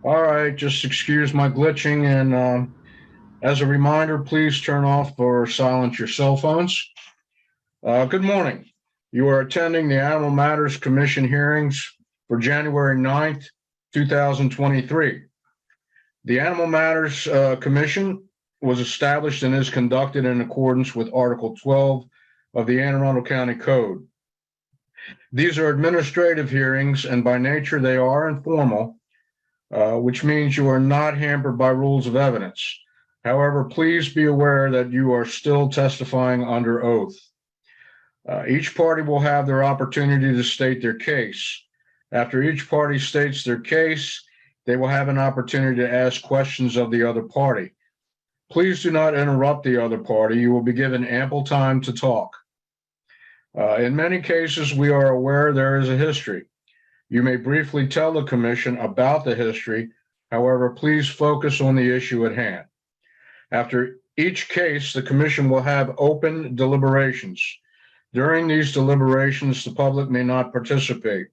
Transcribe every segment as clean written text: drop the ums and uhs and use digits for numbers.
All right, just excuse my glitching. And as a reminder, please turn off or silence your cell phones. Good morning. You are attending the Animal Matters Commission hearings for January 9th, 2023. The Animal Matters Commission was established and is conducted in accordance with Article 12 of the Anne Arundel County Code. These are administrative hearings, and by nature they are informal, which means you are not hampered by rules of evidence. However, please be aware that you are still testifying under oath. Each party will have their opportunity to state their case. After each party states their case, they will have an opportunity to ask questions of the other party. Please do not interrupt the other party. You will be given ample time to talk. In many cases, we are aware there is a history. You may briefly tell the commission about the history. However, please focus on the issue at hand. After each case, the commission will have open deliberations. During these deliberations, the public may not participate.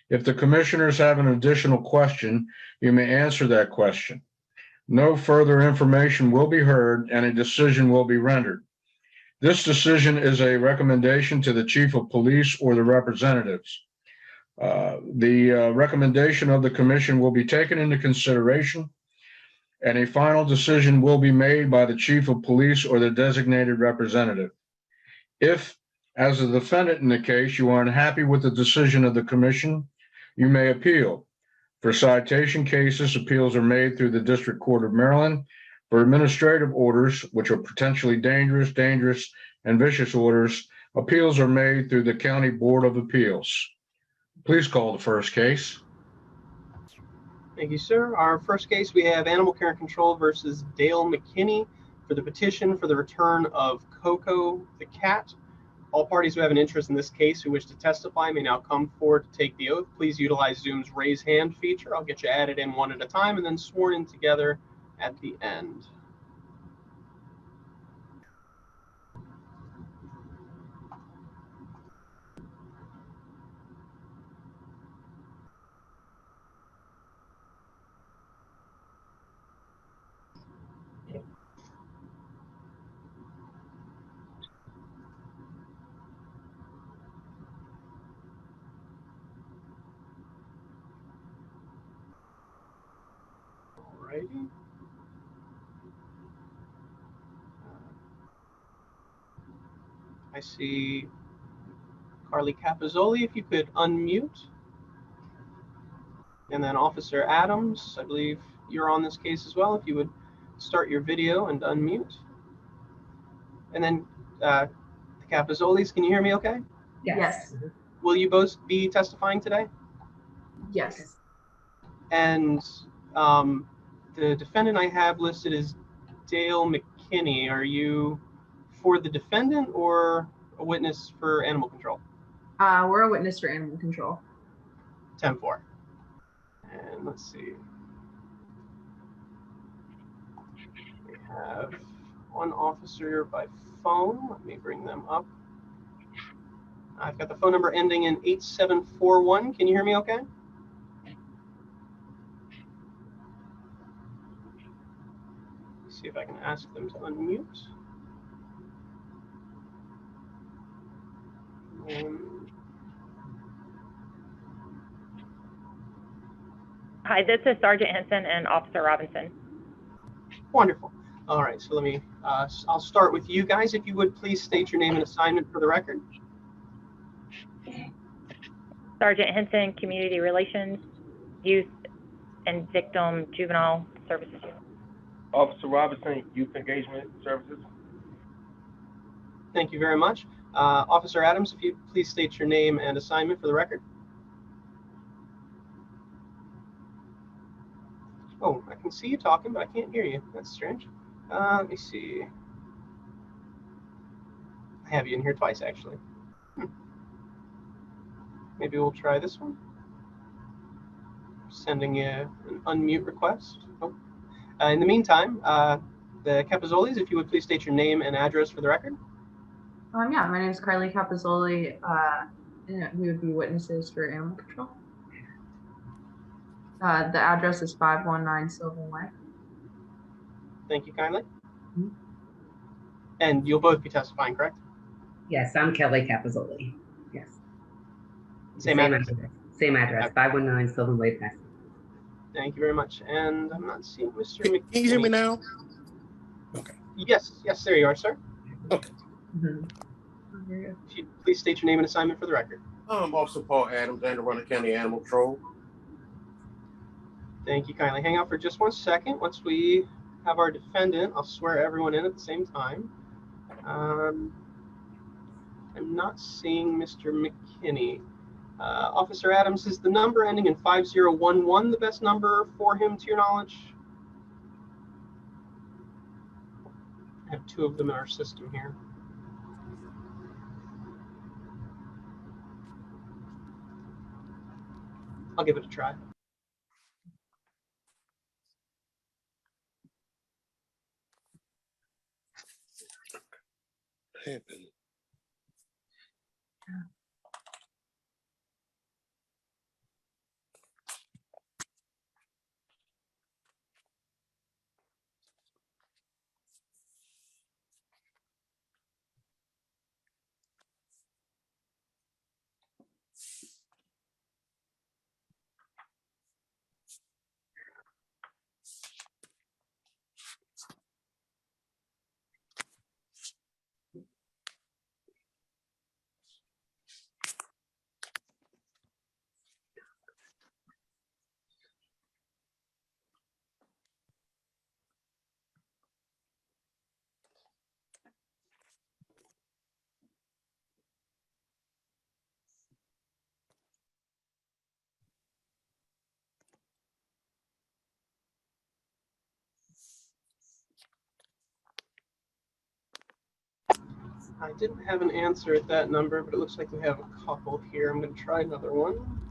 If the commissioners have an additional question, you may answer that question. No further information will be heard and a decision will be rendered. This decision is a recommendation to the chief of police or the representatives. The recommendation of the commission will be taken into consideration, and a final decision will be made by the chief of police or the designated representative. If, as a defendant in the case, you are unhappy with the decision of the commission, you may appeal. For citation cases, appeals are made through the District Court of Maryland. For administrative orders, which are potentially dangerous, and vicious orders, appeals are made through the County Board of Appeals. Please call the first case. Thank you, sir. Our first case, we have Animal Care and Control versus Dale McKinney for the petition for the return of Coco the cat. All parties who have an interest in this case who wish to testify may now come forward to take the oath. Please utilize Zoom's raise hand feature. I'll get you added in one at a time and then sworn in together at the end. Alrighty. I see Carly Capizzoli, if you could unmute. And then Officer Adams, I believe you're on this case as well. If you would start your video and unmute. And then the Capizzolis, can you hear me okay? Yes. Will you both be testifying today? Yes. And the defendant I have listed is Dale McKinney. Are you for the defendant or a witness for animal control? We're a witness for animal control. 10-4. And let's see. We have one officer by phone. Let me bring them up. I've got the phone number ending in 8741. Can you hear me okay? Let's see if I can ask them to unmute. Hi, this is Sergeant Henson and Officer Robinson. Wonderful. All right, so let me, I'll start with you guys. If you would please state your name and assignment for the record. Sergeant Henson, Community Relations, Youth and Victim Juvenile Services. Officer Robinson, Youth Engagement Services. Thank you very much. Officer Adams, if you please state your name and assignment for the record. Oh, I can see you talking, but I can't hear you. That's strange. Let me see. I have you in here twice, actually. Maybe we'll try this one. Sending you an unmute request. Oh. In the meantime, the Capizzolis, if you would please state your name and address for the record. Yeah, my name is Carly Capizzoli. And we would be witnesses for animal control. The address is 519 Sylvan Way. Thank you kindly. Mhm. And you'll both be testifying, correct? Yes, I'm Kelly Capizzoli. Yes. Same address? Same address, 519 Sylvan Way, Pasadena. Thank you very much. And I'm not seeing Mr. Can McKinney. you hear me now? Okay. Yes, there you are, sir. Okay. Mhm. If you'd please state your name and assignment for the record. Officer Paul Adams, Anne Arundel County Animal Control. Thank you kindly. Hang out for just 1 second. Once we have our defendant, I'll swear everyone in at the same time. I'm not seeing Mr. McKinney. Officer Adams, is the number ending in 5011 the best number for him, to your knowledge? I have 2 of them in our system here. I'll give it a try. I didn't have an answer at that number, but it looks like we have a couple here. I'm going to try another one.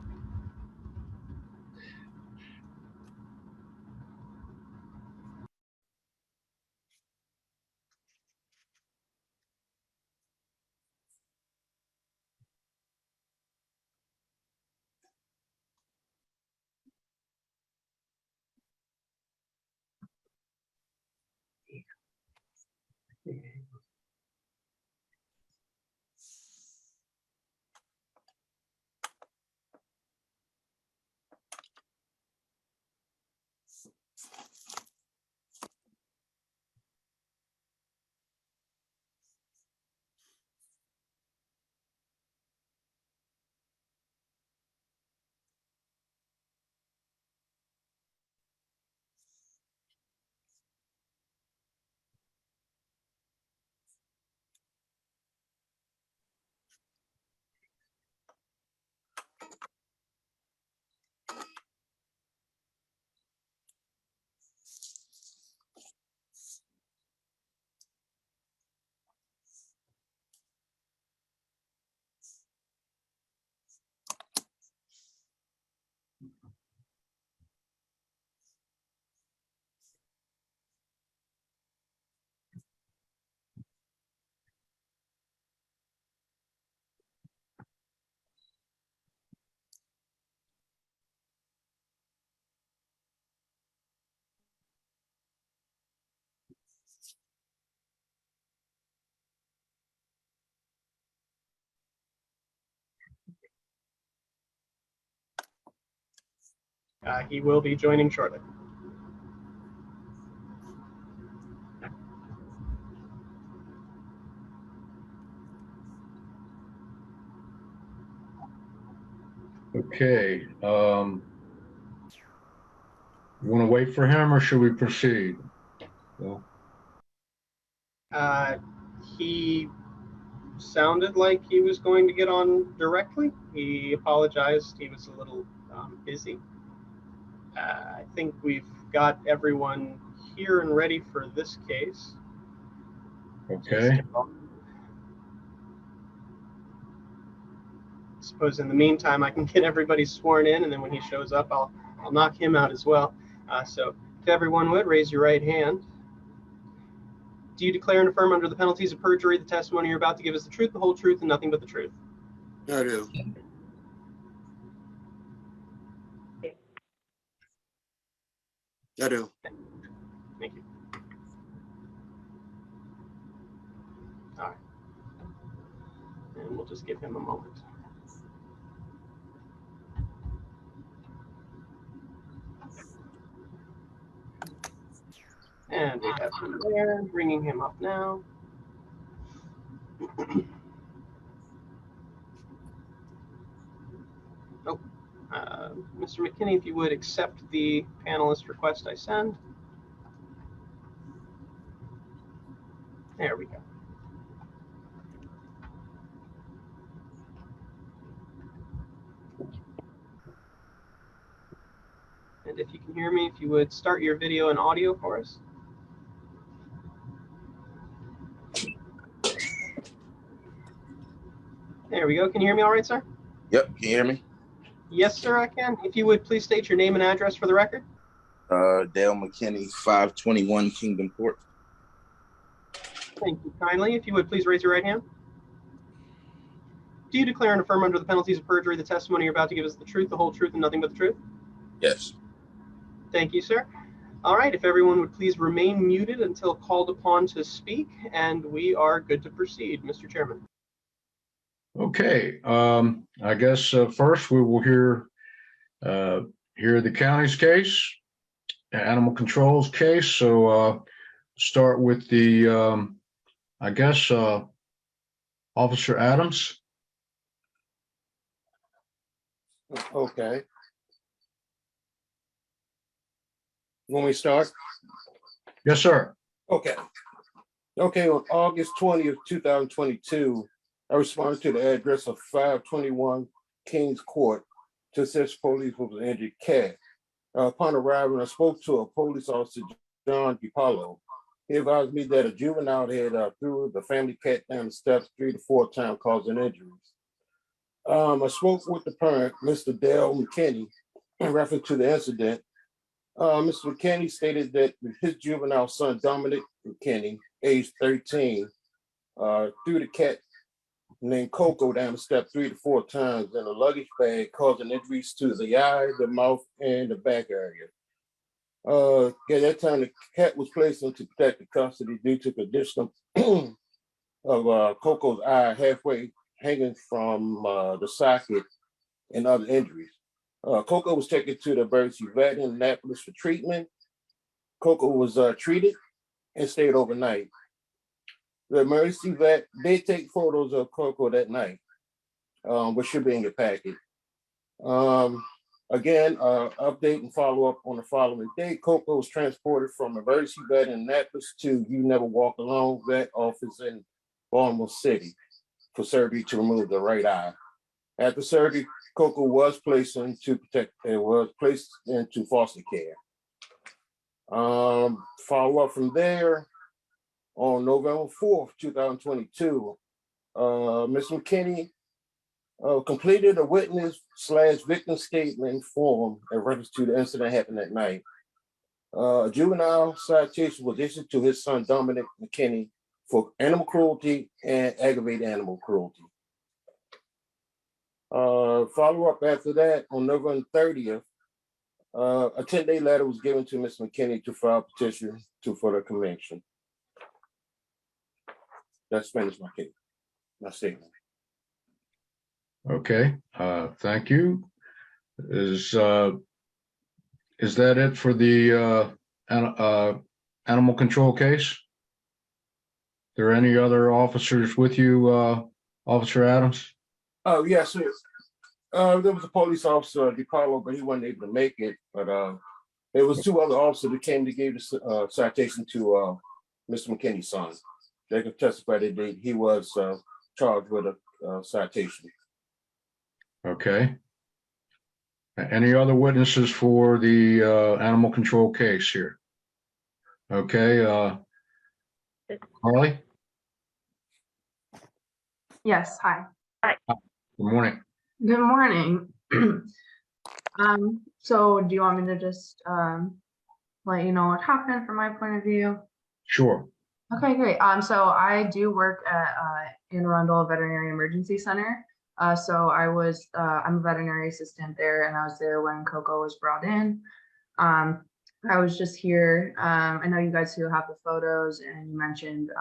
He will be joining shortly. Okay. You want to wait for him or should we proceed? Well, He sounded like he was going to get on directly. He apologized. He was a little busy. I think we've got everyone here and ready for this case. okay. I suppose in the meantime, I can get everybody sworn in, and then when he shows up, I'll knock him out as well. So if everyone would, raise your right hand. Do you declare and affirm under the penalties of perjury the testimony you're about to give is the truth, the whole truth, and nothing but the truth? There it is. I do. Thank you. All right. And we'll just give him a moment. And we have him there, bringing him up now. Oh, Mr. McKinney, if you would accept the panelist request I send. There we go. And if you can hear me, if you would start your video and audio for us. There we go. Can you hear me all right, sir? Yep, can you hear me? Yes, sir, I can. If you would please state your name and address for the record. Dale McKinney, 521 Kingdom Court. Thank you kindly. If you would please raise your right hand. Do you declare and affirm under the penalties of perjury the testimony you're about to give us the truth, the whole truth, and nothing but the truth? Yes. Thank you, sir. All right, if everyone would please remain muted until called upon to speak, and we are good to proceed, Mr. Chairman. Okay, I guess first we will hear the county's case, animal control's case. So start with the, I guess, Officer Adams. Okay. When we start? Yes, sir. Okay. Okay, on August 20th, 2022, I responded to the address of 521 Kings Court to assist police with an injured cat. Upon arriving, I spoke to a police officer, John DiPaolo. He advised me that a juvenile had threw the family cat down the steps 3 to 4 times, causing injuries. I spoke with the parent, Mr. Dale McKinney, in reference to the incident. Mr. McKinney stated that his juvenile son, Dominic McKinney, age 13, threw the cat named Coco down the step 3 to 4 times in a luggage bag, causing injuries to the eye, the mouth, and the back area. At that time, the cat was placed into protective custody due to condition of Coco's eye halfway hanging from the socket and other injuries. Coco was taken to the emergency vet in Annapolis for treatment. Coco was treated and stayed overnight. The emergency vet did take photos of Coco that night, which should be in your packet. Again, update and follow up on the following day. Coco was transported from emergency vet in Annapolis to You Never Walk Alone vet office in Baltimore City for surgery to remove the right eye. After surgery, Coco was placed into foster care. Follow up from there. On November 4th, 2022, Ms. McKinney completed a witness/victim statement form in reference to the incident happened that night. A juvenile citation was issued to his son, Dominic McKinney, for animal cruelty and aggravated animal cruelty. Follow up after that, on November 30th, a 10-day letter was given to Ms. McKinney to file a petition for the convention. That's finished my statement. Okay, thank you. Is that it for the animal control case? There any other officers with you, Officer Adams? Oh, yes, sir. There was a police officer, DiPaolo, but he wasn't able to make it. But there was 2 other officers that came to give the citation to Mr. McKinney's son. They could testify that he was charged with a citation. Okay. Any other witnesses for the animal control case here? Okay, Harley? Yes, hi. Good morning. Good morning. So do you want me to just let you know what happened from my point of view? Sure. Okay, great. So I do work at in Arundel Veterinary Emergency Center. So I'm a veterinary assistant there, and I was there when Coco was brought in. I was just here. I know you guys who have the photos and you mentioned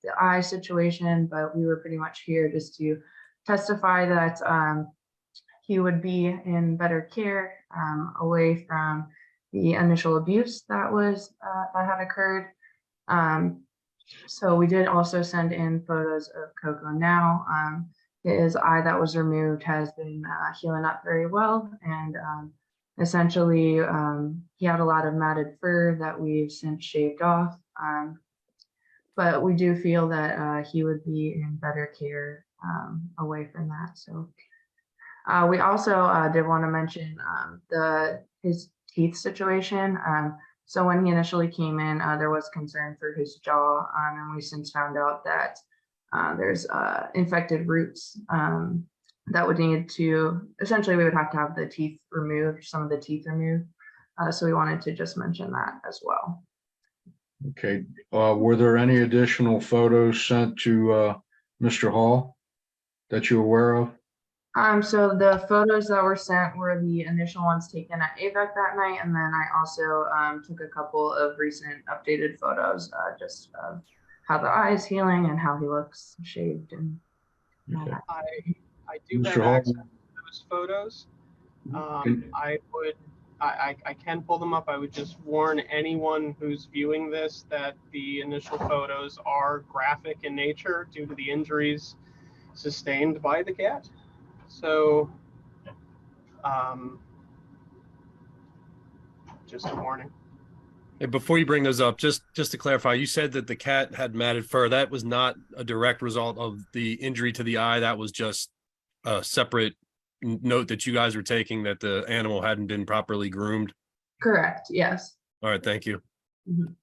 the eye situation, but we were pretty much here just to testify that he would be in better care away from the initial abuse that had occurred. So we did also send in photos of Coco now. His eye that was removed has been healing up very well, and essentially he had a lot of matted fur that we've since shaved off. But we do feel that he would be in better care away from that. So we also did want to mention his teeth situation. So when he initially came in, there was concern for his jaw, and we since found out that there's infected roots that would need to, essentially we would have to have the teeth removed, some of the teeth removed. So we wanted to just mention that as well. Okay. Were there any additional photos sent to Mr. Hall that you're aware of? So the photos that were sent were the initial ones taken at AVEC that night, and then I also took a couple of recent updated photos, just of how the eye is healing and how he looks shaved and all Okay. that. I do have Mr. Hall? access to those photos. I can pull them up. I would just warn anyone who's viewing this that the initial photos are graphic in nature due to the injuries sustained by the cat. So, just a warning. And before you bring those up, just to clarify, you said that the cat had matted fur. That was not a direct result of the injury to the eye. That was just a separate note that you guys were taking that the animal hadn't been properly groomed. Correct. Yes. All right. Thank you. Mhm.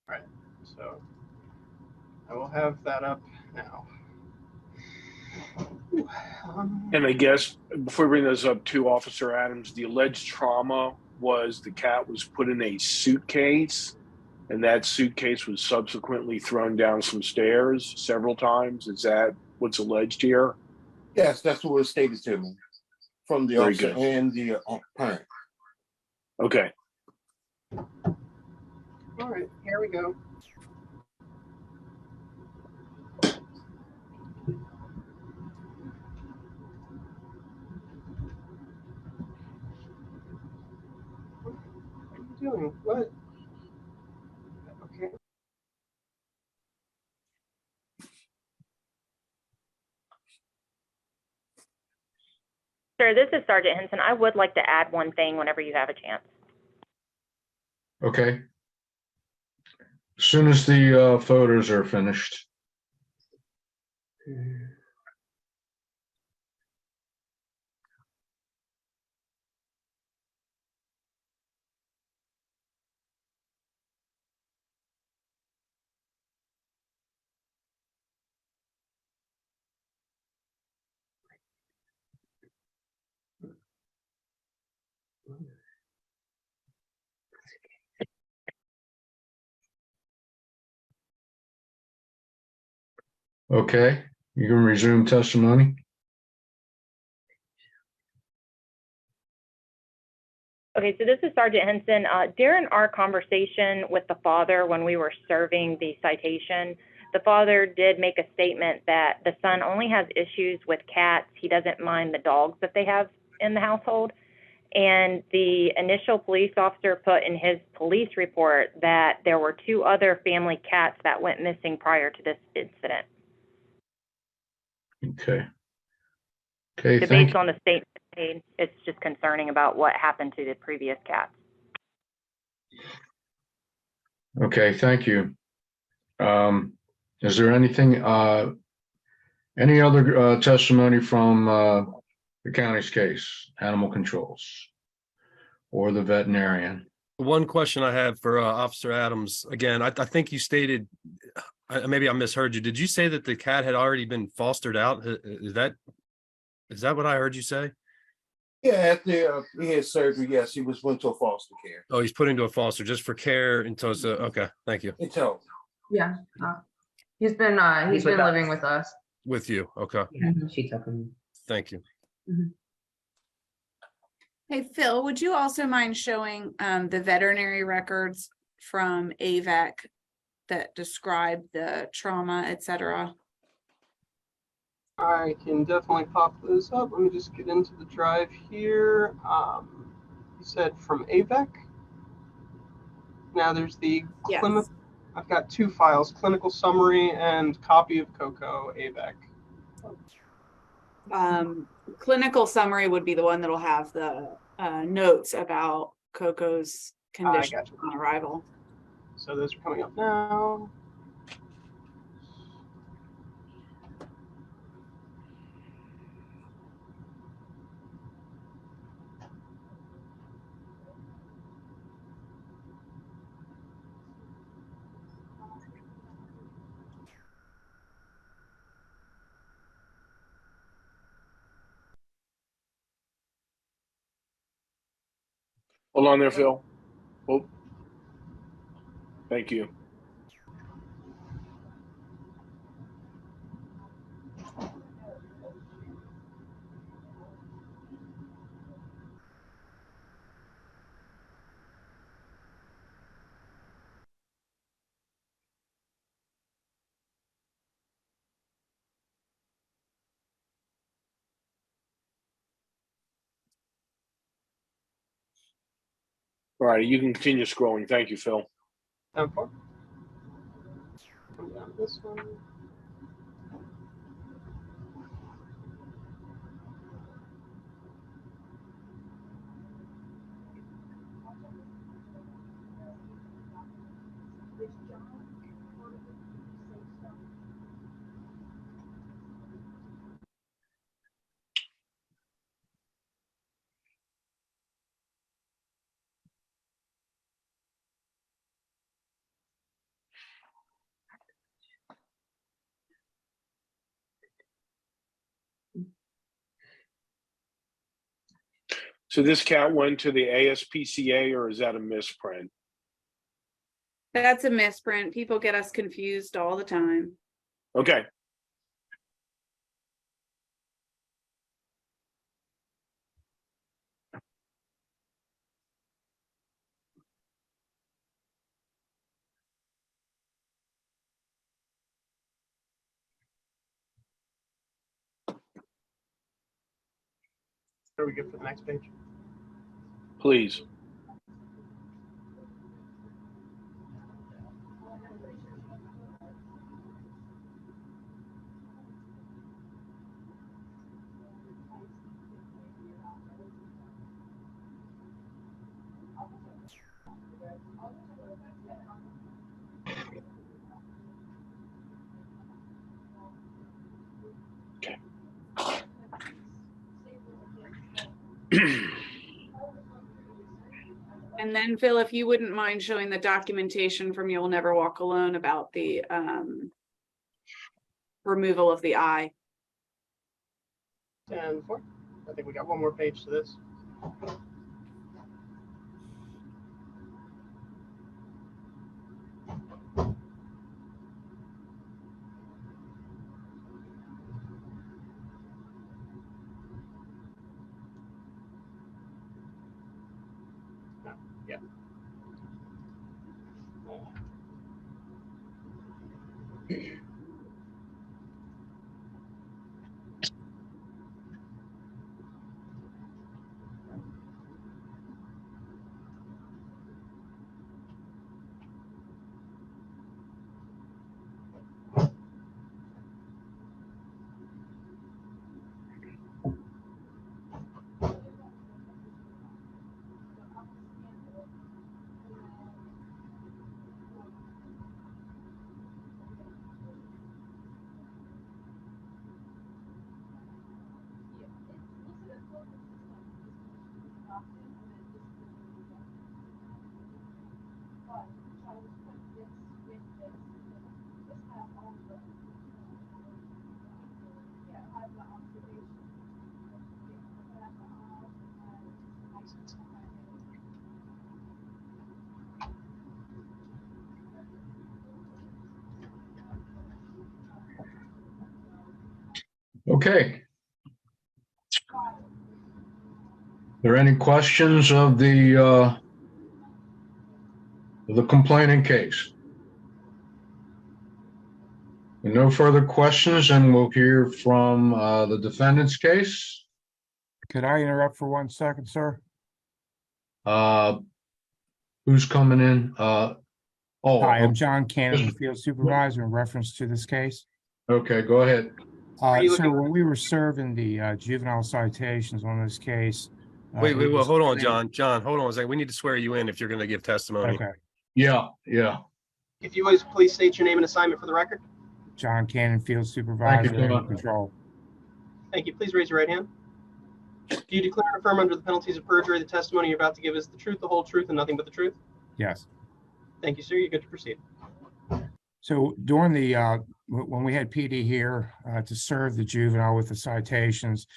Right. So, I will have that up now. And I guess before we bring those up to Officer Adams, the alleged trauma was the cat was put in a suitcase, and that suitcase was subsequently thrown down some stairs several times. Is that what's alleged here? Yes, that's what was stated to me from the Very officer good. and the parent. Okay. All right, here we go. What are you doing? What? Okay. Sir, this is Sergeant Henson. I would like to add one thing whenever you have a chance. Okay. As soon as the photos are finished. Okay, you can resume testimony. Okay, so this is Sergeant Henson. During our conversation with the father when we were serving the citation, the father did make a statement that the son only has issues with cats. He doesn't mind the dogs that they have in the household. And the initial police officer put in his police report that there were 2 other family cats that went missing prior to this incident. Okay. Okay, So thank based on the statement made, it's just concerning about what happened to the previous cats. you. Okay, thank you. Is there anything, any other testimony from the county's case, animal controls, or the veterinarian? One question I have for Officer Adams, again, I think you stated, maybe I misheard you. Did you say that the cat had already been fostered out? Is that what I heard you say? Yeah, after he had surgery, yes, he went to a foster care. Oh, he's put into a foster just for care until it's okay. Thank you. Until Yeah. He's been He's with living us. with us. With you. Okay. Yeah, she took him. Thank you. Hey, Phil, would you also mind showing the veterinary records from AVAC that describe the trauma, et cetera? I can definitely pop those up. Let me just get into the drive here. You said from AVEC. Now there's the clinical. Yes. I've got two files: clinical summary and copy of Coco AVEC. Clinical summary would be the one that'll have the notes about Coco's condition Gotcha. on arrival. So those are coming up now. Hold on there, Phil. Oh, thank you. All right, you can continue scrolling. Thank you, Phil. Come down this one. So this cat went to the ASPCA, or is that a misprint? That's a misprint. People get us confused all the time. Okay. Are we good for the next page? Please. Okay. And then Phil, if you wouldn't mind showing the documentation from You'll Never Walk Alone about the removal of the eye. 10-4. I think we got one more page to this. Yeah. Okay. there any questions of the complaining case? With no further questions, and we'll hear from the defendant's case. Could I interrupt for 1 second, sir? Who's coming in? Hi, I'm John Cannon, Field Supervisor, in reference to this case. Okay, go ahead. Sir, when we were serving the juvenile citations on this case. Wait, it was hold on, clear- John. John, hold on a second. We need to swear you in if you're going to give testimony. Okay, Yeah. If you would please state your name and assignment for the record. John Cannon, Field Supervisor, John. Animal Control. Thank you. Please raise your right hand. Do you declare and affirm under the penalties of perjury the testimony you're about to give is the truth, the whole truth, and nothing but the truth? Yes. Thank you, sir. You're good to proceed. So during the, when we had PD here to serve the juvenile with the citations,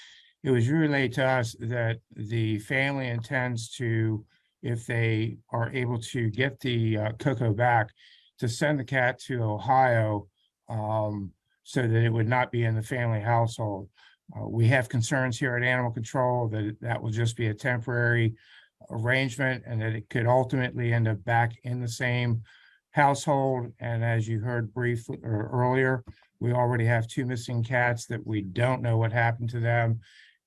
it was relayed to us that the family intends to, if they are able to get the Coco back, to send the cat to Ohio so that it would not be in the family household. We have concerns here at Animal Control that that will just be a temporary arrangement and that it could ultimately end up back in the same household. And as you heard briefly or earlier, we already have 2 missing cats that we don't know what happened to them.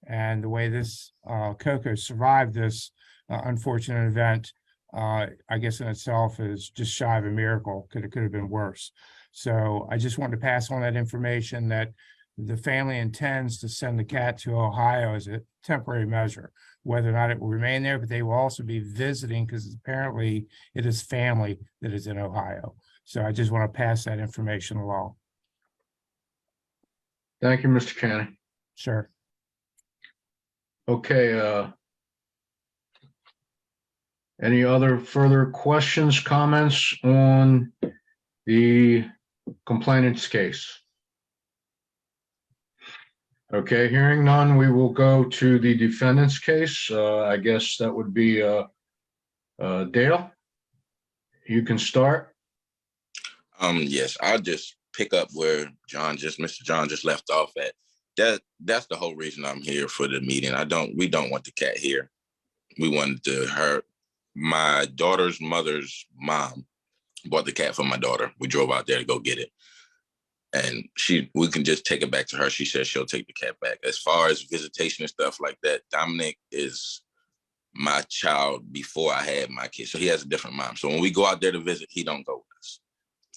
And the way this Coco survived this unfortunate event, I guess in itself is just shy of a miracle. Could have been worse. So I just wanted to pass on that information that the family intends to send the cat to Ohio as a temporary measure, whether or not it will remain there, but they will also be visiting because apparently it is family that is in Ohio. So I just want to pass that information along. Thank you, Mr. Cannon. Sure. Okay. Any other further questions, comments on the complainant's case? Okay, hearing none, we will go to the defendant's case. I guess that would be Dale. You can start. Yes, I'll just pick up where Mr. John just left off at. That's the whole reason I'm here for the meeting. We don't want the cat here. We wanted my daughter's mother's mom bought the cat for my daughter. We drove out there to go get it. And we can just take it back to her. She says she'll take the cat back. As far as visitation and stuff like that, Dominic is my child before I had my kid. So he has a different mom. So when we go out there to visit, he don't go with us.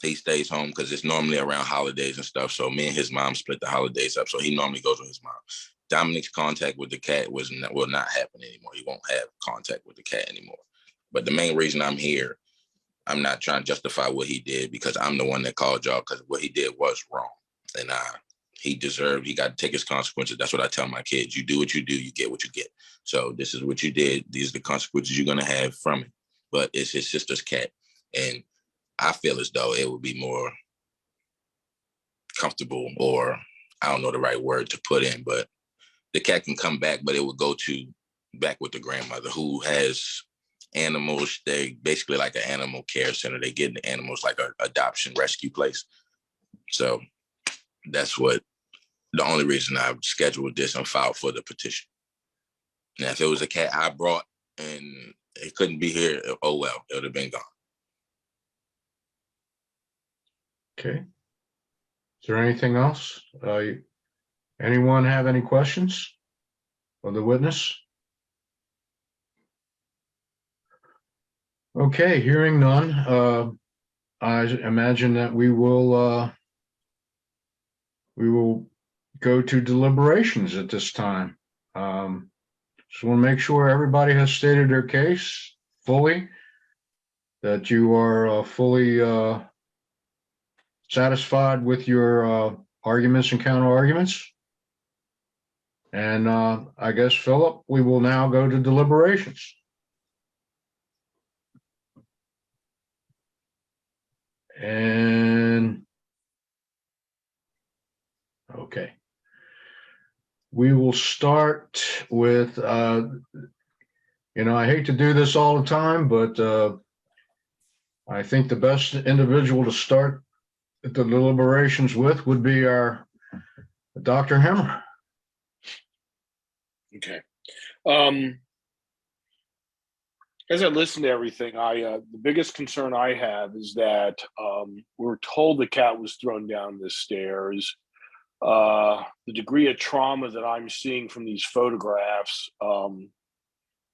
He stays home because it's normally around holidays and stuff. So me and his mom split the holidays up. So he normally goes with his mom. Dominic's contact with the cat will not happen anymore. He won't have contact with the cat anymore. But the main reason I'm here, I'm not trying to justify what he did because I'm the one that called y'all because what he did was wrong. And he got to take his consequences. That's what I tell my kids. You do what you do, you get what you get. So this is what you did. These are the consequences you're going to have from it. But it's his sister's cat. And I feel as though it would be more comfortable, or I don't know the right word to put in, but the cat can come back, but it would go back with the grandmother who has animals. They basically like an animal care center. They get the animals like an adoption rescue place. So that's the only reason I've scheduled this and filed for the petition. Now, if it was a cat I brought and it couldn't be here, oh well, it would have been gone. Okay. Is there anything else? Anyone have any questions of the witness? Okay, hearing none, I imagine that we will go to deliberations at this time. Just want to make sure everybody has stated their case fully, that you are fully satisfied with your arguments and counter arguments. And I guess, Philip, we will now go to deliberations. And okay. We will start with, I hate to do this all the time, but I think the best individual to start the deliberations with would be our Dr. Hemmer. Okay. As I listen to everything, the biggest concern I have is that we're told the cat was thrown down the stairs. The degree of trauma that I'm seeing from these photographs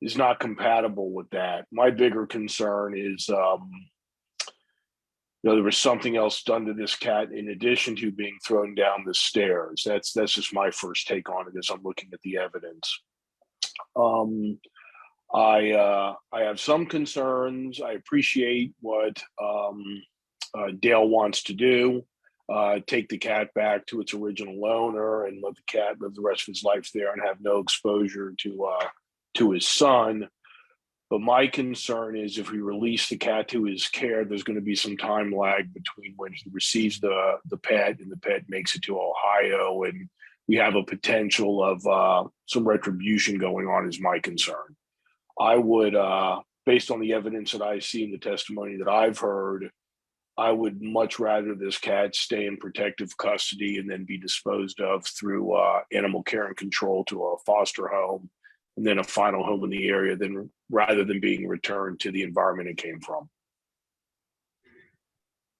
is not compatible with that. My bigger concern is, there was something else done to this cat in addition to being thrown down the stairs. That's just my first take on it as I'm looking at the evidence. I have some concerns. I appreciate what Dale wants to do. Take the cat back to its original owner and let the cat live the rest of his life there and have no exposure to his son. But my concern is if we release the cat to his care, there's going to be some time lag between when he receives the pet and the pet makes it to Ohio, and we have a potential of some retribution going on is my concern. I would, based on the evidence that I see in the testimony that I've heard, I would much rather this cat stay in protective custody and then be disposed of through animal care and control to a foster home and then a final home in the area rather than being returned to the environment it came from.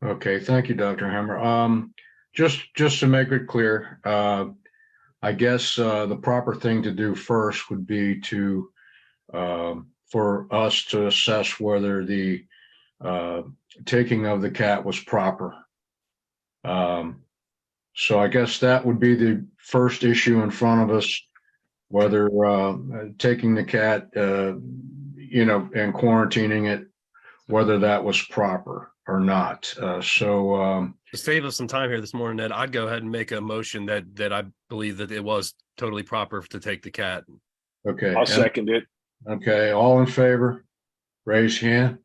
Okay, thank you, Dr. Hammer. Just to make it clear, I guess the proper thing to do first would be to for us to assess whether the taking of the cat was proper. So I guess that would be the first issue in front of us, whether taking the cat, and quarantining it, whether that was proper or not. To save us some time here this morning, Ned, I'd go ahead and make a motion that I believe that it was totally proper to take the cat. Okay. I'll second it. Okay, all in favor, raise your hand.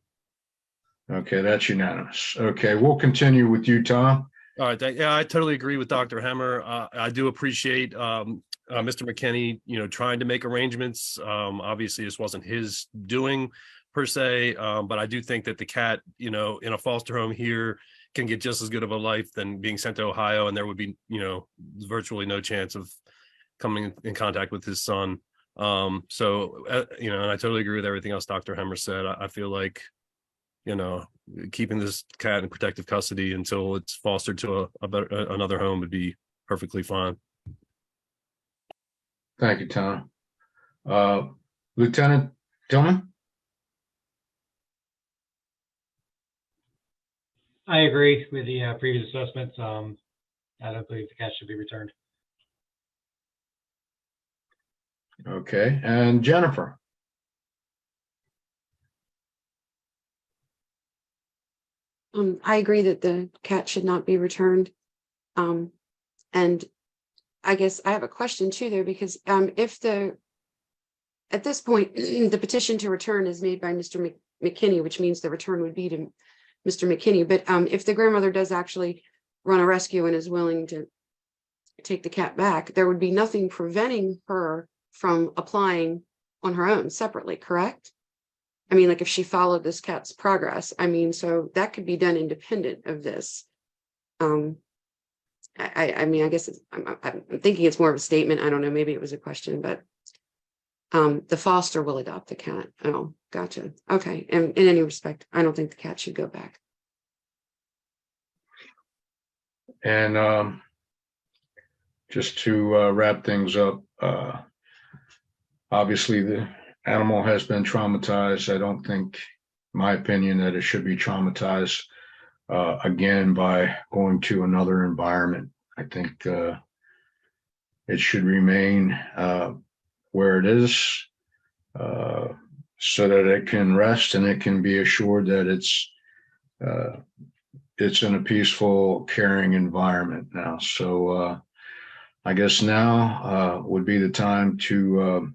Okay, that's unanimous. Okay, we'll continue with you, Tom. All right. Yeah, I totally agree with Dr. Hammer. I do appreciate Mr. McKinney, trying to make arrangements. Obviously, this wasn't his doing per se, but I do think that the cat, in a foster home here can get just as good of a life than being sent to Ohio, and there would be, virtually no chance of coming in contact with his son. And I totally agree with everything else Dr. Hammer said. I feel like, keeping this cat in protective custody until it's fostered to another home would be perfectly fine. Thank you, Tom. Lieutenant Tillman? I agree with the previous assessments. I don't believe the cat should be returned. Okay, and Jennifer? I agree that the cat should not be returned. And I guess I have a question too there, because at this point, the petition to return is made by Mr. McKinney, which means the return would be to Mr. McKinney. But if the grandmother does actually run a rescue and is willing to take the cat back, there would be nothing preventing her from applying on her own separately, correct? I mean, like if she followed this cat's progress, so that could be done independent of this. I guess I'm thinking it's more of a statement. I don't know, maybe it was a question, but the foster will adopt the cat. Oh, gotcha. Okay. And in any respect, I don't think the cat should go back. And just to wrap things up, obviously the animal has been traumatized. I don't think, in my opinion, that it should be traumatized again by going to another environment. I think it should remain where it is so that it can rest and it can be assured that it's in a peaceful, caring environment now. So I guess now would be the time to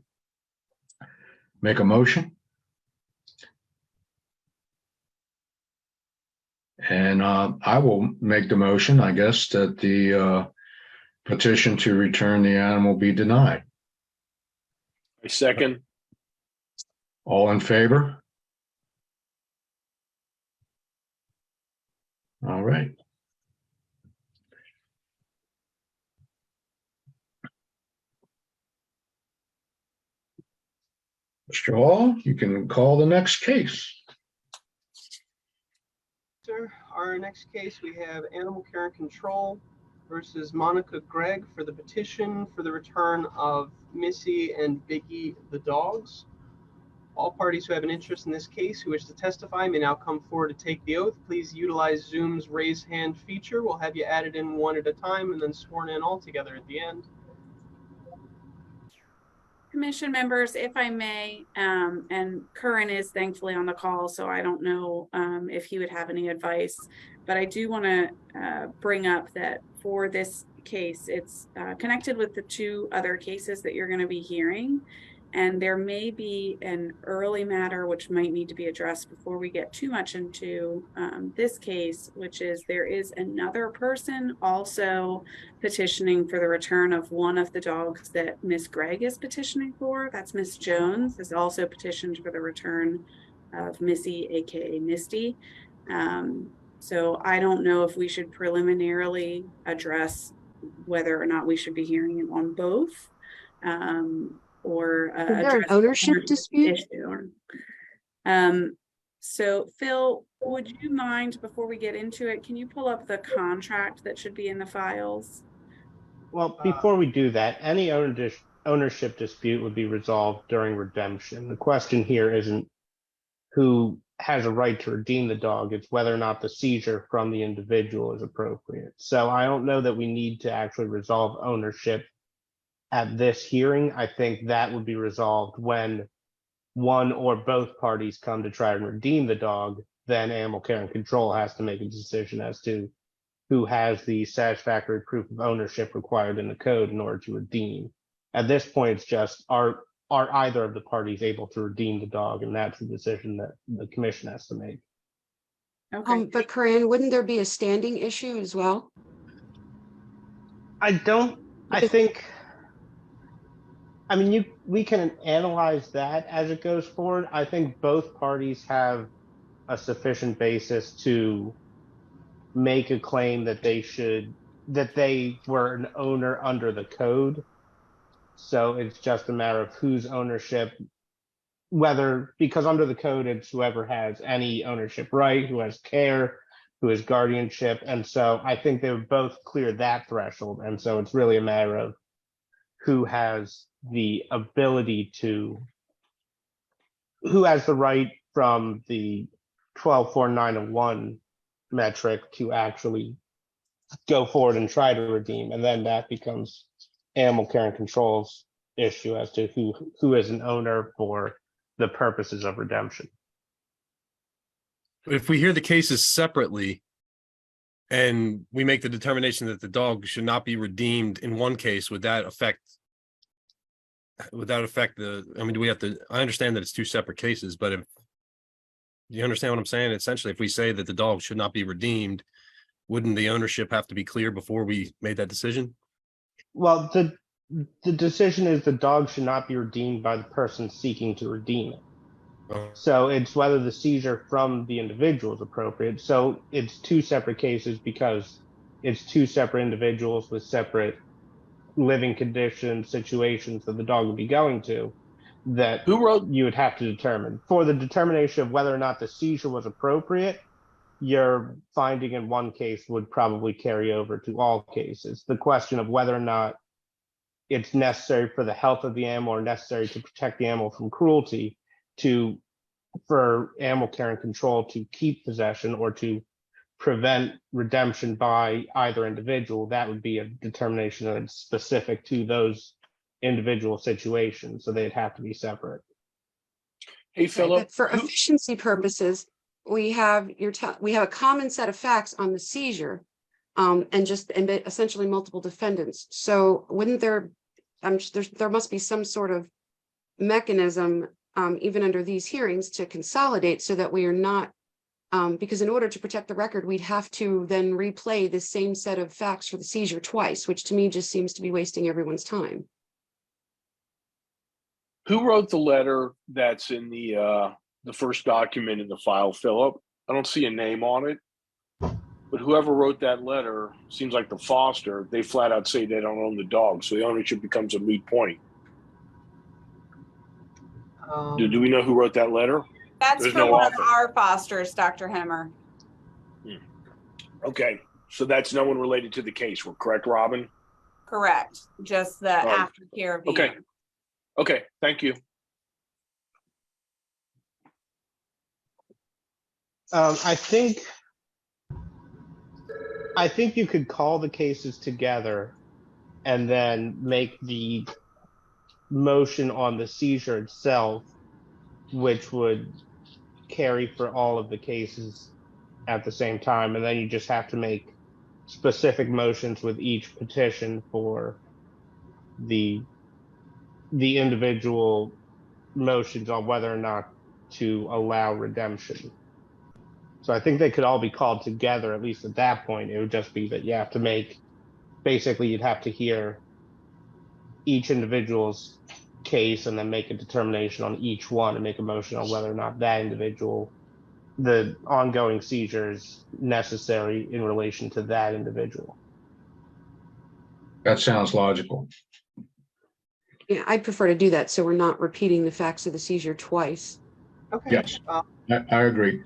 make a motion. And I will make the motion, I guess, that the petition to return the animal be denied. I second. All in favor? All right. Mr. Hall, you can call the next case. Sir, our next case, we have Animal Care and Control versus Monica Gregg for the petition for the return of Missy and Biggie the dogs. All parties who have an interest in this case who wish to testify may now come forward to take the oath. Please utilize Zoom's raise hand feature. We'll have you added in one at a time and then sworn in all together at the end. Commission members, if I may, and Curran is thankfully on the call, so I don't know if he would have any advice, but I do want to bring up that for this case, it's connected with the two other cases that you're going to be hearing. And there may be an early matter which might need to be addressed before we get too much into this case, which is there is another person also petitioning for the return of one of the dogs that Miss Gregg is petitioning for. That's Miss Jones, has also petitioned for the return of Missy, aka Misty. So I don't know if we should preliminarily address whether or not we should be hearing it on both. Or is there an ownership dispute? So Phil, would you mind, before we get into it, can you pull up the contract that should be in the files? Well, before we do that, any ownership dispute would be resolved during redemption. The question here isn't who has a right to redeem the dog, it's whether or not the seizure from the individual is appropriate. So I don't know that we need to actually resolve ownership at this hearing. I think that would be resolved when one or both parties come to try and redeem the dog. Then Animal Care and Control has to make a decision as to who has the satisfactory proof of ownership required in the code in order to redeem. At this point, it's just are either of the parties able to redeem the dog, and that's the decision that the commission has to make. Okay. But Corinne, wouldn't there be a standing issue as well? I think, I mean, we can analyze that as it goes forward. I think both parties have a sufficient basis to make a claim that they were an owner under the code. So it's just a matter of whose ownership, because under the code, it's whoever has any ownership right, who has care, who has guardianship. And so I think they would both clear that threshold. And so it's really a matter of who has the ability who has the right from the 124901 metric to actually go forward and try to redeem. And then that becomes Animal Care and Control's issue as to who is an owner for the purposes of redemption. But if we hear the cases separately and we make the determination that the dog should not be redeemed in one case, would that affect I mean, do we have to, I understand that it's two separate cases, but if you understand what I'm saying, essentially, if we say that the dog should not be redeemed, wouldn't the ownership have to be clear before we made that decision? Well, the decision is the dog should not be redeemed by the person seeking to redeem it. Oh. So it's whether the seizure from the individual is appropriate. So it's two separate cases because it's two separate individuals with separate living conditions, situations that the dog would be going to, that you would have to determine. For the determination of whether or not the seizure was appropriate, your finding in one case would probably carry over to all cases. The question of whether or not it's necessary for the health of the animal or necessary to protect the animal from cruelty for Animal Care and Control to keep possession or to prevent redemption by either individual, that would be a determination that's specific to those individual situations. So they'd have to be separate. Hey, Philip. But for efficiency purposes, we have a common set of facts on the seizure, and essentially multiple defendants. So wouldn't there must be some sort of mechanism, even under these hearings, to consolidate so that we are not, because in order to protect the record, we'd have to then replay the same set of facts for the seizure twice, which to me just seems to be wasting everyone's time. Who wrote the letter that's in the first document in the file, Philip? I don't see a name on it, but whoever wrote that letter seems like the foster. They flat out say they don't own the dog, so the ownership becomes a moot point. Do we know who wrote that letter? That's There's for no one author. of our fosters, Dr. Hemmer. Okay, so that's no one related to the case. We're correct, Robin? Correct. Just the right. aftercare of the Okay. end. Okay, thank you. I think you could call the cases together and then make the motion on the seizure itself, which would carry for all of the cases at the same time. And then you just have to make specific motions with each petition for the individual motions on whether or not to allow redemption. So I think they could all be called together, at least at that point. It would just be that you have to make, basically you'd have to hear each individual's case and then make a determination on each one and make a motion on whether or not that individual, the ongoing seizure is necessary in relation to that individual. That sounds logical. Yeah, I'd prefer to do that, so we're not repeating the facts of the seizure twice. Okay. Yes, I agree.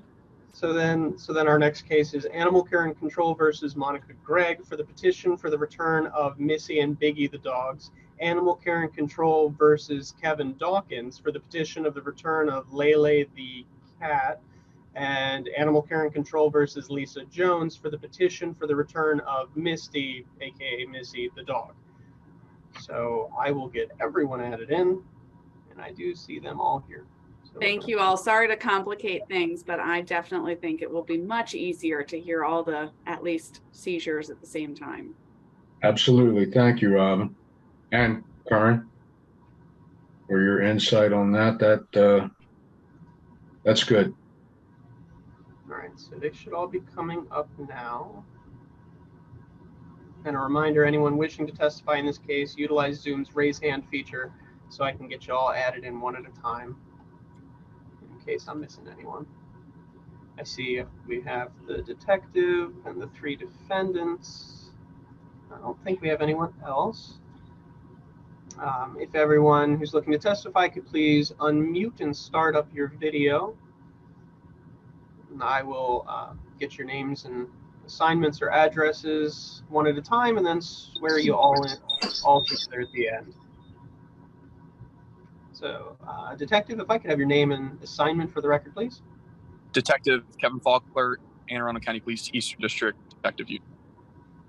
So then our next case is Animal Care and Control versus Monica Gregg for the petition for the return of Missy and Biggie the dogs. Animal Care and Control versus Kevin Dawkins for the petition of the return of Lele the cat. And Animal Care and Control versus Lisa Jones for the petition for the return of Misty, aka Missy the dog. So I will get everyone added in, and I do see them all here. So Thank you all. Sorry to complicate things, but I definitely think it will be much easier to hear all the, at least, seizures at the same time. Absolutely. Thank you, Robin. And Karen, for your insight on that. That's good. All right, so they should all be coming up now. And a reminder, anyone wishing to testify in this case, utilize Zoom's raise hand feature so I can get you all added in one at a time in case I'm missing anyone. I see we have the detective and the 3 defendants. I don't think we have anyone else. If everyone who's looking to testify could please unmute and start up your video. And I will get your names and assignments or addresses one at a time and then swear you all in all together at the end. So, Detective, if I could have your name and assignment for the record, please. Detective Kevin Faulkner, Anne Arundel County Police Eastern District, Detective Youth.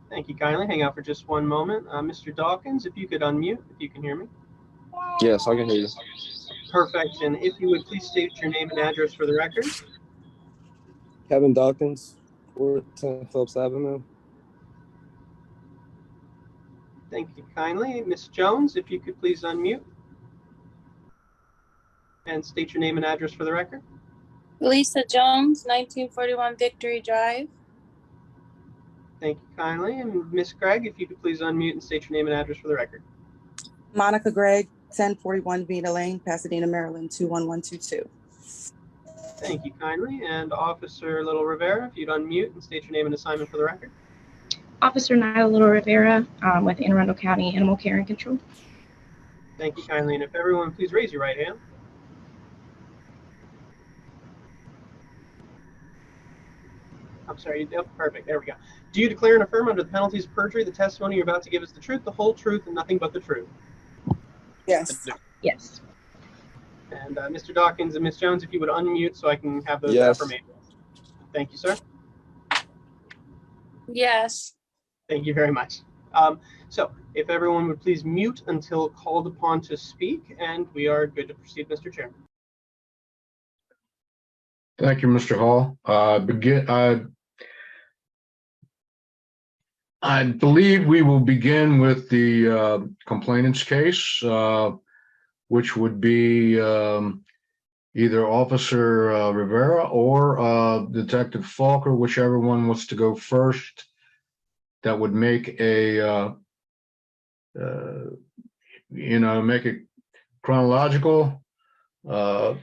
Thank you kindly. Hang out for just one moment. Mr. Dawkins, if you could unmute, if you can hear me. Yes, I can hear you. Perfect. And if you would please state your name and address for the record. Kevin Dawkins, 410 Phillips Avenue. Thank you kindly. Ms. Jones, if you could please unmute and state your name and address for the record. Lisa Jones, 1941 Victory Drive. Thank you kindly. And Ms. Gregg, if you could please unmute and state your name and address for the record. Monica Gregg, 1041 Vita Lane, Pasadena, Maryland, 21122. Thank you kindly. And Officer Little Rivera, if you'd unmute and state your name and assignment for the record. Officer Nyla Little Rivera with Anne Arundel County Animal Care and Control. Thank you kindly. And if everyone please raise your right hand. I'm sorry. Yep, perfect. There we go. Do you declare and affirm under the penalties of perjury the testimony you're about to give is the truth, the whole truth, and nothing but the truth? Yes. Yes. And Mr. Dawkins and Ms. Jones, if you would unmute so I can have those Yes. affirmations. Thank you, sir. Yes. Thank you very much. So if everyone would please mute until called upon to speak, and we are good to proceed, Mr. Chairman. Thank you, Mr. Hall. I believe we will begin with the complainant's case, which would be either Officer Rivera or Detective Faulkner, whichever one wants to go first. That would make a, make it chronological. Nyla,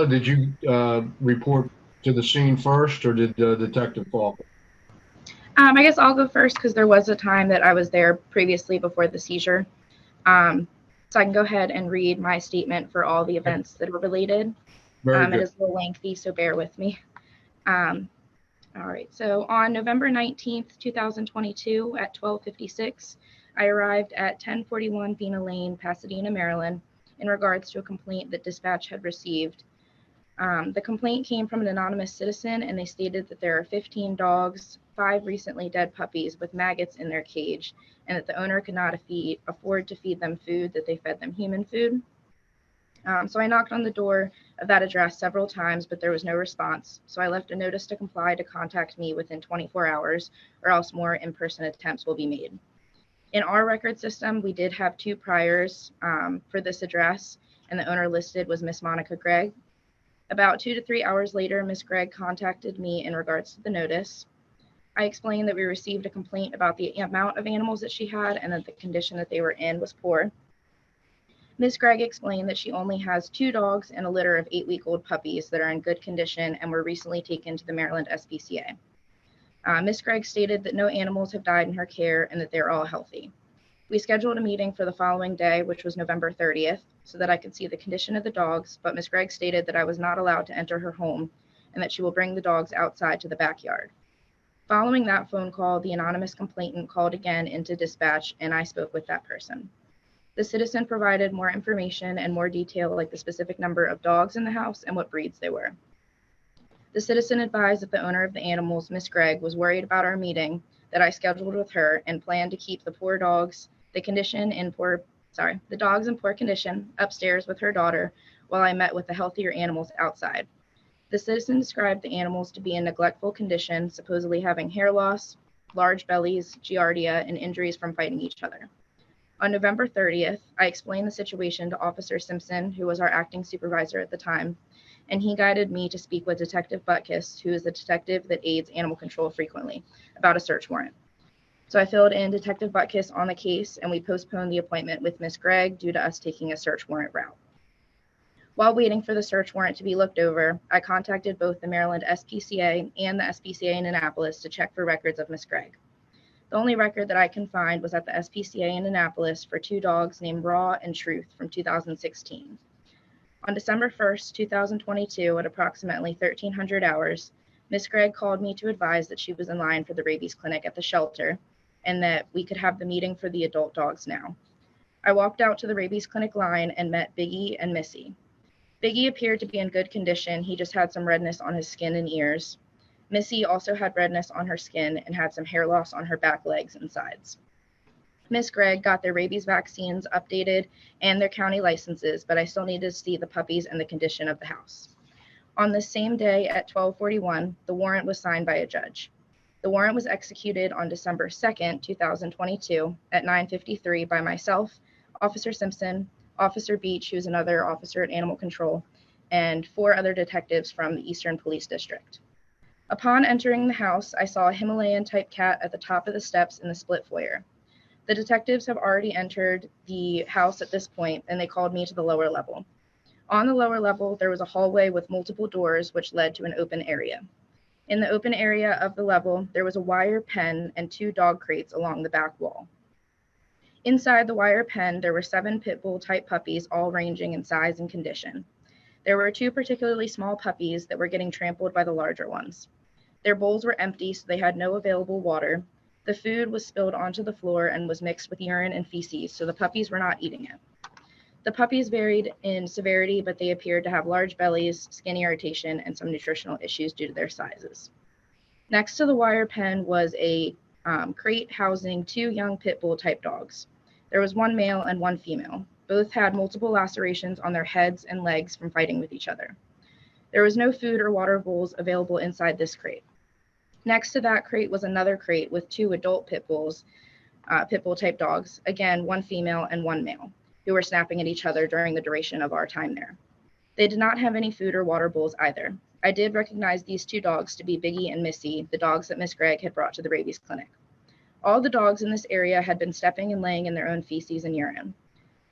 did you report to the scene first, or did Detective Faulkner? I guess I'll go first because there was a time that I was there previously before the seizure. So I can go ahead and read my statement for all the events that are related. Very It good. is a little lengthy, so bear with me. All right, so on November 19th, 2022 at 12:56, I arrived at 1041 Vina Lane, Pasadena, Maryland, in regards to a complaint that dispatch had received. The complaint came from an anonymous citizen, and they stated that there are 15 dogs, 5 recently dead puppies with maggots in their cage, and that the owner could not afford to feed them food, that they fed them human food. So I knocked on the door of that address several times, but there was no response. So I left a notice to comply to contact me within 24 hours, or else more in-person attempts will be made. In our record system, we did have 2 priors for this address, and the owner listed was Miss Monica Gregg. About 2 to 3 hours later, Miss Gregg contacted me in regards to the notice. I explained that we received a complaint about the amount of animals that she had and that the condition that they were in was poor. Ms. Gregg explained that she only has 2 dogs and a litter of 8-week-old puppies that are in good condition and were recently taken to the Maryland SPCA. Ms. Gregg stated that no animals have died in her care and that they're all healthy. We scheduled a meeting for the following day, which was November 30th, so that I could see the condition of the dogs, but Ms. Gregg stated that I was not allowed to enter her home and that she will bring the dogs outside to the backyard. Following that phone call, the anonymous complainant called again into dispatch, and I spoke with that person. The citizen provided more information and more detail, like the specific number of dogs in the house and what breeds they were. The citizen advised that the owner of the animals, Miss Gregg, was worried about our meeting that I scheduled with her and planned to keep the dogs in poor condition upstairs with her daughter while I met with the healthier animals outside. The citizen described the animals to be in neglectful condition, supposedly having hair loss, large bellies, giardia, and injuries from fighting each other. On November 30th, I explained the situation to Officer Simpson, who was our acting supervisor at the time, and he guided me to speak with Detective Butkus, who is the detective that aids animal control frequently, about a search warrant. So I filled in Detective Butkus on the case, and we postponed the appointment with Miss Gregg due to us taking a search warrant route. While waiting for the search warrant to be looked over, I contacted both the Maryland SPCA and the SPCA in Annapolis to check for records of Miss Gregg. The only record that I can find was at the SPCA in Annapolis for 2 dogs named Raw and Truth from 2016. On December 1st, 2022, at approximately 1300 hours, Miss Gregg called me to advise that she was in line for the rabies clinic at the shelter and that we could have the meeting for the adult dogs now. I walked out to the rabies clinic line and met Biggie and Missy. Biggie appeared to be in good condition. He just had some redness on his skin and ears. Missy also had redness on her skin and had some hair loss on her back legs and sides. Miss Gregg got their rabies vaccines updated and their county licenses, but I still needed to see the puppies and the condition of the house. On the same day at 12:41, the warrant was signed by a judge. The warrant was executed on December 2nd, 2022 at 9:53 by myself, Officer Simpson, Officer Beach, who's another officer at Animal Control, and 4 other detectives from the Eastern Police District. Upon entering the house, I saw a Himalayan-type cat at the top of the steps in the split foyer. The detectives have already entered the house at this point, and they called me to the lower level. On the lower level, there was a hallway with multiple doors which led to an open area. In the open area of the level, there was a wire pen and 2 dog crates along the back wall. Inside the wire pen, there were 7 pit bull-type puppies, all ranging in size and condition. There were 2 particularly small puppies that were getting trampled by the larger ones. Their bowls were empty, so they had no available water. The food was spilled onto the floor and was mixed with urine and feces, so the puppies were not eating it. The puppies varied in severity, but they appeared to have large bellies, skin irritation, and some nutritional issues due to their sizes. Next to the wire pen was a crate housing 2 young pit bull type dogs. There was 1 male and 1 female. Both had multiple lacerations on their heads and legs from fighting with each other. There was no food or water bowls available inside this crate. Next to that crate was another crate with 2 adult pit bull type dogs, again 1 female and 1 male, who were snapping at each other during the duration of our time there. They did not have any food or water bowls either. I did recognize these 2 dogs to be Biggie and Missy, the dogs that Miss Gregg had brought to the rabies clinic. All the dogs in this area had been stepping and laying in their own feces and urine.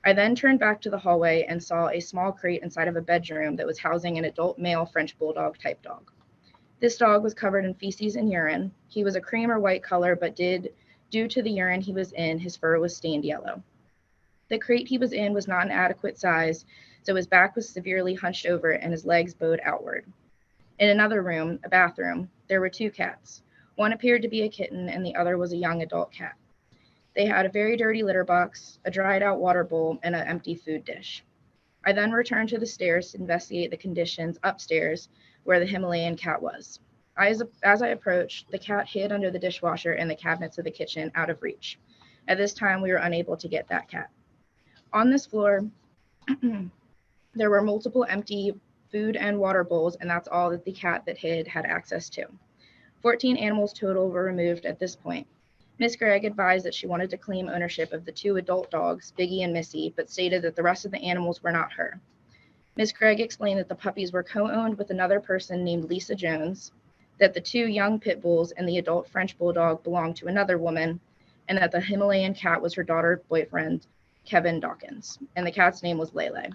I then turned back to the hallway and saw a small crate inside of a bedroom that was housing an adult male French bulldog type dog. This dog was covered in feces and urine. He was a cream or white color, but due to the urine he was in, his fur was stained yellow. The crate he was in was not an adequate size, so his back was severely hunched over and his legs bowed outward. In another room, a bathroom, there were 2 cats. One appeared to be a kitten and the other was a young adult cat. They had a very dirty litter box, a dried out water bowl, and an empty food dish. I then returned to the stairs to investigate the conditions upstairs where the Himalayan cat was. As I approached, the cat hid under the dishwasher and the cabinets of the kitchen out of reach. At this time, we were unable to get that cat. On this floor, there were multiple empty food and water bowls, and that's all that the cat that hid had access to. 14 animals total were removed at this point. Miss Gregg advised that she wanted to claim ownership of the 2 adult dogs, Biggie and Missy, but stated that the rest of the animals were not her. Miss Gregg explained that the puppies were co-owned with another person named Lisa Jones, that the 2 young pit bulls and the adult French bulldog belonged to another woman, and that the Himalayan cat was her daughter's boyfriend, Kevin Dawkins, and the cat's name was Lele.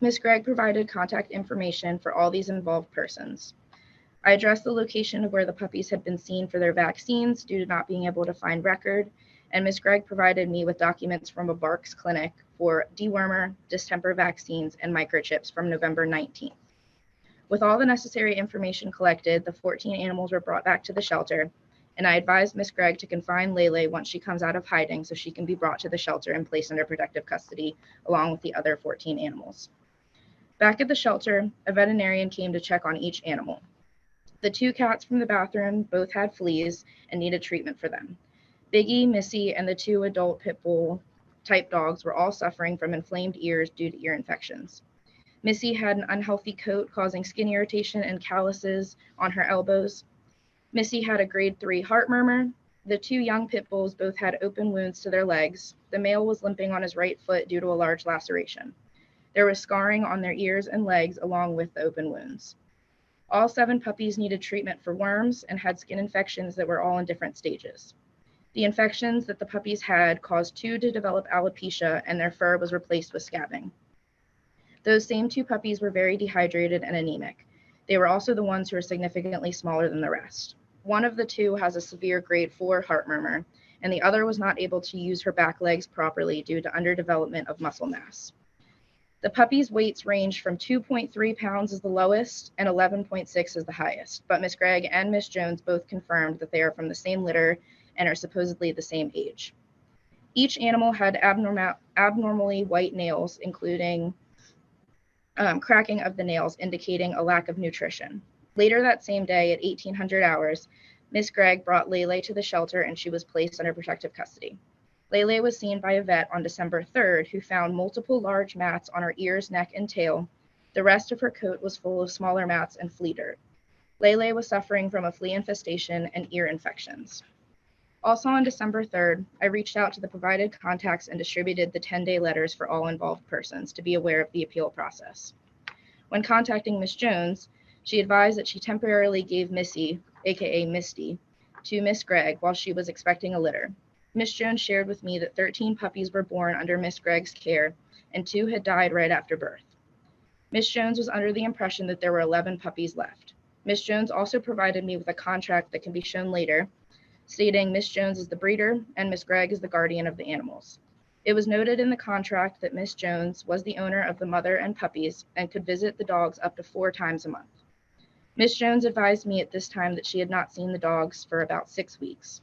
Miss Gregg provided contact information for all these involved persons. I addressed the location of where the puppies had been seen for their vaccines due to not being able to find record, and Ms. Gregg provided me with documents from a Barks clinic for dewormer, distemper vaccines, and microchips from November 19th. With all the necessary information collected, the 14 animals were brought back to the shelter, and I advised Ms. Gregg to confine Lele once she comes out of hiding so she can be brought to the shelter and placed under protective custody along with the other 14 animals. Back at the shelter, a veterinarian came to check on each animal. The 2 cats from the bathroom both had fleas and needed treatment for them. Biggie, Missy, and the 2 adult pit bull type dogs were all suffering from inflamed ears due to ear infections. Missy had an unhealthy coat causing skin irritation and calluses on her elbows. Missy had a grade 3 heart murmur. The 2 young pit bulls both had open wounds to their legs. The male was limping on his right foot due to a large laceration. There was scarring on their ears and legs along with the open wounds. All 7 puppies needed treatment for worms and had skin infections that were all in different stages. The infections that the puppies had caused 2 to develop alopecia, and their fur was replaced with scabbing. Those same 2 puppies were very dehydrated and anemic. They were also the ones who were significantly smaller than the rest. One of the 2 has a severe grade 4 heart murmur, and the other was not able to use her back legs properly due to underdevelopment of muscle mass. The puppies' weights ranged from 2.3 pounds as the lowest and 11.6 as the highest, but Miss Gregg and Miss Jones both confirmed that they are from the same litter and are supposedly the same age. Each animal had abnormally white nails, including cracking of the nails, indicating a lack of nutrition. Later that same day at 1800 hours, Miss Gregg brought Lele to the shelter and she was placed under protective custody. Lele was seen by a vet on December 3rd, who found multiple large mats on her ears, neck, and tail. The rest of her coat was full of smaller mats and flea dirt. Lele was suffering from a flea infestation and ear infections. Also on December 3rd, I reached out to the provided contacts and distributed the 10-day letters for all involved persons to be aware of the appeal process. When contacting Miss Jones, she advised that she temporarily gave Missy, aka Misty, to Miss Gregg while she was expecting a litter. Miss Jones shared with me that 13 puppies were born under Miss Gregg's care and 2 had died right after birth. Miss Jones was under the impression that there were 11 puppies left. Miss Jones also provided me with a contract that can be shown later, stating Miss Jones is the breeder and Miss Gregg is the guardian of the animals. It was noted in the contract that Miss Jones was the owner of the mother and puppies and could visit the dogs up to 4 times a month. Miss Jones advised me at this time that she had not seen the dogs for about 6 weeks.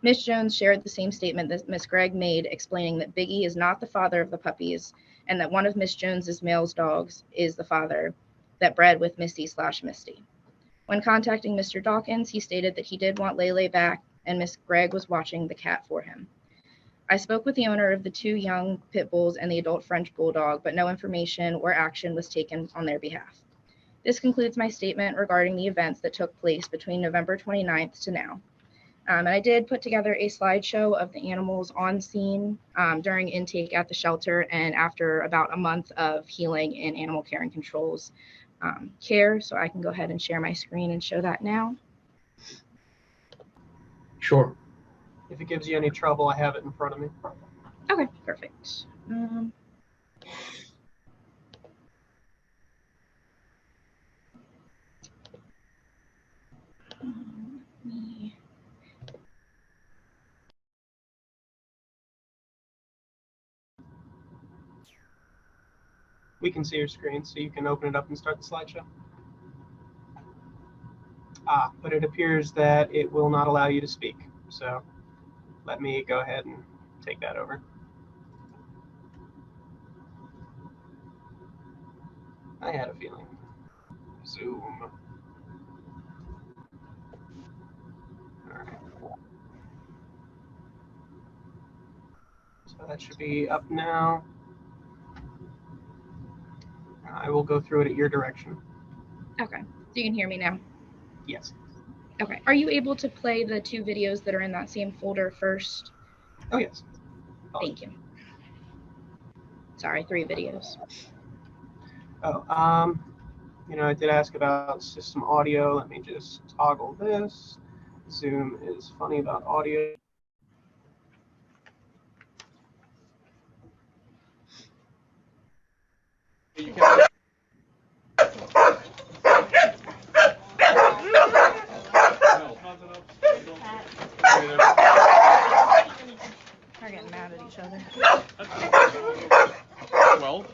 Miss Jones shared the same statement that Miss Gregg made, explaining that Biggie is not the father of the puppies and that one of Miss Jones's male dogs is the father that bred with Missy/Misty. When contacting Mr. Dawkins, he stated that he did want Lele back and Miss Gregg was watching the cat for him. I spoke with the owner of the 2 young pit bulls and the adult French bulldog, but no information or action was taken on their behalf. This concludes my statement regarding the events that took place between November 29th to now. And I did put together a slideshow of the animals on scene during intake at the shelter and after about a month of healing in animal care and controls care. So I can go ahead and share my screen and show that now. Sure. If it gives you any trouble, I have it in front of me. Okay, perfect. We can see your screen, so you can open it up and start the slideshow. Ah, but it appears that it will not allow you to speak. So let me go ahead and take that over. I had a feeling. Zoom. All right. So that should be up now. I will go through it at your direction. Okay, so you can hear me now. Yes. Okay, are you able to play the 2 videos that are in that same folder first? Oh, yes. Thank you. Sorry, 3 videos. Oh, I did ask about system audio. Let me just toggle this. Zoom is funny about audio. They're getting mad at each other. Well,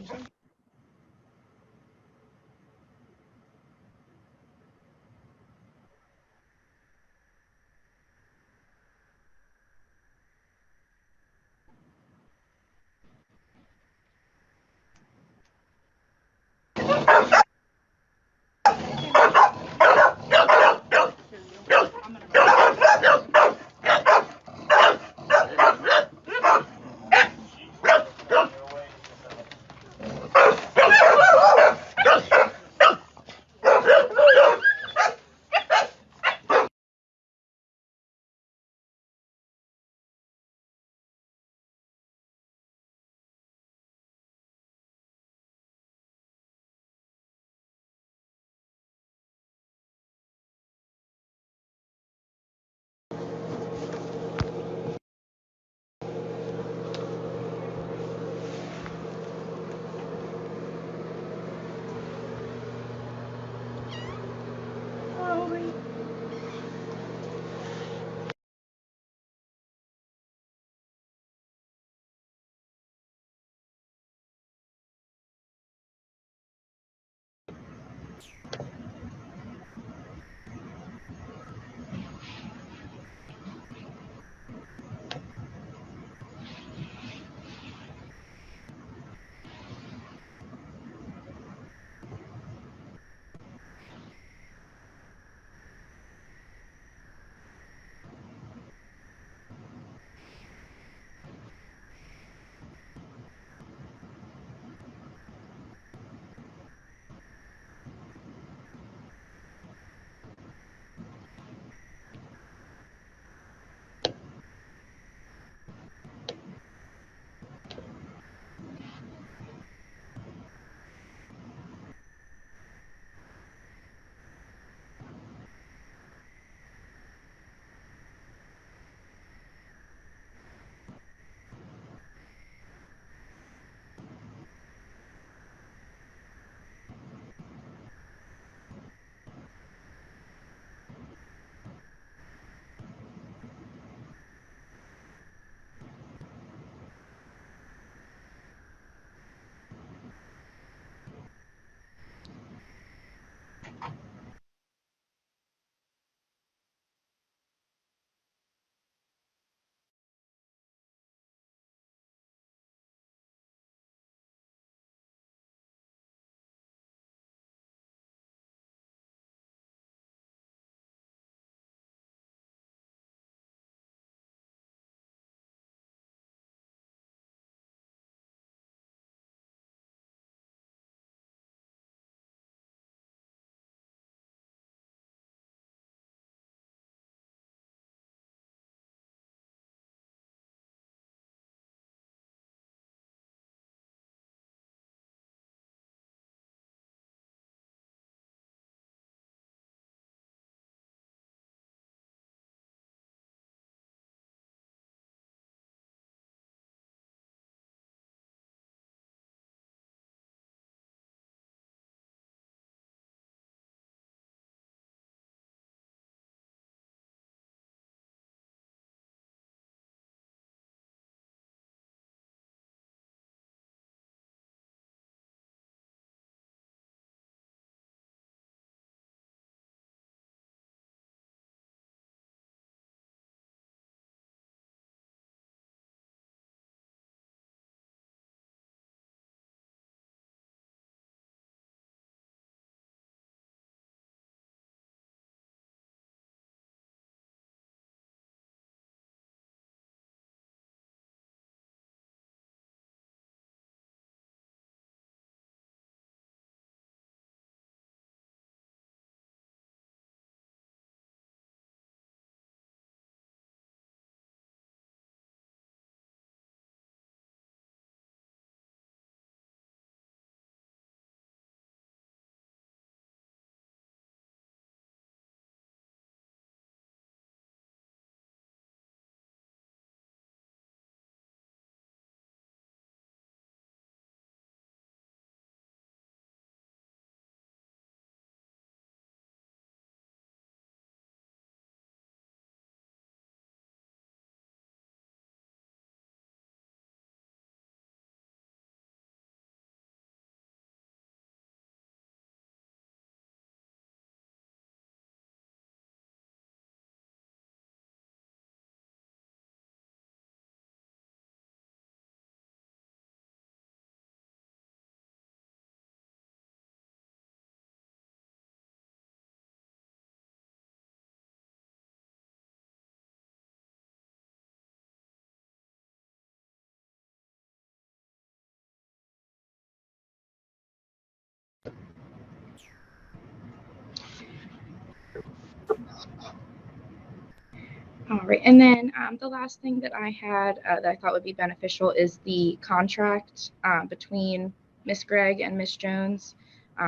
All right, and then the last thing that I had that I thought would be beneficial is the contract between Miss Gregg and Miss Jones.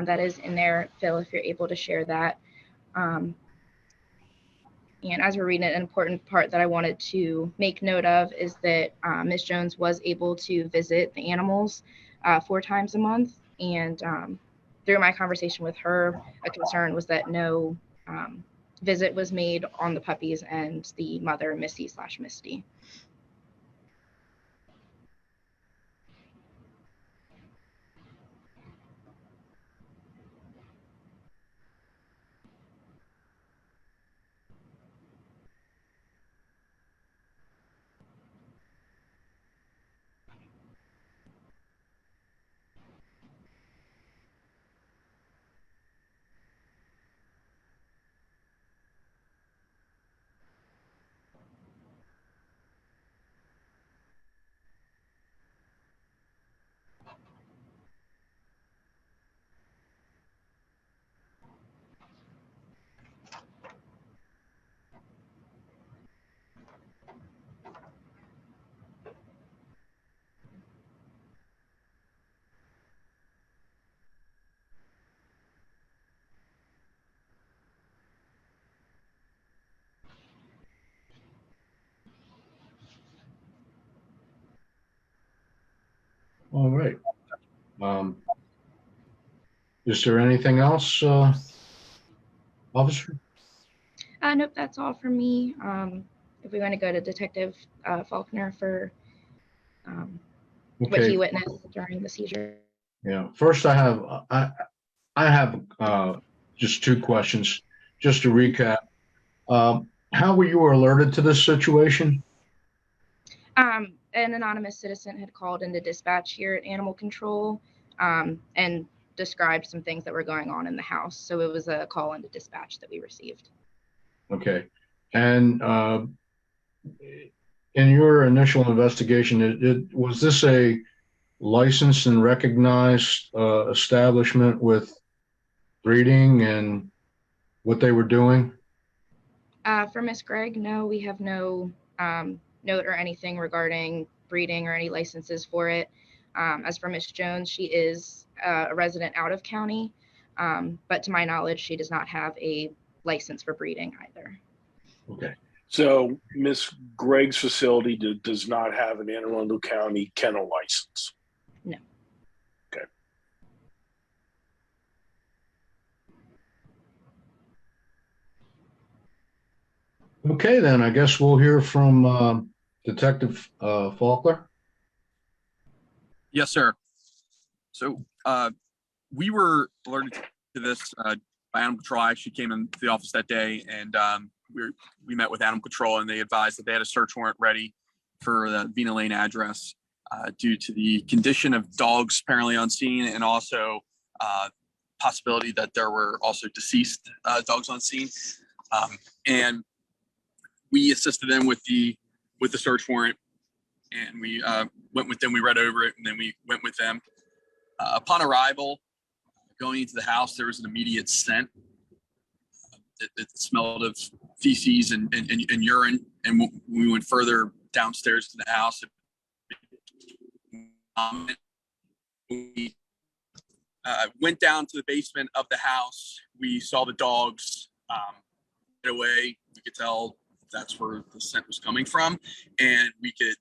That is in there, Phil, if you're able to share that. And as we're reading it, an important part that I wanted to make note of is that Miss Jones was able to visit the animals 4 times a month. And through my conversation with her, a concern was that no visit was made on the puppies and the mother, Missy/Misty. All right. Is there anything else, officer? Nope, that's all for me. If we want to go to Detective Faulkner for what he witnessed during the seizure. Yeah. First, I have just 2 questions. Just to recap, how were you alerted to this situation? An anonymous citizen had called into dispatch here at Animal Control and described some things that were going on in the house. So it was a call into dispatch that we received. Okay. And in your initial investigation, was this a licensed and recognized establishment with breeding and what they were doing? For Miss Gregg, no, we have no note or anything regarding breeding or any licenses for it. As for Miss Jones, she is a resident out of county, but to my knowledge, she does not have a license for breeding either. Okay. So Miss Gregg's facility does not have an Anne Arundel County kennel license. No. Okay. Okay, then I guess we'll hear from Detective Faulkner. Yes, sir. So we were alerted to this by Animal Control. I actually came into the office that day, and we met with Animal Control, and they advised that they had a search warrant ready for the Vina Lane address due to the condition of dogs apparently on scene, and also possibility that there were also deceased dogs on scene. And we assisted them with the search warrant, and we went with them. We read over it, and then we went with them. Upon arrival, going into the house, there was an immediate scent. It smelled of feces and urine. And when we went further downstairs to the house, we went down to the basement of the house. We saw the dogs get away. We could tell that's where the scent was coming from, and we could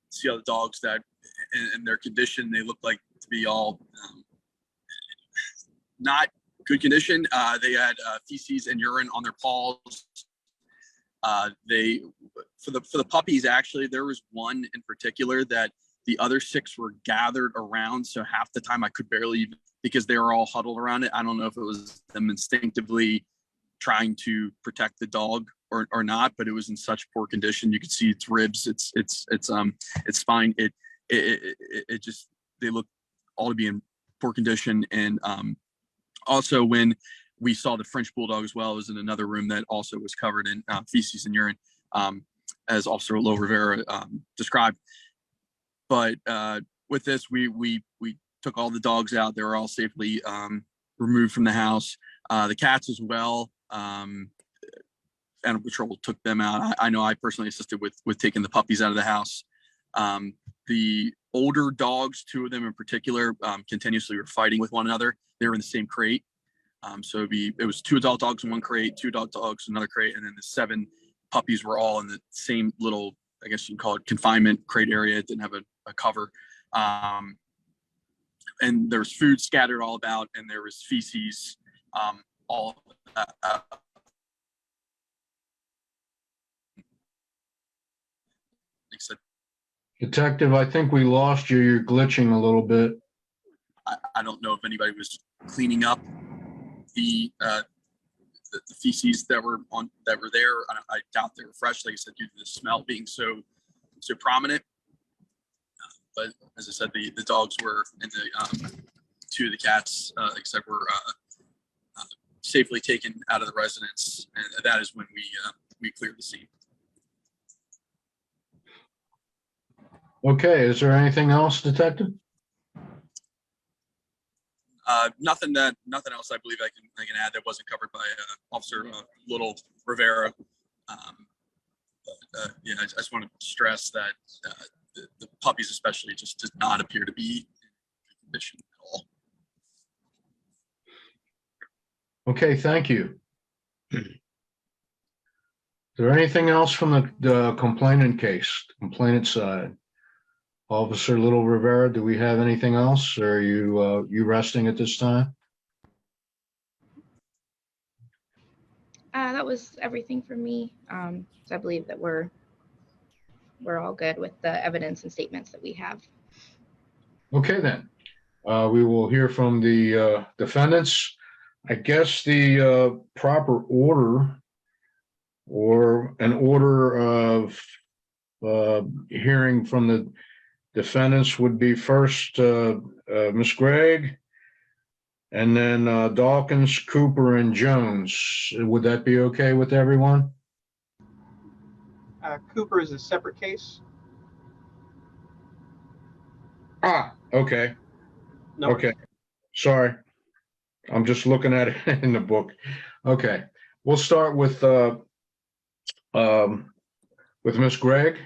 see all the dogs that in their condition, they looked like to be all not good condition. They had feces and urine on their paws. They for the puppies, actually, there was one in particular that the other 6 were gathered around. So half the time I could barely even, because they were all huddled around it. I don't know if it was them instinctively trying to protect the dog or not, but it was in such poor condition. You could see its ribs, its spine. It just, they look all to be in poor condition. And also when we saw the French Bulldog as well, it was in another room that also was covered in feces and urine, as Officer Lo Rivera described. But with this, we took all the dogs out. They were all safely removed from the house. The cats as well. animal control took them out. I know I personally assisted with taking the puppies out of the house. The older dogs, 2 of them in particular, continuously were fighting with one another. They were in the same crate. So it was 2 adult dogs in one crate, 2 adult dogs in another crate, and then the 7 puppies were all in the same little, I guess you can call it, confinement crate area. It didn't have a cover. And there was food scattered all about, and there was feces all Detective, I think we lost you. You're glitching a little bit. I don't know if anybody was cleaning up the feces that were there. I doubt they were fresh, like I said, due to the smell being so prominent. But as I said, the dogs were, and the 2 of the cats, like I said, were safely taken out of the residence, and that is when we cleared the scene. Okay, is there anything else, Detective? Nothing else I believe I can add that wasn't covered by Officer Little Rivera. Yeah, I just want to stress that the puppies especially just did not appear to be in condition at all. Okay, thank you. Is there anything else from the complainant case, complainant side? Officer Little Rivera, do we have anything else? Or are you resting at this time? That was everything for me. So I believe that we're all good with the evidence and statements that we have. Okay, then. We will hear from the defendants. I guess the proper order, or an order of hearing from the defendants, would be first Ms. Gregg, and then Dawkins, Cooper, and Jones. Would that be okay with everyone? Cooper is a separate case. Okay. No. Okay. Sorry. I'm just looking at it in the book. Okay. We'll start with Ms. Gregg.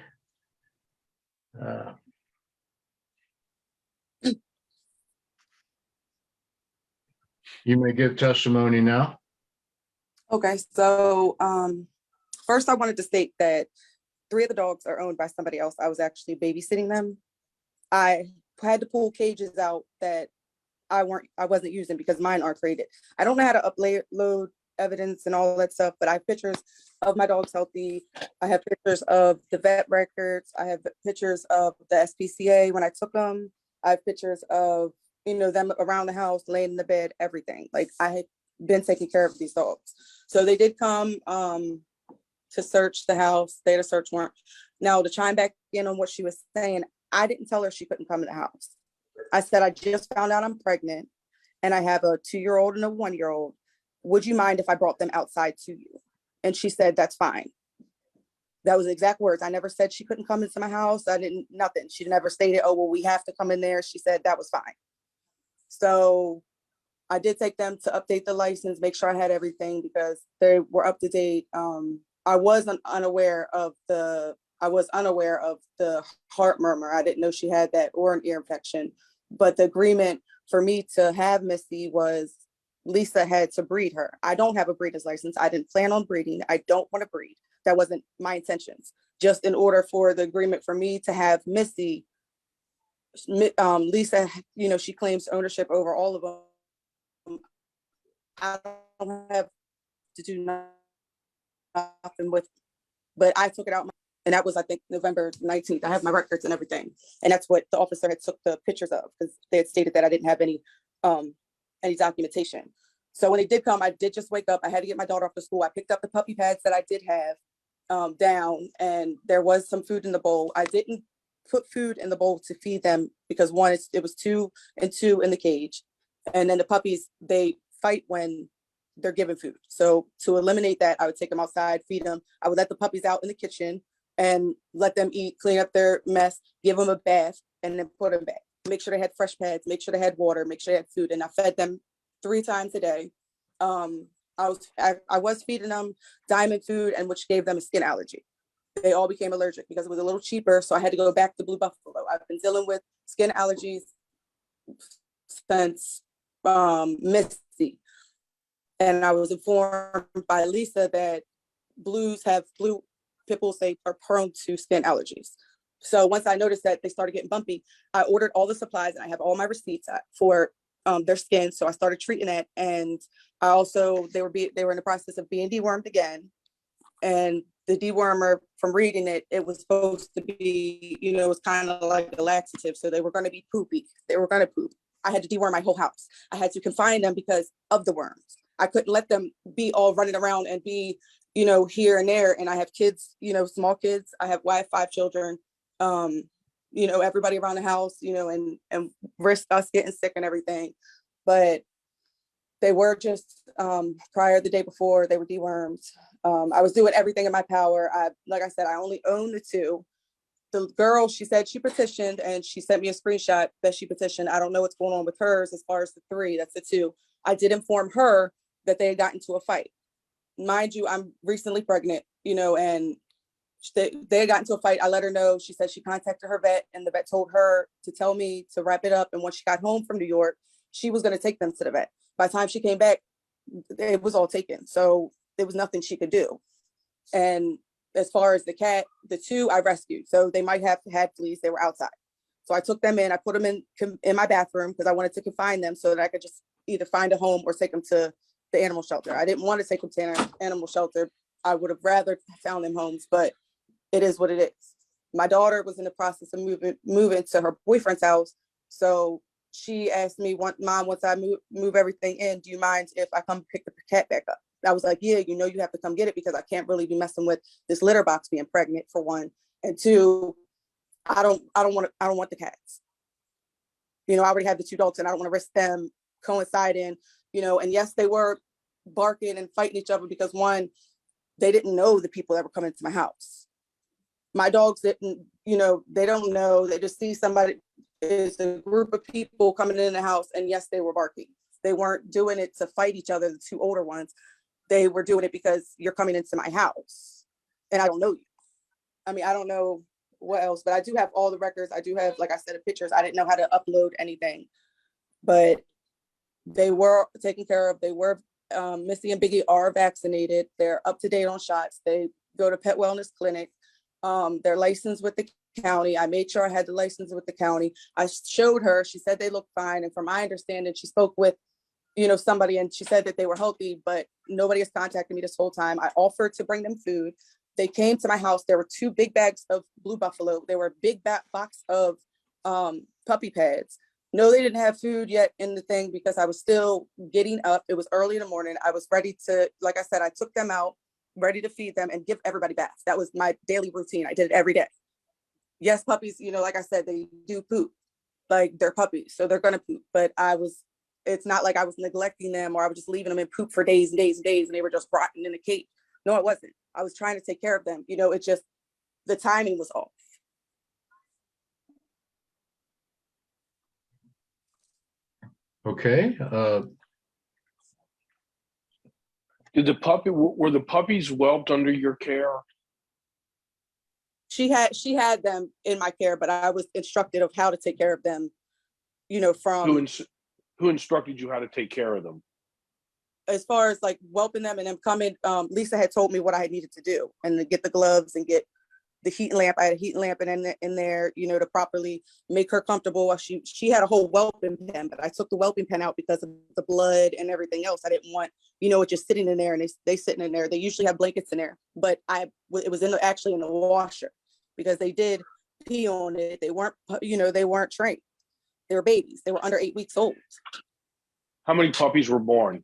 You may give testimony now. Okay, so first I wanted to state that 3 of the dogs are owned by somebody else. I was actually babysitting them. I had to pull cages out that I wasn't using because mine aren't rated. I don't know how to upload evidence and all that stuff, but I have pictures of my dogs healthy. I have pictures of the vet records. I have pictures of the SPCA when I took them. I have pictures of, them around the house, laying in the bed, everything. Like, I had been taking care of these dogs. So they did come to search the house. They had a search warrant. Now, to chime back in on what she was saying, I didn't tell her she couldn't come in the house. I said, I just found out I'm pregnant and I have a 2-year-old and a 1-year-old. Would you mind if I brought them outside to you? And she said, that's fine. That was the exact words. I never said she couldn't come into my house. I didn't, nothing. She never stated, oh, well, we have to come in there. She said that was fine. So I did take them to update the license, make sure I had everything because they were up to date. I was unaware of the heart murmur. I didn't know she had that or an ear infection. But the agreement for me to have Missy was Lisa had to breed her. I don't have a breeder's license. I didn't plan on breeding. I don't want to breed. That wasn't my intentions. Just in order for the agreement for me to have Missy, Lisa, she claims ownership over all of them. I don't have to do nothing with, but I took it out. And that was, I think, November 19th. I have my records and everything. And that's what the officer had took the pictures of because they had stated that I didn't have any documentation. So when they did come, I did just wake up. I had to get my daughter off to school. I picked up the puppy pads that I did have down, and there was some food in the bowl. I didn't put food in the bowl to feed them because one, it was 2 and 2 in the cage. And then the puppies, they fight when they're given food. So to eliminate that, I would take them outside, feed them. I would let the puppies out in the kitchen and let them eat, clean up their mess, give them a bath, and then put them back. Make sure they had fresh pads, make sure they had water, make sure they had food. And I fed them 3 times a day. I was feeding them diamond food, and which gave them a skin allergy. They all became allergic because it was a little cheaper. So I had to go back to Blue Buffalo. I've been dealing with skin allergies since Misty. And I was informed by Lisa that blue pit bulls, they are prone to skin allergies. So once I noticed that they started getting bumpy, I ordered all the supplies, and I have all my receipts for their skin. So I started treating it. And I also, they were in the process of being dewormed again. And the dewormer, from reading it, it was supposed to be, it was kind of like a laxative. So they were going to be poopy. They were going to poop. I had to deworm my whole house. I had to confine them because of the worms. I couldn't let them be all running around and be, here and there. And I have kids, small kids. I have 5 children, everybody around the house, and risk us getting sick and everything. But they were just prior the day before, they were dewormed. I was doing everything in my power. Like I said, I only own the 2. The girl, she said she petitioned, and she sent me a screenshot that she petitioned. I don't know what's going on with hers as far as the 3. That's the 2. I did inform her that they had gotten into a fight. Mind you, I'm recently pregnant, and they had gotten into a fight. I let her know. She said she contacted her vet, and the vet told her to tell me to wrap it up. And when she got home from New York, she was going to take them to the vet. By the time she came back, it was all taken. So there was nothing she could do. And as far as the cat, the 2 I rescued. So they might have had fleas. They were outside. So I took them in. I put them in my bathroom because I wanted to confine them so that I could just either find a home or take them to the animal shelter. I didn't want to take them to an animal shelter. I would have rather found them homes, but it is what it is. My daughter was in the process of moving to her boyfriend's house. So she asked me, Mom, once I move everything in, do you mind if I come pick the cat back up? I was like, yeah, you have to come get it because I can't really be messing with this litter box being pregnant, for 1. And 2, I don't want the cats. I already have the 2 adults, and I don't want to risk them coinciding, and yes, they were barking and fighting each other because 1, they didn't know the people that were coming to my house. My dogs didn't, they don't know. They just see somebody, it's a group of people coming in the house, and yes, they were barking. They weren't doing it to fight each other, the 2 older ones. They were doing it because you're coming into my house and I don't know you. I mean, I don't know what else, but I do have all the records. I do have, like I said, the pictures. I didn't know how to upload anything, but they were taken care of. They were, Missy and Biggie are vaccinated. They're up to date on shots. They go to Pet Wellness Clinic. They're licensed with the county. I made sure I had the license with the county. I showed her, she said they looked fine. And from my understanding, she spoke with, somebody, and she said that they were healthy, but nobody has contacted me this whole time. I offered to bring them food. They came to my house. There were 2 big bags of Blue Buffalo. There were a big box of puppy pads. No, they didn't have food yet in the thing because I was still getting up. It was early in the morning. I was ready to, like I said, I took them out, ready to feed them and give everybody baths. That was my daily routine. I did it every day. Yes, puppies, like I said, they do poop. Like, they're puppies, so they're gonna poop. But it's not like I was neglecting them or I was just leaving them in poop for days and days and days and they were just rotting in a cage. No, it wasn't. I was trying to take care of them. It just, the timing was off. Okay. Were the puppies whelped under your care? She had them in my care, but I was instructed of how to take care of them, from who instructed you how to take care of them? As far as like whelping them and them coming, Lisa had told me what I needed to do and to get the gloves and get the heat lamp. I had a heat lamp in there, to properly make her comfortable. She had a whole whelping pen, but I took the whelping pen out because of the blood and everything else. I didn't want, it just sitting in there, and they sitting in there. They usually have blankets in there, but it was actually in the washer because they did pee on it. They weren't trained. They were babies. They were under 8 weeks old. How many puppies were born?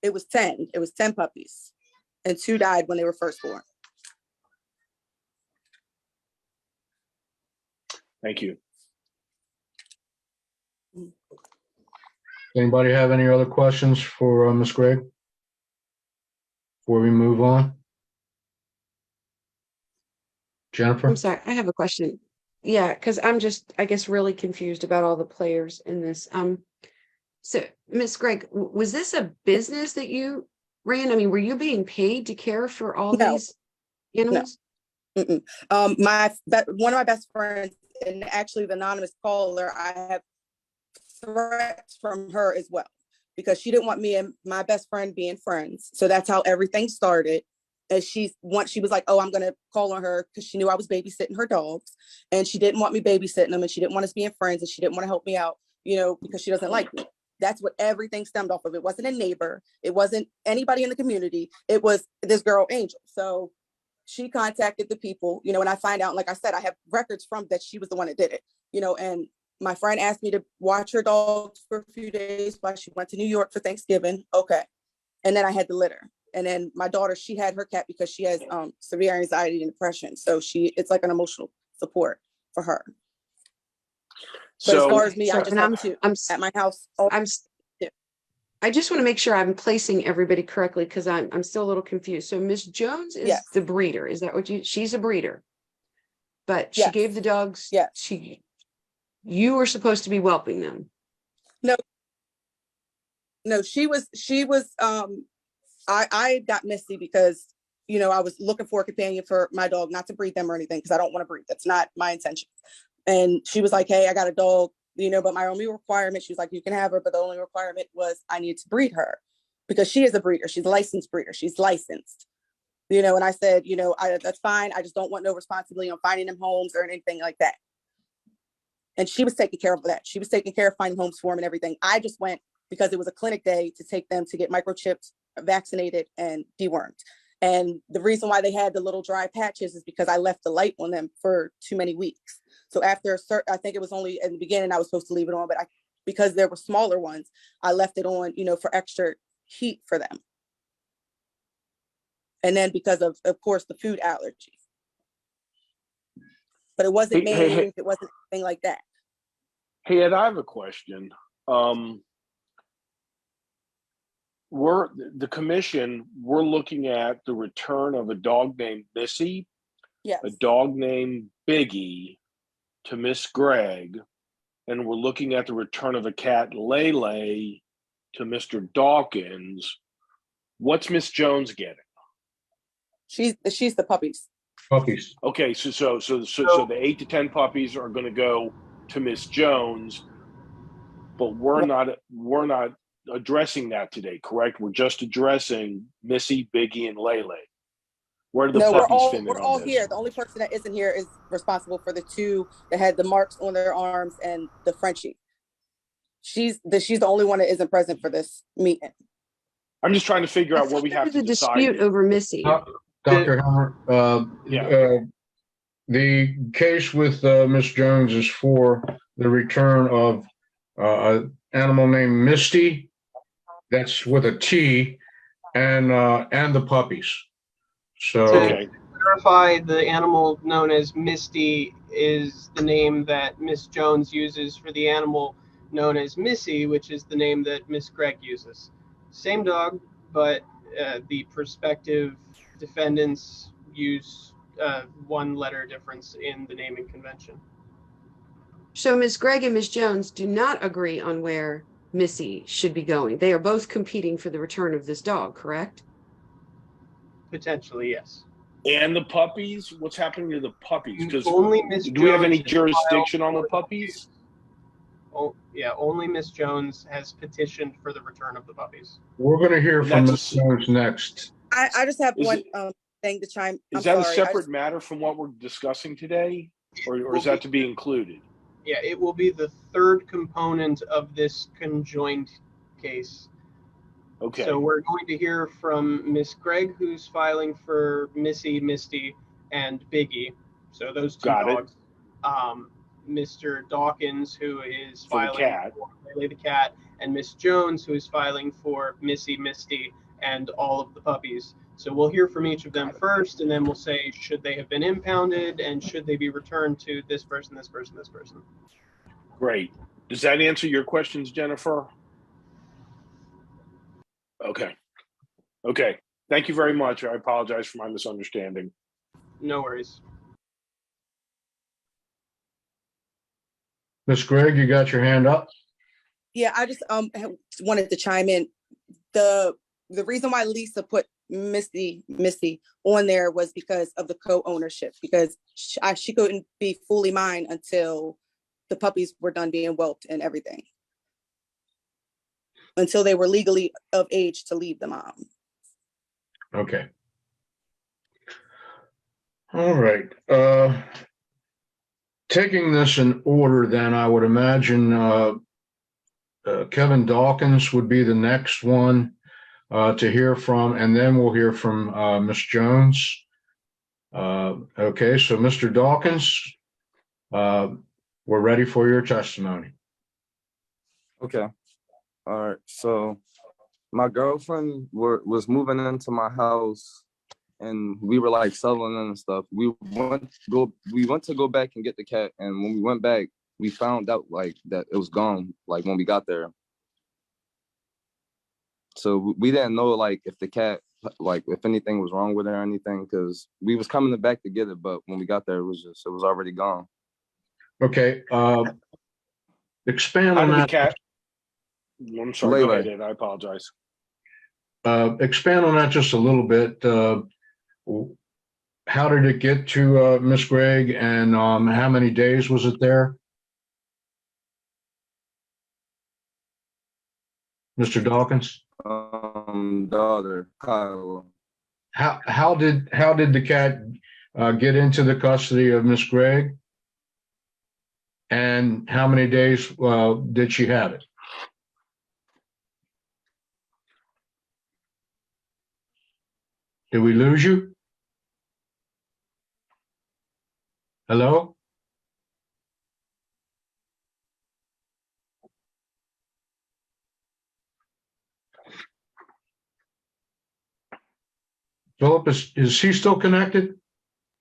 It was 10. It was 10 puppies, and 2 died when they were first born. Thank you. Anybody have any other questions for Ms. Gregg before we move on? Jennifer? I'm sorry, I have a question. Yeah, because I'm just, I guess, really confused about all the players in this. So, Miss Gregg, was this a business that you ran? I mean, were you being paid to care for all No, these animals? Mm-mm. One of my best friends, and actually the anonymous caller, I have threats from her as well, because she didn't want me and my best friend being friends. So that's how everything started. And she was like, oh, I'm going to call on her because she knew I was babysitting her dogs, and she didn't want me babysitting them, and she didn't want us being friends, and she didn't want to help me out, because she doesn't like me. That's what everything stemmed off of. It wasn't a neighbor. It wasn't anybody in the community. It was this girl, Angel. So she contacted the people, and I find out, like I said, I have records from that she was the one that did it, and my friend asked me to watch her dogs for a few days while she went to New York for Thanksgiving. Okay. And then I had the litter. And then my daughter, she had her cat because she has severe anxiety and depression. So it's like an emotional support for her. But as far as me, I just have two at my house. I just want to make sure I'm placing everybody correctly, because I'm still a little confused. So Miss Jones is the breeder. Is that what she's a breeder? But she gave the dogs. Yeah. You were supposed to be whelping them. No, she was, I got Missy because, I was looking for a companion for my dog, not to breed them or anything, because I don't want to breed. That's not my intention. And she was like, hey, I got a dog, but my only requirement, she was like, you can have her, but the only requirement was I need to breed her, because she is a breeder. She's a licensed breeder. She's licensed, and I said, that's fine. I just don't want no responsibility on finding them homes or anything like that. And she was taking care of that. She was taking care of finding homes for them and everything. I just went because it was a clinic day to take them to get microchipped, vaccinated, and dewormed. And the reason why they had the little dry patches is because I left the light on them for too many weeks. So after I think it was only in the beginning I was supposed to leave it on, but because there were smaller ones, I left it on, for extra heat for them. And then because of course, the food allergies. But it wasn't mange, it wasn't anything like that. Hey, Ed, I have a question. The commission, we're looking at the return of a dog named Missy, a dog named Biggie to Miss Gregg, and we're looking at the return of a cat, Lele, to Mr. Dawkins. What's Miss Jones getting? She's the puppies. Puppies. Okay, so the 8 to 10 puppies are going to go to Miss Jones, but we're not addressing that today, correct? We're just addressing Missy, Biggie, and Lele. Where do the puppies fit in we're all here. The only person that isn't here is responsible for the two that had the marks on their arms and the Frenchie. She's the only one that isn't present for this meeting. I'm just trying to figure out what we have to decide. Dispute over Missy. Dr. Hammer, the case with Miss Jones is for the return of an animal named Misty. That's with a T, and the puppies. So to clarify, the animal known as Misty is the name that Miss Jones uses for the animal known as Missy, which is the name that Miss Gregg uses. Same dog, but the prospective defendants use one letter difference in the naming convention. So Miss Gregg and Miss Jones do not agree on where Missy should be going. They are both competing for the return of this dog, correct? Potentially, yes. And the puppies? What's happening to the puppies? Because do we have any jurisdiction on the puppies? Oh, yeah, only Miss Jones has petitioned for the return of the puppies. We're going to hear from Miss Jones next. I just have one thing to chime. Is that a separate matter from what we're discussing today, or is that to be included? Yeah, it will be the third component of this conjoined case. Okay. So we're going to hear from Miss Gregg, who's filing for Missy, Misty, and Biggie. So those two dogs. Mr. Dawkins, who is filing for Lele the cat, and Miss Jones, who is filing for Missy, Misty, and all of the puppies. So we'll hear from each of them first, and then we'll say, should they have been impounded, and should they be returned to this person, this person, this person. Great. Does that answer your questions, Jennifer? Okay. Okay. Thank you very much. I apologize for my misunderstanding. No worries. Miss Gregg, you got your hand up? Yeah, I just wanted to chime in. The reason why Lisa put Missy on there was because of the co-ownership, because she couldn't be fully mine until the puppies were done being whelped and everything, until they were legally of age to leave the mom. Okay. All right. Taking this in order, then I would imagine Kevin Dawkins would be the next one to hear from, and then we'll hear from Ms. Jones. Okay, so Mr. Dawkins, we're ready for your testimony. Okay. All right. So my girlfriend was moving into my house, and we were like settling in and stuff. We went to go back and get the cat, and when we went back, we found out like that it was gone. Like when we got there, so we didn't know like if the cat, like if anything was wrong with it or anything, because we was coming back to get it, but when we got there, it was already gone. Okay. Expand on that. Cat? I'm sorry. Go ahead, Ed. I apologize. Expand on that just a little bit. How did it get to Miss Gregg, and how many days was it there? Mr. Dawkins? Daughter, Kyle. How did the cat get into the custody of Miss Gregg? And how many days did she have it? Did we lose you? Hello? Philip, is he still connected?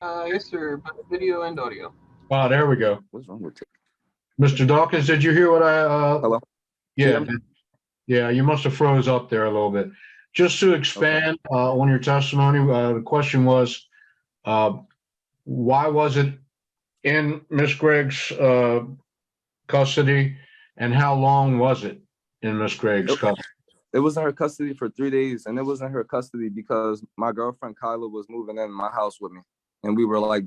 Yes, sir. Video and audio. Oh, there we go. What's wrong with it? Mr. Dawkins, did you hear what I? Hello. Yeah, yeah. You must have froze up there a little bit. Just to expand on your testimony, the question was, why was it in Miss Gregg's custody, and how long was it in Miss Gregg's custody? It was in her custody for 3 days, and it was in her custody because my girlfriend Kyla was moving in my house with me, and we were like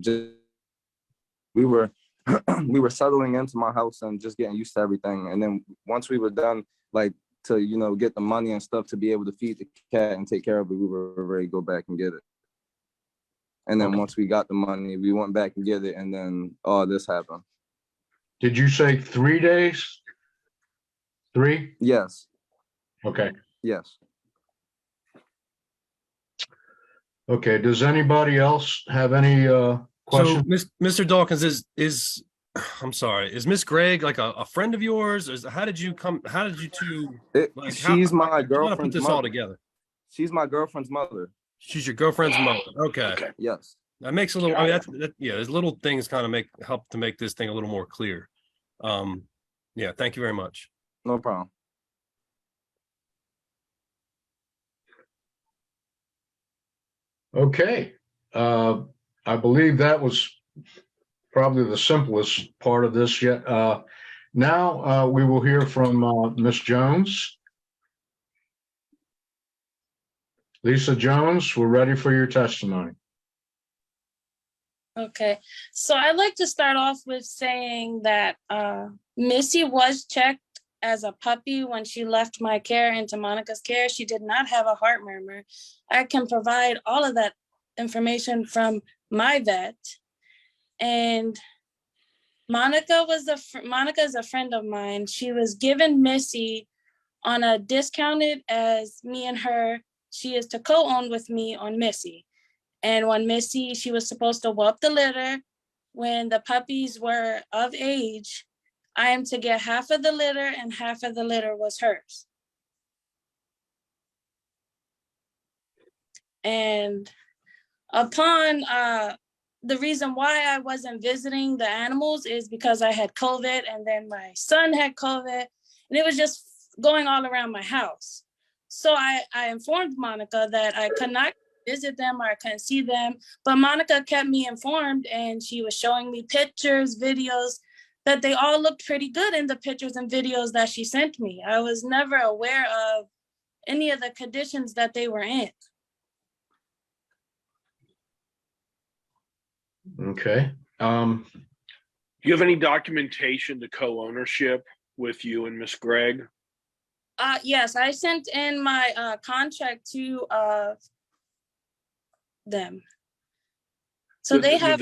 we were settling into my house and just getting used to everything. And then once we were done, like to get the money and stuff to be able to feed the cat and take care of it, we were ready to go back and get it. And then once we got the money, we went back and get it, and then all this happened. Did you say 3 days? 3? Yes. Okay. Yes. Okay. Does anybody else have any questions? So, Mr. Dawkins, is I'm sorry, is Miss Gregg like a friend of yours? How did you two? She's my girlfriend's put this mother. all together. She's my girlfriend's mother. She's your girlfriend's mother. Okay. Yes. That makes a little. I mean, there's little things kind of help to make this thing a little more clear. Yeah. Thank you very much. No problem. Okay. I believe that was probably the simplest part of this yet. Now we will hear from Ms. Jones. Lisa Jones, we're ready for your testimony. Okay, so I'd like to start off with saying that Missy was checked as a puppy when she left my care into Monica's care. She did not have a heart murmur. I can provide all of that information from my vet. And Monica is a friend of mine. She was given Missy on a discounted as me and her. She is to co-own with me on Missy. And when Missy, she was supposed to whelp the litter. When the puppies were of age, I am to get half of the litter, and half of the litter was hers. And upon the reason why I wasn't visiting the animals is because I had COVID, and then my son had COVID, and it was just going all around my house. So I informed Monica that I could not visit them or I couldn't see them, but Monica kept me informed, and she was showing me pictures, videos that they all looked pretty good in the pictures and videos that she sent me. I was never aware of any of the conditions that they were in. Okay. Do you have any documentation to co-ownership with you and Miss Gregg? Yes, I sent in my contract to them. So they have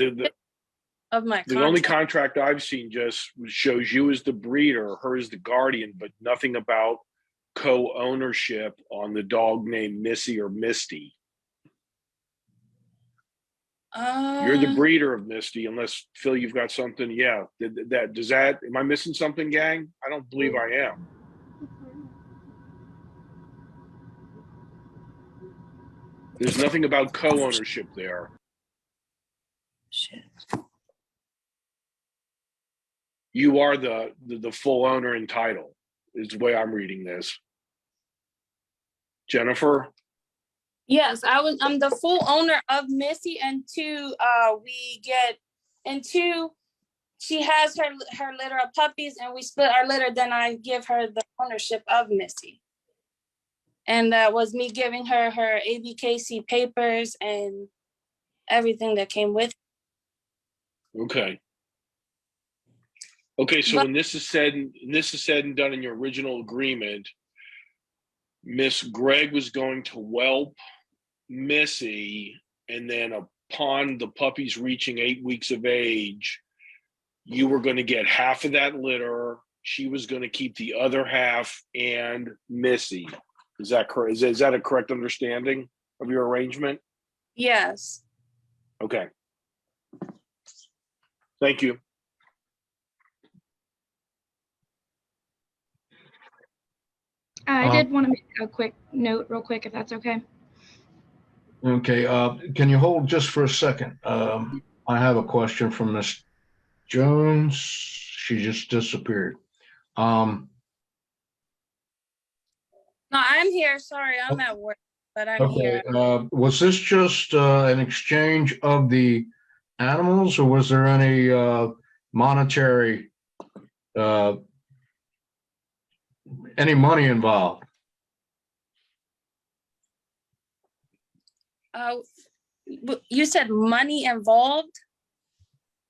of my the only contract I've seen just shows you as the breeder, her as the guardian, but nothing about co-ownership on the dog named Missy or Misty. You're the breeder of Misty, unless Phil, you've got something. Yeah, am I missing something, gang? I don't believe I am. There's nothing about co-ownership there. Shit. You are the full owner and title, is the way I'm reading this. Jennifer? Yes, I'm the full owner of Missy, and two, she has her litter of puppies and we split our litter, then I give her the ownership of Missy. And that was me giving her her ABKC papers and everything that came with it. Okay. Okay, so when this is said and done in your original agreement, Miss Gregg was going to whelp Missy, and then upon the puppies reaching 8 weeks of age, you were going to get half of that litter. She was going to keep the other half and Missy. Is that correct? Is that a correct understanding of your arrangement? Yes. Okay. Thank you. I did want to make a quick note real quick, if that's okay. Okay, can you hold just for a second? I have a question from Miss Jones. She just disappeared. No, I'm here. Sorry, I'm at work, but I'm here. Was this just an exchange of the animals, or was there any monetary, any money involved? You said money involved?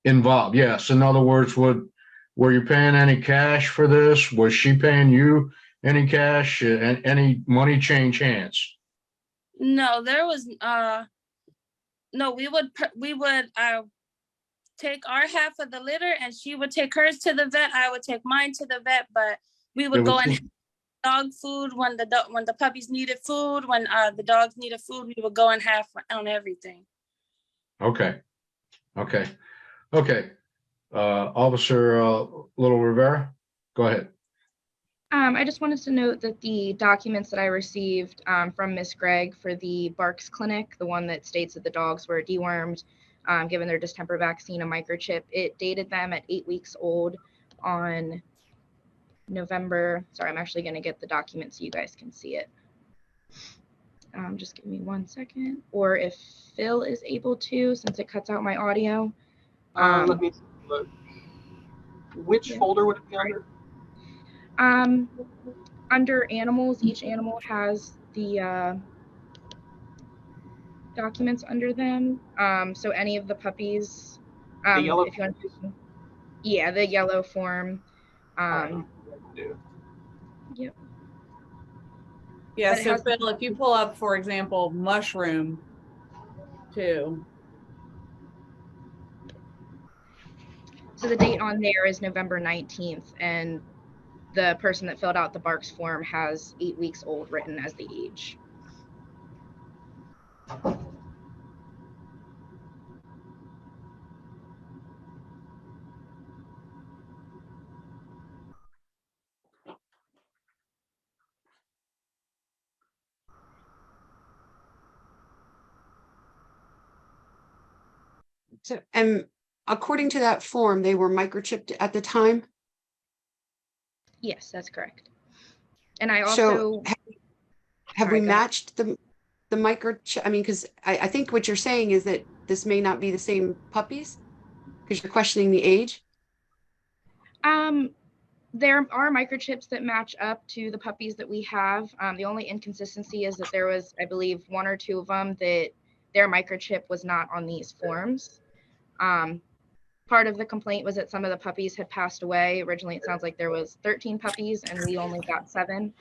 Involved, yes. In other words, were you paying any cash for this? Was she paying you any cash and any money change hands? No, there was no, we would take our half of the litter and she would take hers to the vet. I would take mine to the vet, but we would go and have dog food when the puppies needed food, when the dogs needed food, we would go and half on everything. Okay. Officer Little Rivera, go ahead. I just wanted to note that the documents that I received from Miss Gregg for the Barks Clinic, the one that states that the dogs were dewormed, given their distemper vaccine, a microchip, it dated them at 8 weeks old on November. Sorry, I'm actually going to get the document so you guys can see it. Just give me 1 second. Or if Phil is able to, since it cuts out my audio. Let me look. Which folder would it be under? Under animals, each animal has the documents under them. So any of the puppies, The yellow, if you want to, yeah, the yellow form. Yep. Yeah, But it so has- Phil, if you pull up, for example, mushroom too. So the date on there is November 19th, and the person that filled out the Barks form has 8 weeks old written as the age. So, and according to that form, they were microchipped at the time? Yes, that's correct. And I also have we matched the microchip? I mean, because I think what you're saying is that this may not be the same puppies because you're questioning the age. There are microchips that match up to the puppies that we have. The only inconsistency is that there was, I believe, 1 or 2 of them that their microchip was not on these forms. Part of the complaint was that some of the puppies had passed away. Originally, it sounds like there was 13 puppies and we only got 7.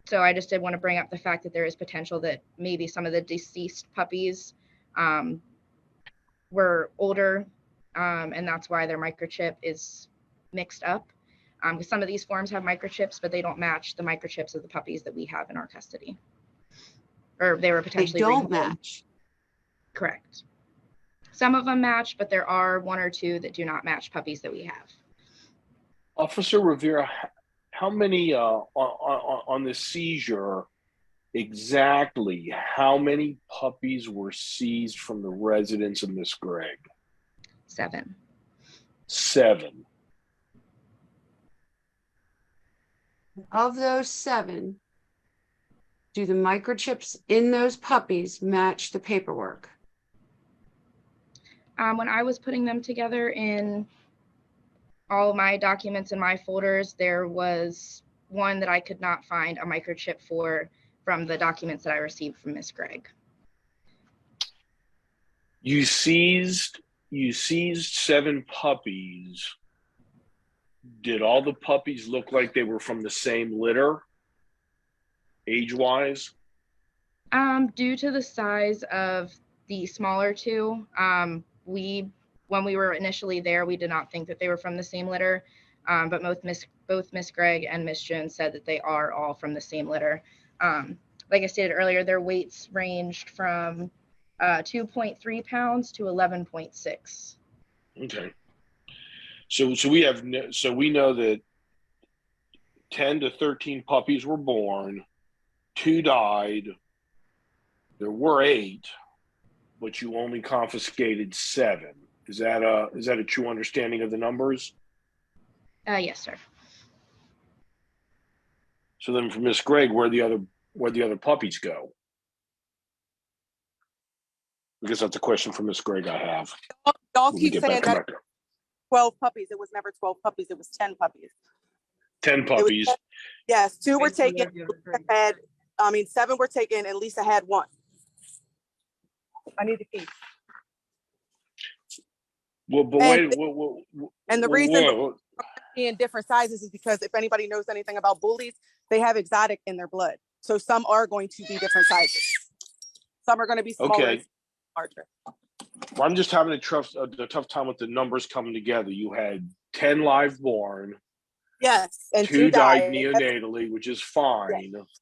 So I just did want to bring up the fact that there is potential that maybe some of the deceased puppies were older, and that's why their microchip is mixed up. Because some of these forms have microchips, but they don't match the microchips of the puppies that we have in our custody. Or they were potentially don't removed. match. Correct. Some of them match, but there are 1 or 2 that do not match puppies that we have. Officer Rivera, how many on the seizure, exactly how many puppies were seized from the residence of Miss Gregg? 7. 7. Of those 7, do the microchips in those puppies match the paperwork? When I was putting them together in all my documents in my folders, there was one that I could not find a microchip for from the documents that I received from Miss Gregg. You seized 7 puppies. Did all the puppies look like they were from the same litter, age-wise? Due to the size of the smaller 2, when we were initially there, we did not think that they were from the same litter, but both Miss Gregg and Miss Jones said that they are all from the same litter. Like I stated earlier, their weights ranged from 2.3 pounds to 11.6. Okay. So we know that 10 to 13 puppies were born, 2 died. There were 8, but you only confiscated 7. Is that a true understanding of the numbers? Yes, sir. So then, for Miss Gregg, where'd the other puppies go? I guess that's a question for Miss Gregg I have. Y'all When we keep get saying back that to 12 puppies. It was never 12 puppies. It was 10 puppies. 10 puppies. Yes, 2 were taken. 7 were taken, and Lisa had 1. I need the key. Well, but And the reason in different sizes is because if anybody knows anything about bullies, they have exotic in their blood. So some are going to be different sizes. Some are going to be smaller, Okay. larger. Well, I'm just having a tough time with the numbers coming together. You had 10 live born. Yes, and 2 died neonatally, which is fine. Yes.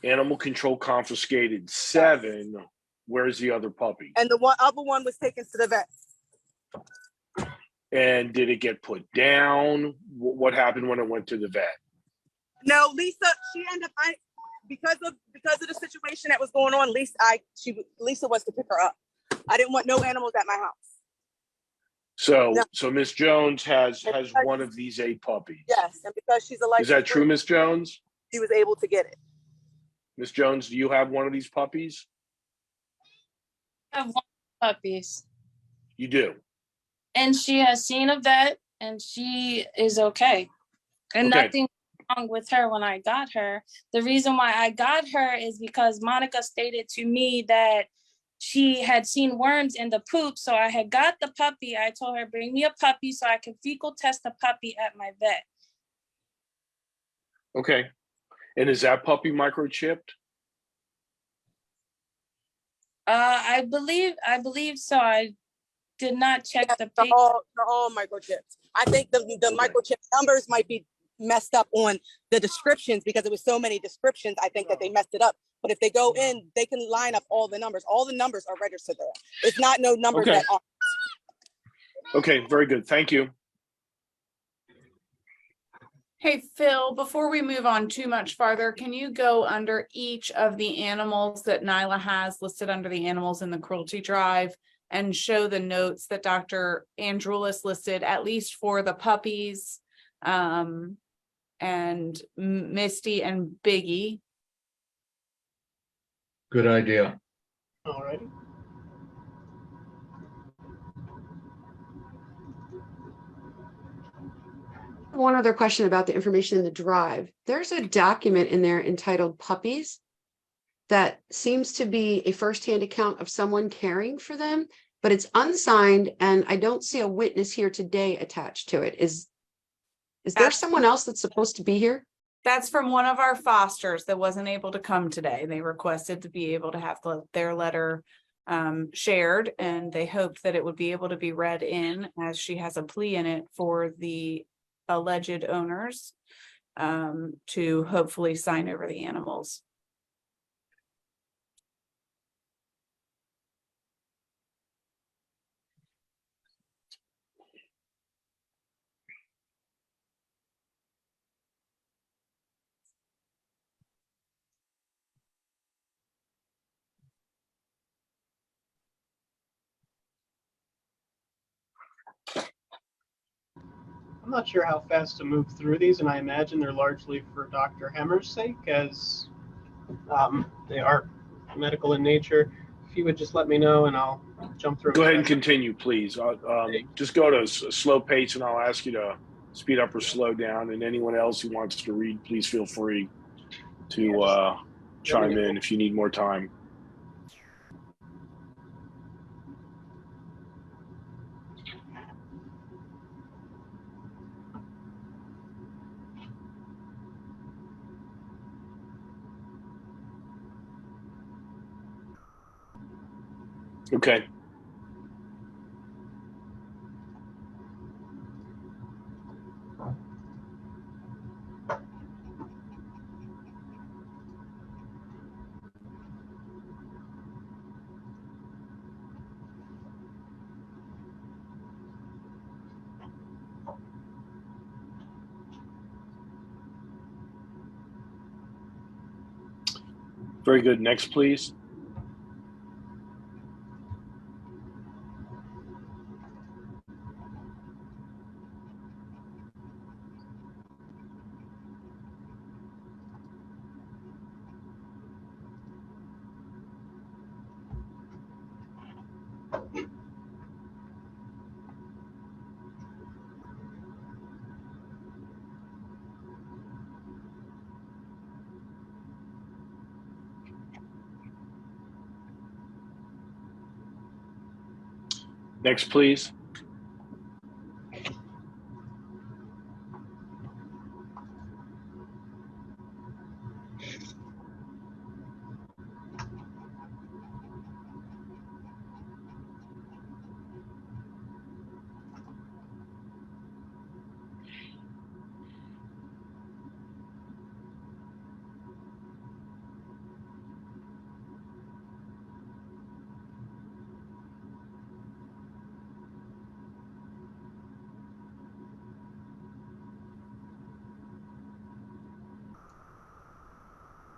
Animal control confiscated 7. Yes. Where's the other puppy? And the other one was taken to the vet. And did it get put down? What happened when it went to the vet? No, Lisa, she ended up because of the situation that was going on. Lisa was to pick her up. I didn't want no animals at my house. So Miss Jones has one of these 8 puppies. Yes, and because she's a licensed. Is that true, Miss Jones? She was able to get it. Miss Jones, do you have one of these puppies? I have 1 puppies. You do. And she has seen a vet and she is okay. And nothing wrong with her when I got her. The reason why I got her is because Monica stated to me that she had seen worms in the poop. So I had got the puppy. I told her, bring me a puppy so I can fecal test the puppy at my vet. Okay. And is that puppy microchipped? I believe so. I did not check the they're all microchips. I think the microchip numbers might be messed up on the descriptions because there was so many descriptions. I think that they messed it up. But if they go in, they can line up all the numbers. All the numbers are registered there. It's not no numbers that are. Okay, very good. Thank you. Hey, Phil, before we move on too much farther, can you go under each of the animals that Nyla has listed under the animals in the cruelty drive and show the notes that Dr. Androulis listed, at least for the puppies, and Misty and Biggie? Good idea. All right. one other question about the information in the drive. There's a document in there entitled Puppies that seems to be a firsthand account of someone caring for them, but it's unsigned and I don't see a witness here today attached to it. Is there someone else that's supposed to be here? That's from one of our fosters that wasn't able to come today. They requested to be able to have their letter shared, and they hoped that it would be able to be read in, as she has a plea in it for the alleged owners to hopefully sign over the animals. I'm not sure how fast to move through these, and I imagine they're largely for Dr. Hemmer's sake, as they are medical in nature. If you would just let me know, and I'll jump through. Go ahead and continue, please. Just go to a slow pace, and I'll ask you to speed up or slow down. And anyone else who wants to read, please feel free to chime in if you need more time. Okay. Very good. Next, please. Next, please.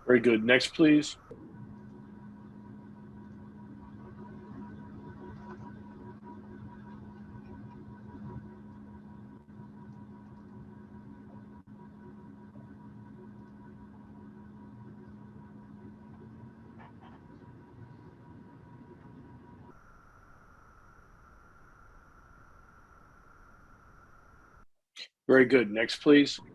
Very good. Next, please. Very good. Next, please.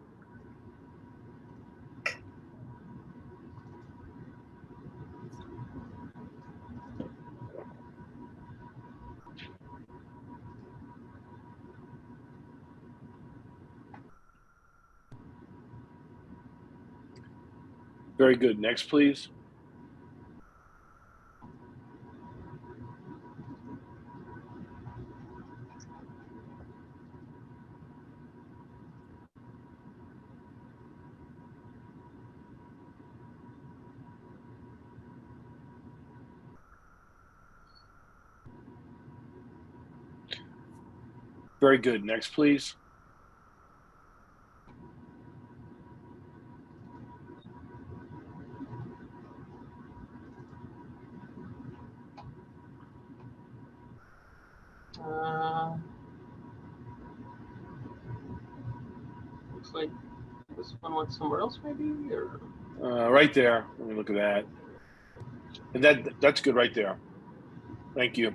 Very good. Next, please. Very good. Next, please. Looks like this one went somewhere else, maybe, or Right there. Let me look at that. And that's good right there. Thank you.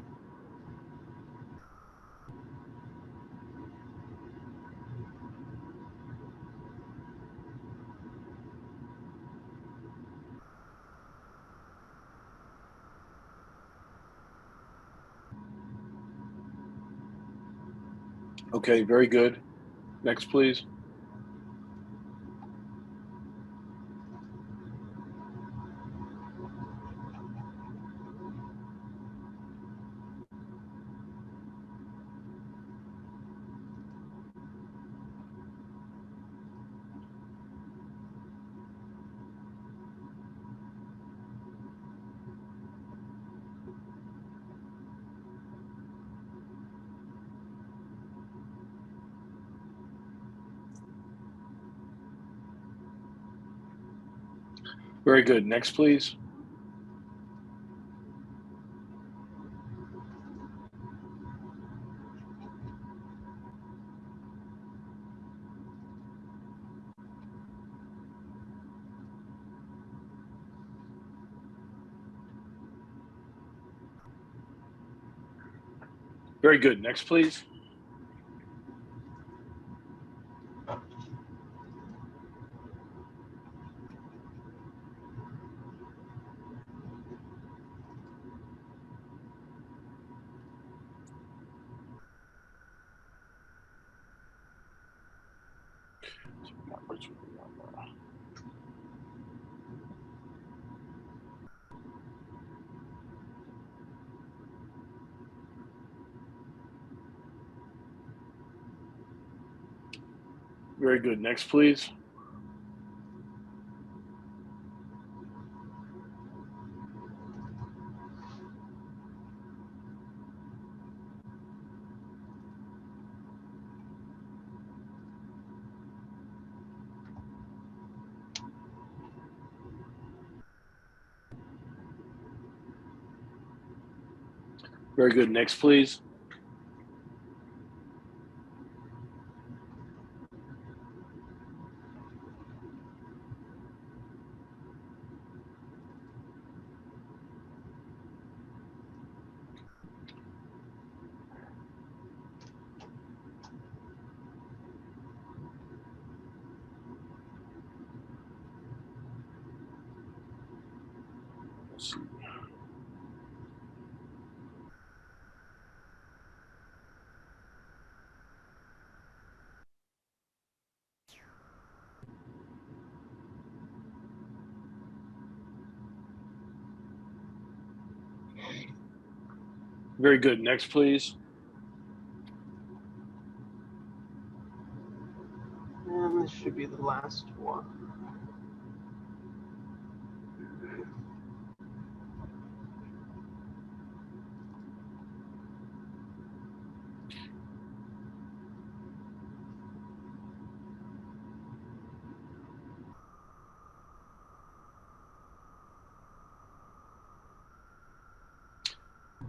Okay, very good. Next, please. Very good. Next, please. Very good. Next, please. Very good. Next, please. Very good. Next, please. Let's see. Very good. Next, please. And this should be the last one.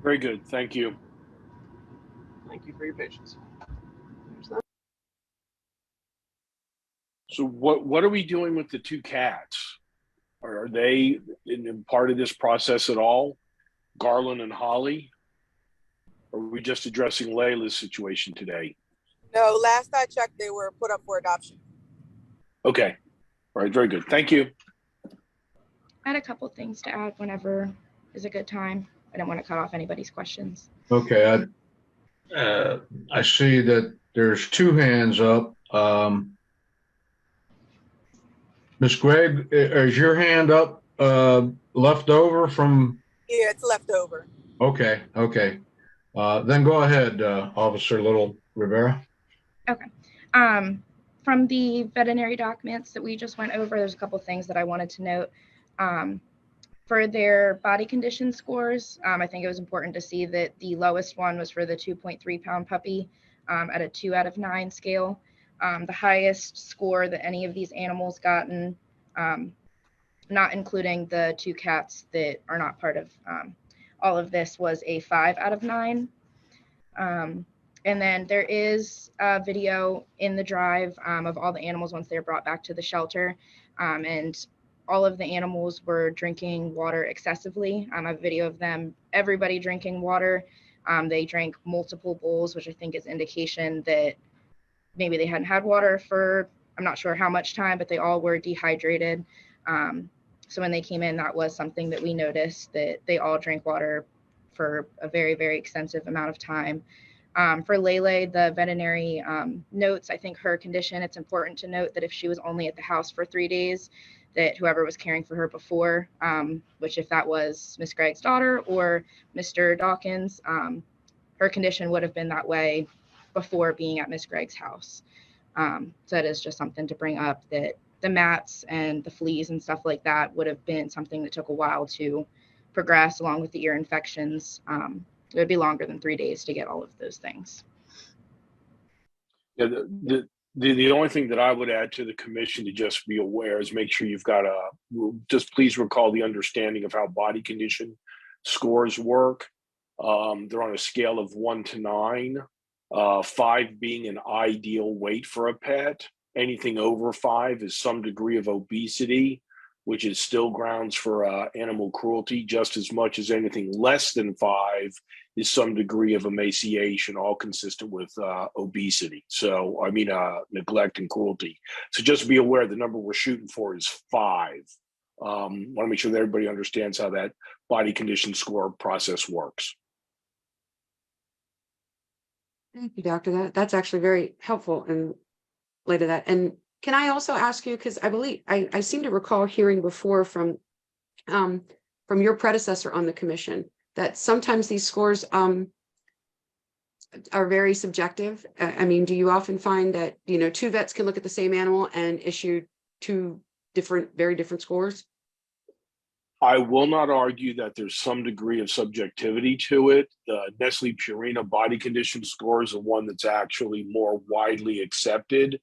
Very good. Thank you. Thank you for your patience. There's that. So what are we doing with the two cats? Are they in part of this process at all? Garland and Holly? Or are we just addressing Layla's situation today? No, last I checked, they were put up for adoption. Okay. All right. Very good. Thank you. I had a couple things to add whenever is a good time. I don't want to cut off anybody's questions. Okay, I see that there's two hands up. Ms. Gregg, is your hand up left over from? Yeah, it's left over. Okay. Then go ahead, Officer Little Rivera. Okay. From the veterinary documents that we just went over, there's a couple things that I wanted to note. For their body condition scores, I think it was important to see that the lowest one was for the 2.3 pound puppy at a 2 out of 9 scale. The highest score that any of these animals gotten, not including the two cats that are not part of all of this, was a 5 out of 9. And then there is a video in the drive of all the animals once they're brought back to the shelter. And all of the animals were drinking water excessively. I have a video of them, everybody drinking water. They drank multiple bowls, which I think is indication that maybe they hadn't had water for, I'm not sure how much time, but they all were dehydrated. So when they came in, that was something that we noticed, that they all drank water for a very, very extensive amount of time. For Lele, the veterinary notes, I think her condition, it's important to note that if she was only at the house for 3 days, that whoever was caring for her before, which if that was Miss Gregg's daughter or Mr. Dawkins, her condition would have been that way before being at Miss Gregg's house. So that is just something to bring up, that the mats and the fleas and stuff like that would have been something that took a while to progress, along with the ear infections. It would be longer than 3 days to get all of those things. Yeah, the only thing that I would add to the commission to just be aware is make sure you've got just please recall the understanding of how body condition scores work. They're on a scale of 1 to 9, 5 being an ideal weight for a pet. Anything over 5 is some degree of obesity, which is still grounds for animal cruelty, just as much as anything less than 5 is some degree of emaciation, all consistent with obesity. So, I mean, neglect and cruelty. So just be aware the number we're shooting for is 5. Want to make sure that everybody understands how that body condition score process works. Thank you, Doctor. That's actually very helpful in light of that. And can I also ask you, because I believe I seem to recall hearing before from your predecessor on the commission that sometimes these scores are very subjective. I mean, do you often find that, you know, 2 vets can look at the same animal and issue 2 very different scores? I will not argue that there's some degree of subjectivity to it. The Nestle Purina body condition score is the one that's actually more widely accepted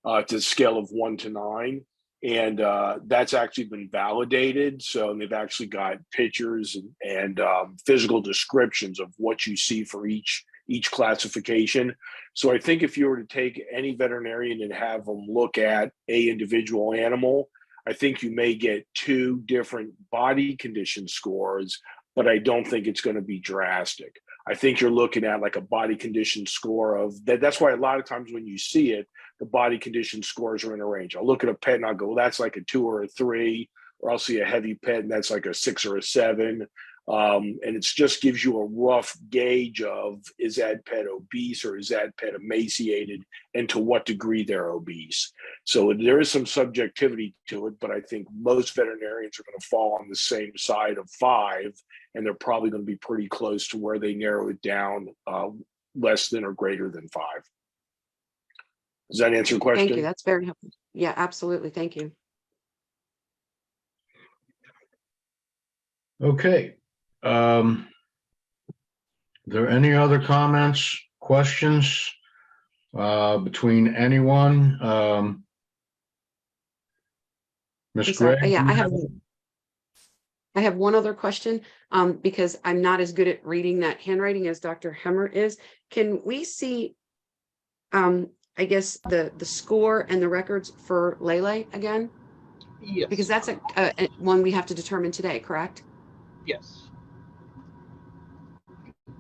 to a scale of 1 to 9. And that's actually been validated. So they've actually got pictures and physical descriptions of what you see for each classification. So I think if you were to take any veterinarian and have them look at a individual animal, I think you may get 2 different body condition scores, but I don't think it's going to be drastic. I think you're looking at like a body condition score of that. That's why a lot of times when you see it, the body condition scores are in a range. I'll look at a pet and I'll go, well, that's like a 2 or a 3, or I'll see a heavy pet and that's like a 6 or a 7. And it just gives you a rough gauge of, is that pet obese or is that pet emaciated, and to what degree they're obese. So there is some subjectivity to it, but I think most veterinarians are going to fall on the same side of 5, and they're probably going to be pretty close to where they narrow it down, less than or greater than 5. Does that answer your question? Thank you. That's very helpful. Yeah, absolutely. Thank you. Okay. Are there any other comments, questions between anyone? Ms. Gregg? Yeah, I have one other question, because I'm not as good at reading that handwriting as Dr. Hemmer is. Can we see, I guess, the score and the records for Lele again? Yes. Because that's a one we have to determine today, correct? Yes.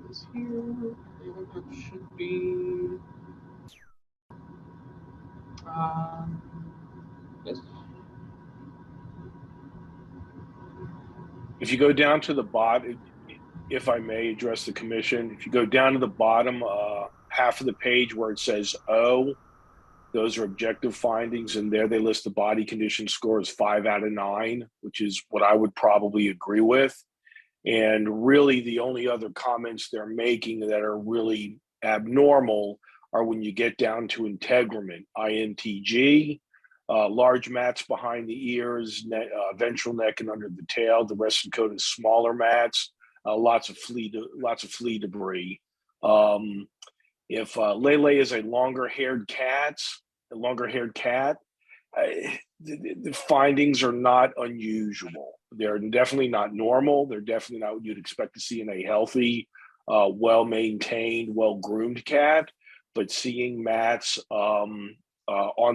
This here, it should be. Yes. If you go down to the bottom, if I may address the commission, if you go down to the bottom half of the page where it says O, those are objective findings, and there they list the body condition score as 5 out of 9, which is what I would probably agree with. And really the only other comments they're making that are really abnormal are when you get down to integument, INTG, large mats behind the ears, ventral neck and under the tail. The rest of the coat is smaller mats, lots of flea debris. If Lele is a longer-haired cat, the findings are not unusual. They're definitely not normal. They're definitely not what you'd expect to see in a healthy, well-maintained, well-groomed cat. But seeing mats on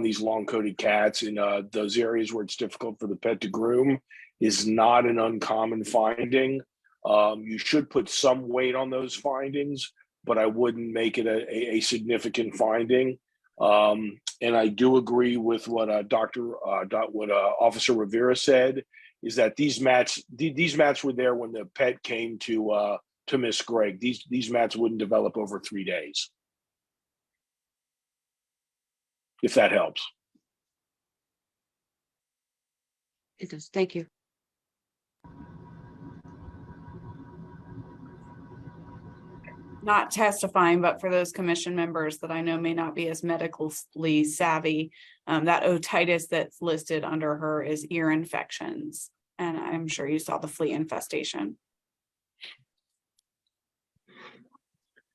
these long-coated cats in those areas where it's difficult for the pet to groom is not an uncommon finding. You should put some weight on those findings, but I wouldn't make it a significant finding. And I do agree with what Officer Rivera said, is that these mats were there when the pet came to to Miss Gregg. These mats wouldn't develop over 3 days. If that helps. It does. Thank you. Not testifying, but for those commission members that I know may not be as medically savvy, that otitis that's listed under her is ear infections. And I'm sure you saw the flea infestation.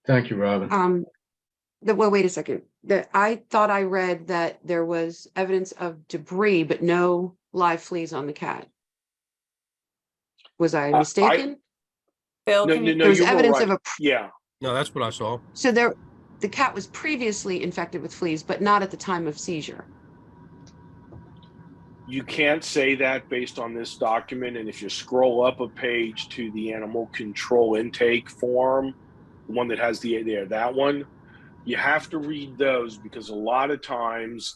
Thank you, Robin. Well, wait a second. I thought I read that there was evidence of debris, but no live fleas on the cat. Was I mistaken? Bill, No, There's you were evidence right. of Yeah. No, that's what I saw. So the cat was previously infected with fleas, but not at the time of seizure. You can't say that based on this document. And if you scroll up a page to the animal control intake form, the one that has that one, you have to read those, because a lot of times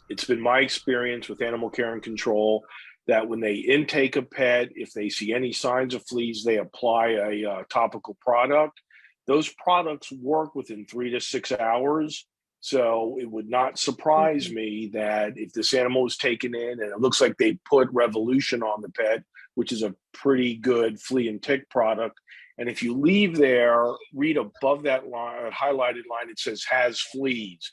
it's been my experience with animal care and control that when they intake a pet, if they see any signs of fleas, they apply a topical product. Those products work within 3 to 6 hours. So it would not surprise me that if this animal is taken in and it looks like they put Revolution on the pet, which is a pretty good flea and tick product, and if you leave there, read above that line, highlighted line, it says has fleas.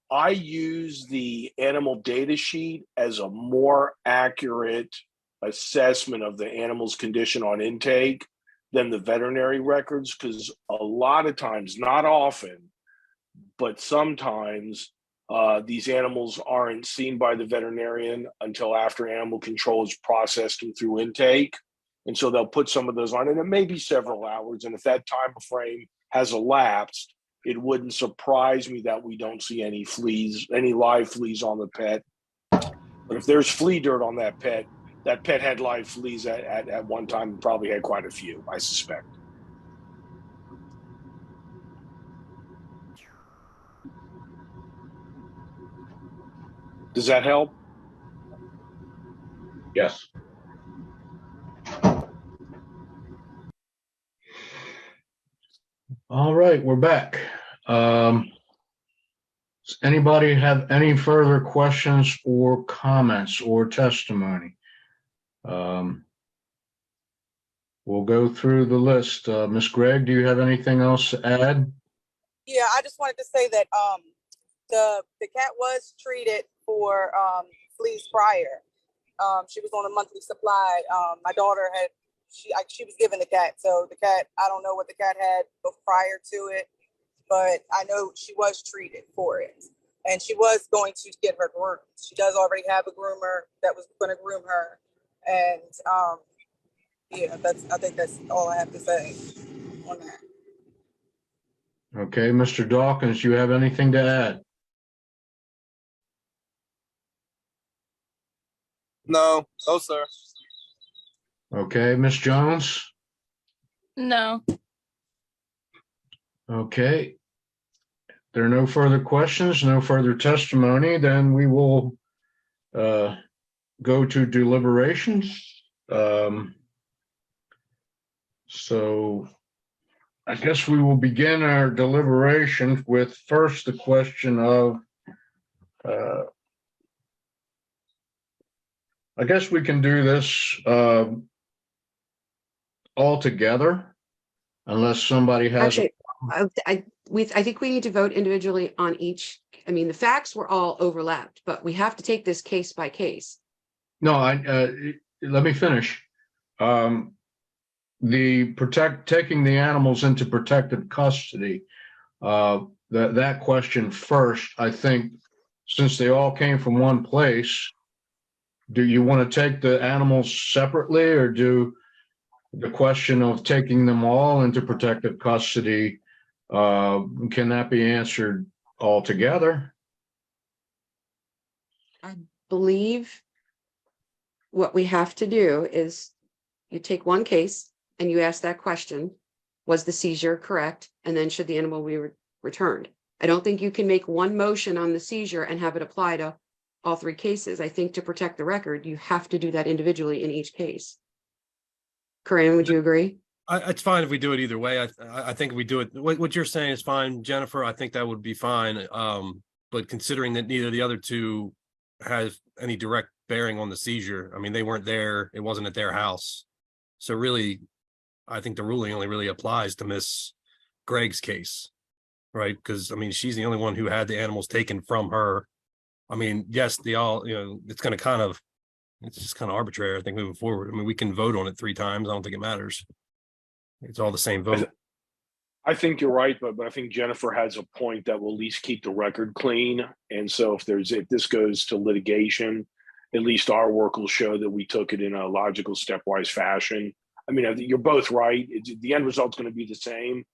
I use the animal data sheet as a more accurate assessment of the animal's condition on intake than the veterinary records, because a lot of times, not often, but sometimes these animals aren't seen by the veterinarian until after animal control has processed them through intake. And so they'll put some of those on, and it may be several hours. And if that time frame has elapsed, it wouldn't surprise me that we don't see any fleas, any live fleas on the pet. But if there's flea dirt on that pet had live fleas at one time and probably had quite a few, I suspect. Does that help? Yes. All right, we're back. Does anybody have any further questions or comments or testimony? We'll go through the list. Ms. Gregg, do you have anything else to add? Yeah, I just wanted to say that the cat was treated for fleas prior. She was on a monthly supply. My daughter she was given the cat, so the cat, I don't know what the cat had prior to it, but I know she was treated for it, and she was going to get her groomed. She does already have a groomer that was going to groom her, and yeah, I think that's all I have to say on that. Okay, Mr. Dawkins, you have anything to add? No, sir. Okay, Ms. Jones? No. Okay. There are no further questions, no further testimony, then we will go to deliberations. So I guess we will begin our deliberation with first the question of, I guess we can do this all together, unless somebody has. Actually, I think we need to vote individually on each. I mean, the facts were all overlapped, but we have to take this case by case. No, let me finish. Taking the animals into protective custody, that question first, I think, since they all came from one place, do you want to take the animals separately, or do the question of taking them all into protective custody, can that be answered all together? I believe what we have to do is you take one case and you ask that question, was the seizure correct? And then should the animal be returned? I don't think you can make one motion on the seizure and have it apply to all three cases. I think to protect the record, you have to do that individually in each case. Corinne, would you agree? It's fine if we do it either way. I think we do it. What you're saying is fine, Jennifer. I think that would be fine. But considering that neither of the other two has any direct bearing on the seizure, I mean, they weren't there. It wasn't at their house. So really, I think the ruling only really applies to Miss Greg's case, right? Because I mean, she's the only one who had the animals taken from her. I mean, yes, it's going to it's just kind of arbitrary, I think, moving forward. I mean, we can vote on it 3 times. I don't think it matters. It's all the same vote. I think you're right, but I think Jennifer has a point that will at least keep the record clean. And so if this goes to litigation, at least our work will show that we took it in a logical, stepwise fashion. I mean, you're both right. The end result's going to be the same.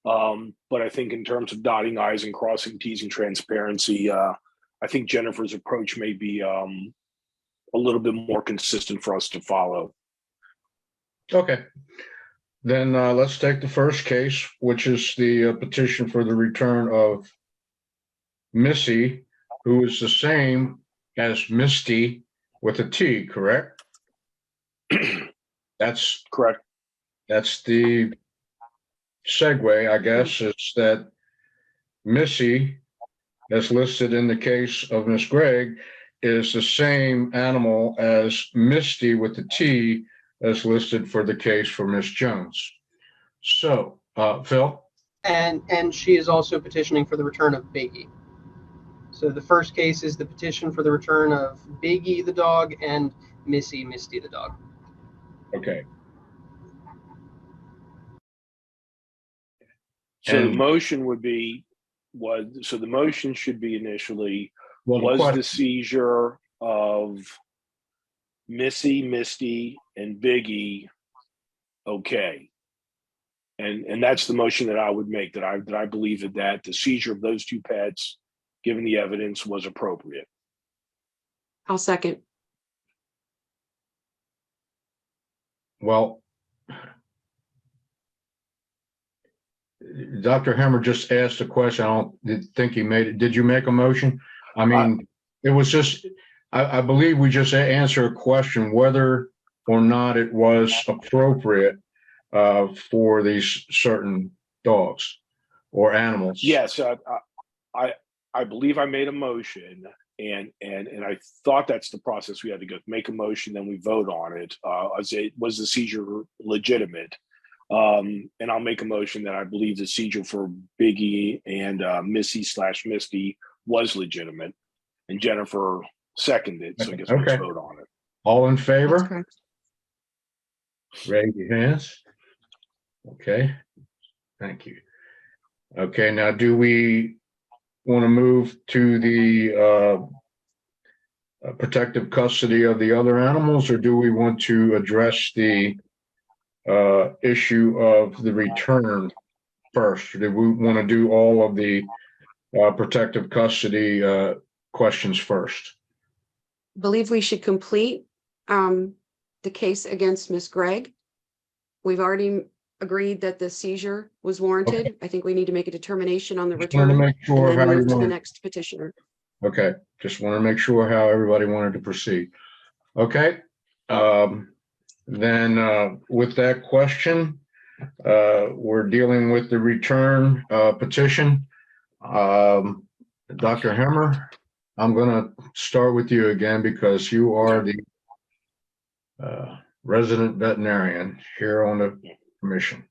But I think in terms of dotting I's and crossing T's and transparency, I think Jennifer's approach may be a little bit more consistent for us to follow. Okay. Then let's take the first case, which is the petition for the return of Missy, who is the same as Misty with a T, correct? That's correct. That's the segue, I guess, is that Missy, as listed in the case of Miss Gregg, is the same animal as Misty with the T as listed for the case for Miss Jones. So, Phil? And she is also petitioning for the return of Biggie. So the first case is the petition for the return of Biggie the dog and Misty the dog. Okay. So the motion would be the motion should be initially was the seizure of Missy, Misty, and Biggie okay? And that's the motion that I would make, that I believe that the seizure of those 2 pets, given the evidence, was appropriate. I'll second. Well, Dr. Hammer just asked a question. I don't think he made it. Did you make a motion? I mean, it was just, I believe we just answered a question whether or not it was appropriate for these certain dogs or animals. Yes, I believe I made a motion, and I thought that's the process we had to go. Make a motion, then we vote on it. Was the seizure legitimate? And I'll make a motion that I believe the seizure for Biggie and Missy/Misty was legitimate, and Jennifer seconded. So I guess let's vote on it. All in favor? Raise your hands. Okay. Thank you. Okay. Now, do we want to move to the protective custody of the other animals, or do we want to address the issue of the return first? Do we want to do all of the protective custody questions first? I believe we should complete the case against Miss Gregg. We've already agreed that the seizure was warranted. Okay. I think we need to make a determination on the Just wanted return to make sure and then how you move to the want. next petitioner. Okay, just want to make sure how everybody wanted to proceed. Okay, then with that question, we're dealing with the return petition. Dr. Hammer, I'm going to start with you again because you are the resident veterinarian here on the commission.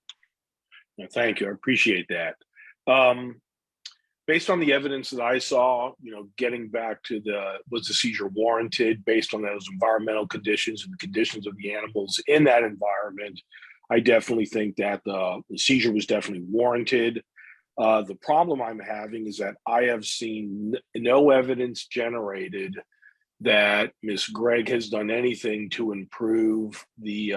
Thank you. I appreciate that. Based on the evidence that I saw, getting back to was the seizure warranted based on those environmental conditions and the conditions of the animals in that environment, I definitely think that the seizure was definitely warranted. The problem I'm having is that I have seen no evidence generated that Ms. Gregg has done anything to improve the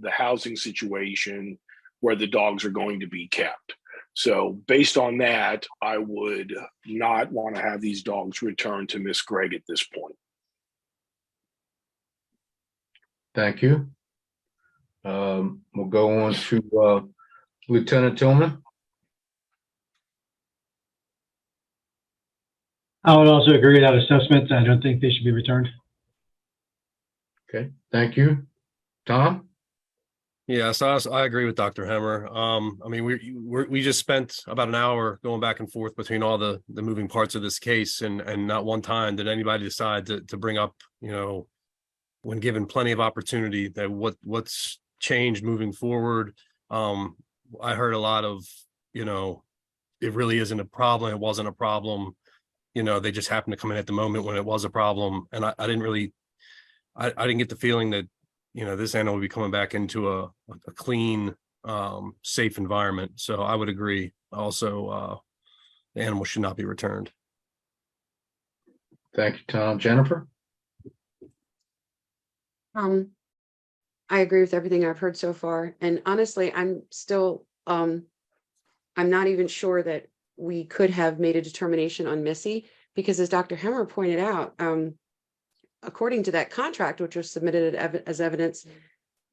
housing situation where the dogs are going to be kept. So based on that, I would not want to have these dogs returned to Ms. Gregg at this point. Thank you. We'll go on to Lieutenant Tillman. I would also agree with that assessment. I don't think they should be returned. Okay, thank you. Tom? Yeah, so I agree with Dr. Hemmer. I mean, we just spent about an hour going back and forth between all the moving parts of this case, and not one time did anybody decide to bring up, you know, when given plenty of opportunity, that what's changed moving forward. I heard a lot of, you know, it really isn't a problem. It wasn't a problem. You know, they just happened to come in at the moment when it was a problem, and I didn't really, I didn't get the feeling that, you know, this animal will be coming back into a clean, safe environment. So I would agree. Also, the animal should not be returned. Thank you, Tom. Jennifer? I agree with everything I've heard so far. And honestly, I'm still, I'm not even sure that we could have made a determination on Missy, because as Dr. Hemmer pointed out, according to that contract, which was submitted as evidence,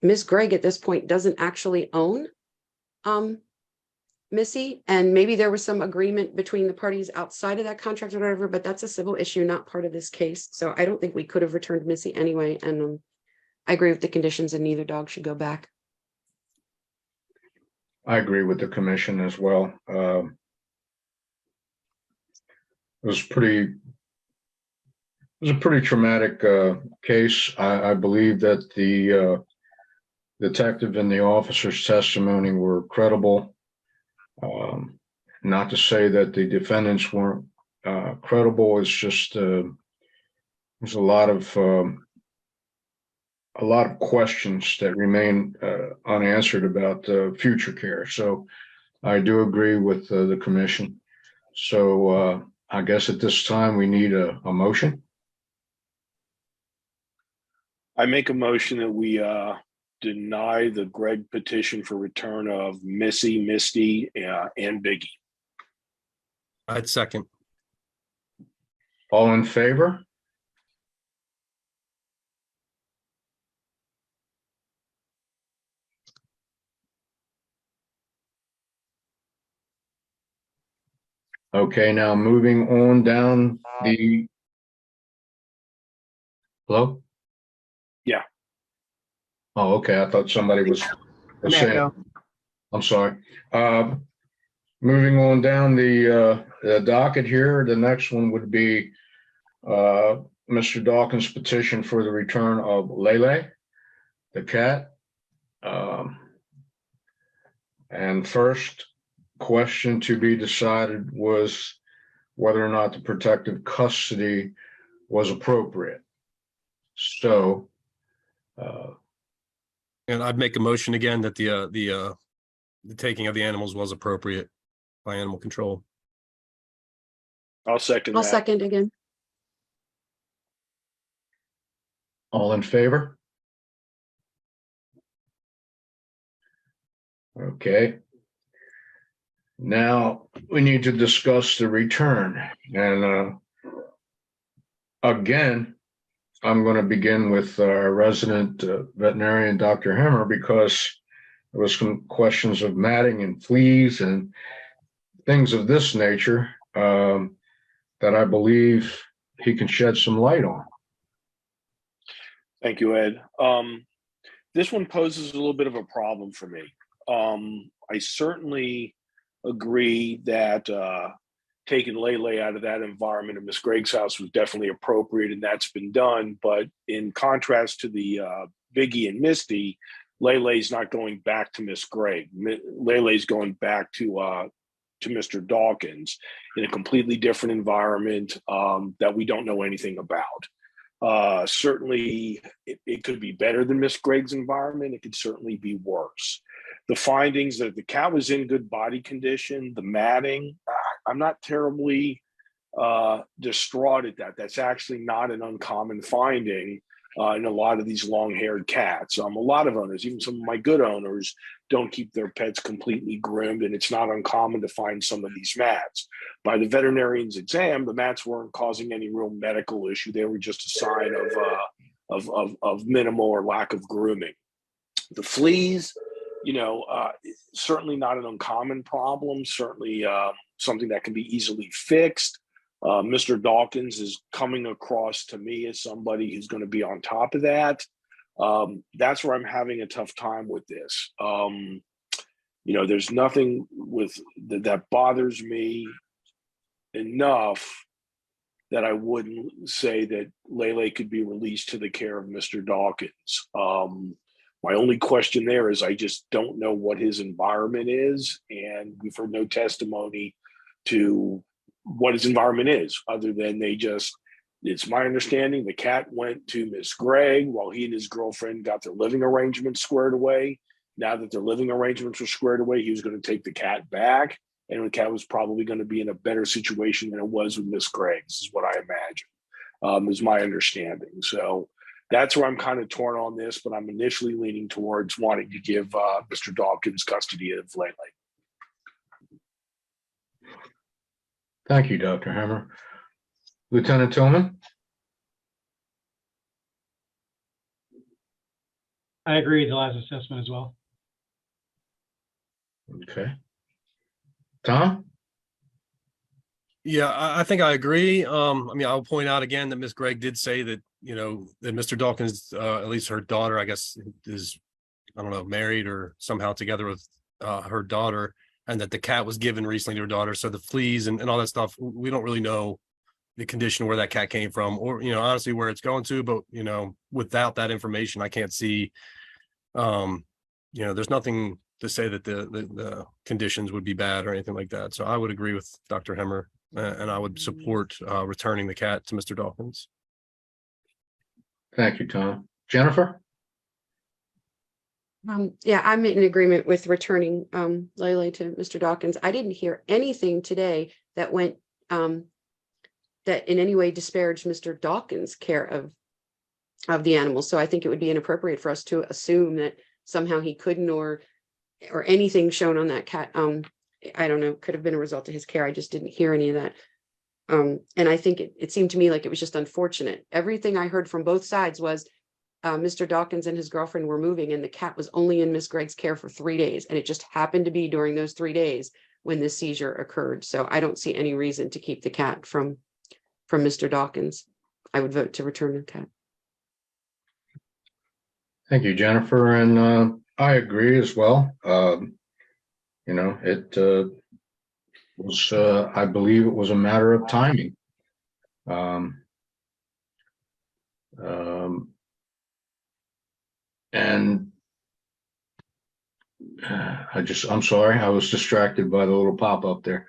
Ms. Gregg at this point doesn't actually own Missy, and maybe there was some agreement between the parties outside of that contract or whatever, but that's a civil issue, not part of this case. So I don't think we could have returned Missy anyway. And I agree with the conditions, and neither dog should go back. I agree with the commission as well. It was a pretty traumatic case. I believe that the detective and the officer's testimony were credible. Not to say that the defendants weren't credible. It's just there's a lot of questions that remain unanswered about future care. So I do agree with the commission. So I guess at this time we need a motion. I make a motion that we deny the Gregg petition for return of Missy, Misty, and Biggie. I'd second. All in favor? Okay, now moving on down the. Hello? Yeah. Oh, okay. I thought somebody was saying. Echo. I'm sorry. Moving on down the docket here, the next one would be Mr. Dawkins' petition for the return of Lele, the cat. And first question to be decided was whether or not the protective custody was appropriate. So. And I'd make a motion again that the taking of the animals was appropriate by animal control. I'll second I'll that. second again. All in favor? Okay. Now we need to discuss the return. And again, I'm going to begin with our resident veterinarian, Dr. Hemmer, because there was some questions of matting and fleas and things of this nature that I believe he can shed some light on. Thank you, Ed. This one poses a little bit of a problem for me. I certainly agree that taking Lele out of that environment in Miss Gregg's house was definitely appropriate, and that's been done. But in contrast to the Biggie and Misty, Lele's not going back to Miss Gregg. Lele's going back to Mr. Dawkins in a completely different environment that we don't know anything about. Certainly, it could be better than Miss Gregg's environment. It could certainly be worse. The findings that the cat was in good body condition, the matting, I'm not terribly distraught at that. That's actually not an uncommon finding in a lot of these long-haired cats. A lot of owners, even some of my good owners, don't keep their pets completely groomed, and it's not uncommon to find some of these mats. By the veterinarian's exam, the mats weren't causing any real medical issue. They were just a sign of minimal or lack of grooming. The fleas, certainly not an uncommon problem, certainly something that can be easily fixed. Mr. Dawkins is coming across to me as somebody who's going to be on top of that. That's where I'm having a tough time with this. There's nothing with that bothers me enough that I wouldn't say that Lele could be released to the care of Mr. Dawkins. My only question there is I just don't know what his environment is, and we've heard no testimony to what his environment is, other than it's my understanding the cat went to Miss Gregg while he and his girlfriend got their living arrangements squared away. Now that their living arrangements were squared away, he was going to take the cat back, and the cat was probably going to be in a better situation than it was with Miss Gregg. This is what I imagine, is my understanding. So that's where I'm kind of torn on this, but I'm initially leaning towards wanting to give Mr. Dawkins custody of Lele. Thank you, Dr. Hammer. Lieutenant Tillman? I agree with the last assessment as well. Okay. Tom? Yeah, I think I agree. I'll point out again that Miss Gregg did say that, that Mr. Dawkins, at least her daughter, I guess, is, I don't know, married or somehow together with her daughter, and that the cat was given recently to her daughter. So the fleas and all that stuff, we don't really know the condition where that cat came from, or, honestly, where it's going to. But, without that information, I can't see, there's nothing to say that the conditions would be bad or anything like that. So I would agree with Dr. Hemmer, and I would support returning the cat to Mr. Dawkins. Thank you, Tom. Jennifer? Yeah, I'm in agreement with returning Lele to Mr. Dawkins. I didn't hear anything today that went that in any way disparaged Mr. Dawkins' care of the animals. So I think it would be inappropriate for us to assume that somehow he couldn't or anything shown on that cat. I don't know, could have been a result of his care. I just didn't hear any of that. And I think it seemed to me like it was just unfortunate. Everything I heard from both sides was Mr. Dawkins and his girlfriend were moving, and the cat was only in Miss Gregg's care for 3 days. And it just happened to be during those 3 days when this seizure occurred. So I don't see any reason to keep the cat from Mr. Dawkins. I would vote to return the cat. Thank you, Jennifer. And I agree as well. It was, I believe it was a matter of timing. And I'm sorry, I was distracted by the little pop-up there.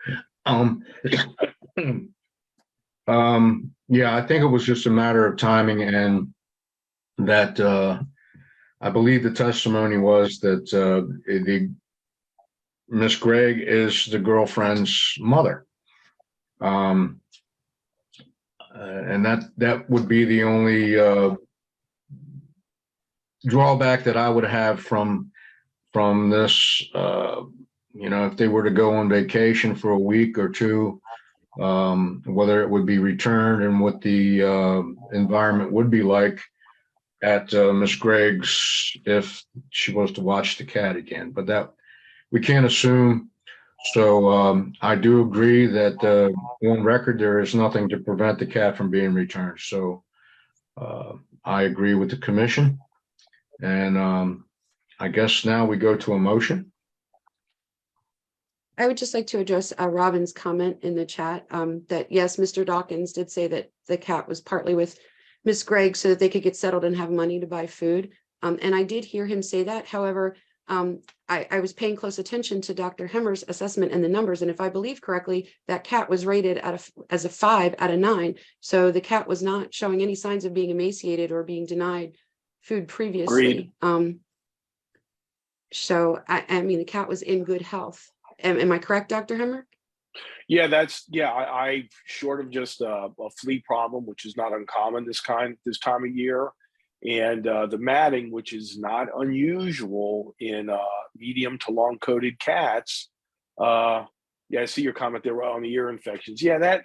Yeah, I think it was just a matter of timing, and that I believe the testimony was that the Miss Gregg is the girlfriend's mother. And that would be the only drawback that I would have from this. If they were to go on vacation for a week or two, whether it would be returned and what the environment would be like at Miss Gregg's if she was to watch the cat again. But that we can't assume. So I do agree that on record there is nothing to prevent the cat from being returned. So I agree with the commission, and I guess now we go to a motion. I would just like to address Robin's comment in the chat that yes, Mr. Dawkins did say that the cat was partly with Miss Gregg so that they could get settled and have money to buy food. And I did hear him say that. However, I was paying close attention to Dr. Hemmer's assessment and the numbers. And if I believe correctly, that cat was rated as a 5 out of 9. So the cat was not showing any signs of being emaciated or being denied food previously. So I mean, the cat was in good health. Am I correct, Dr. Hemmer? Yeah, I short of just a flea problem, which is not uncommon this time of year, and the matting, which is not unusual in medium to long coated cats. I see your comment there on the ear infections. Yeah,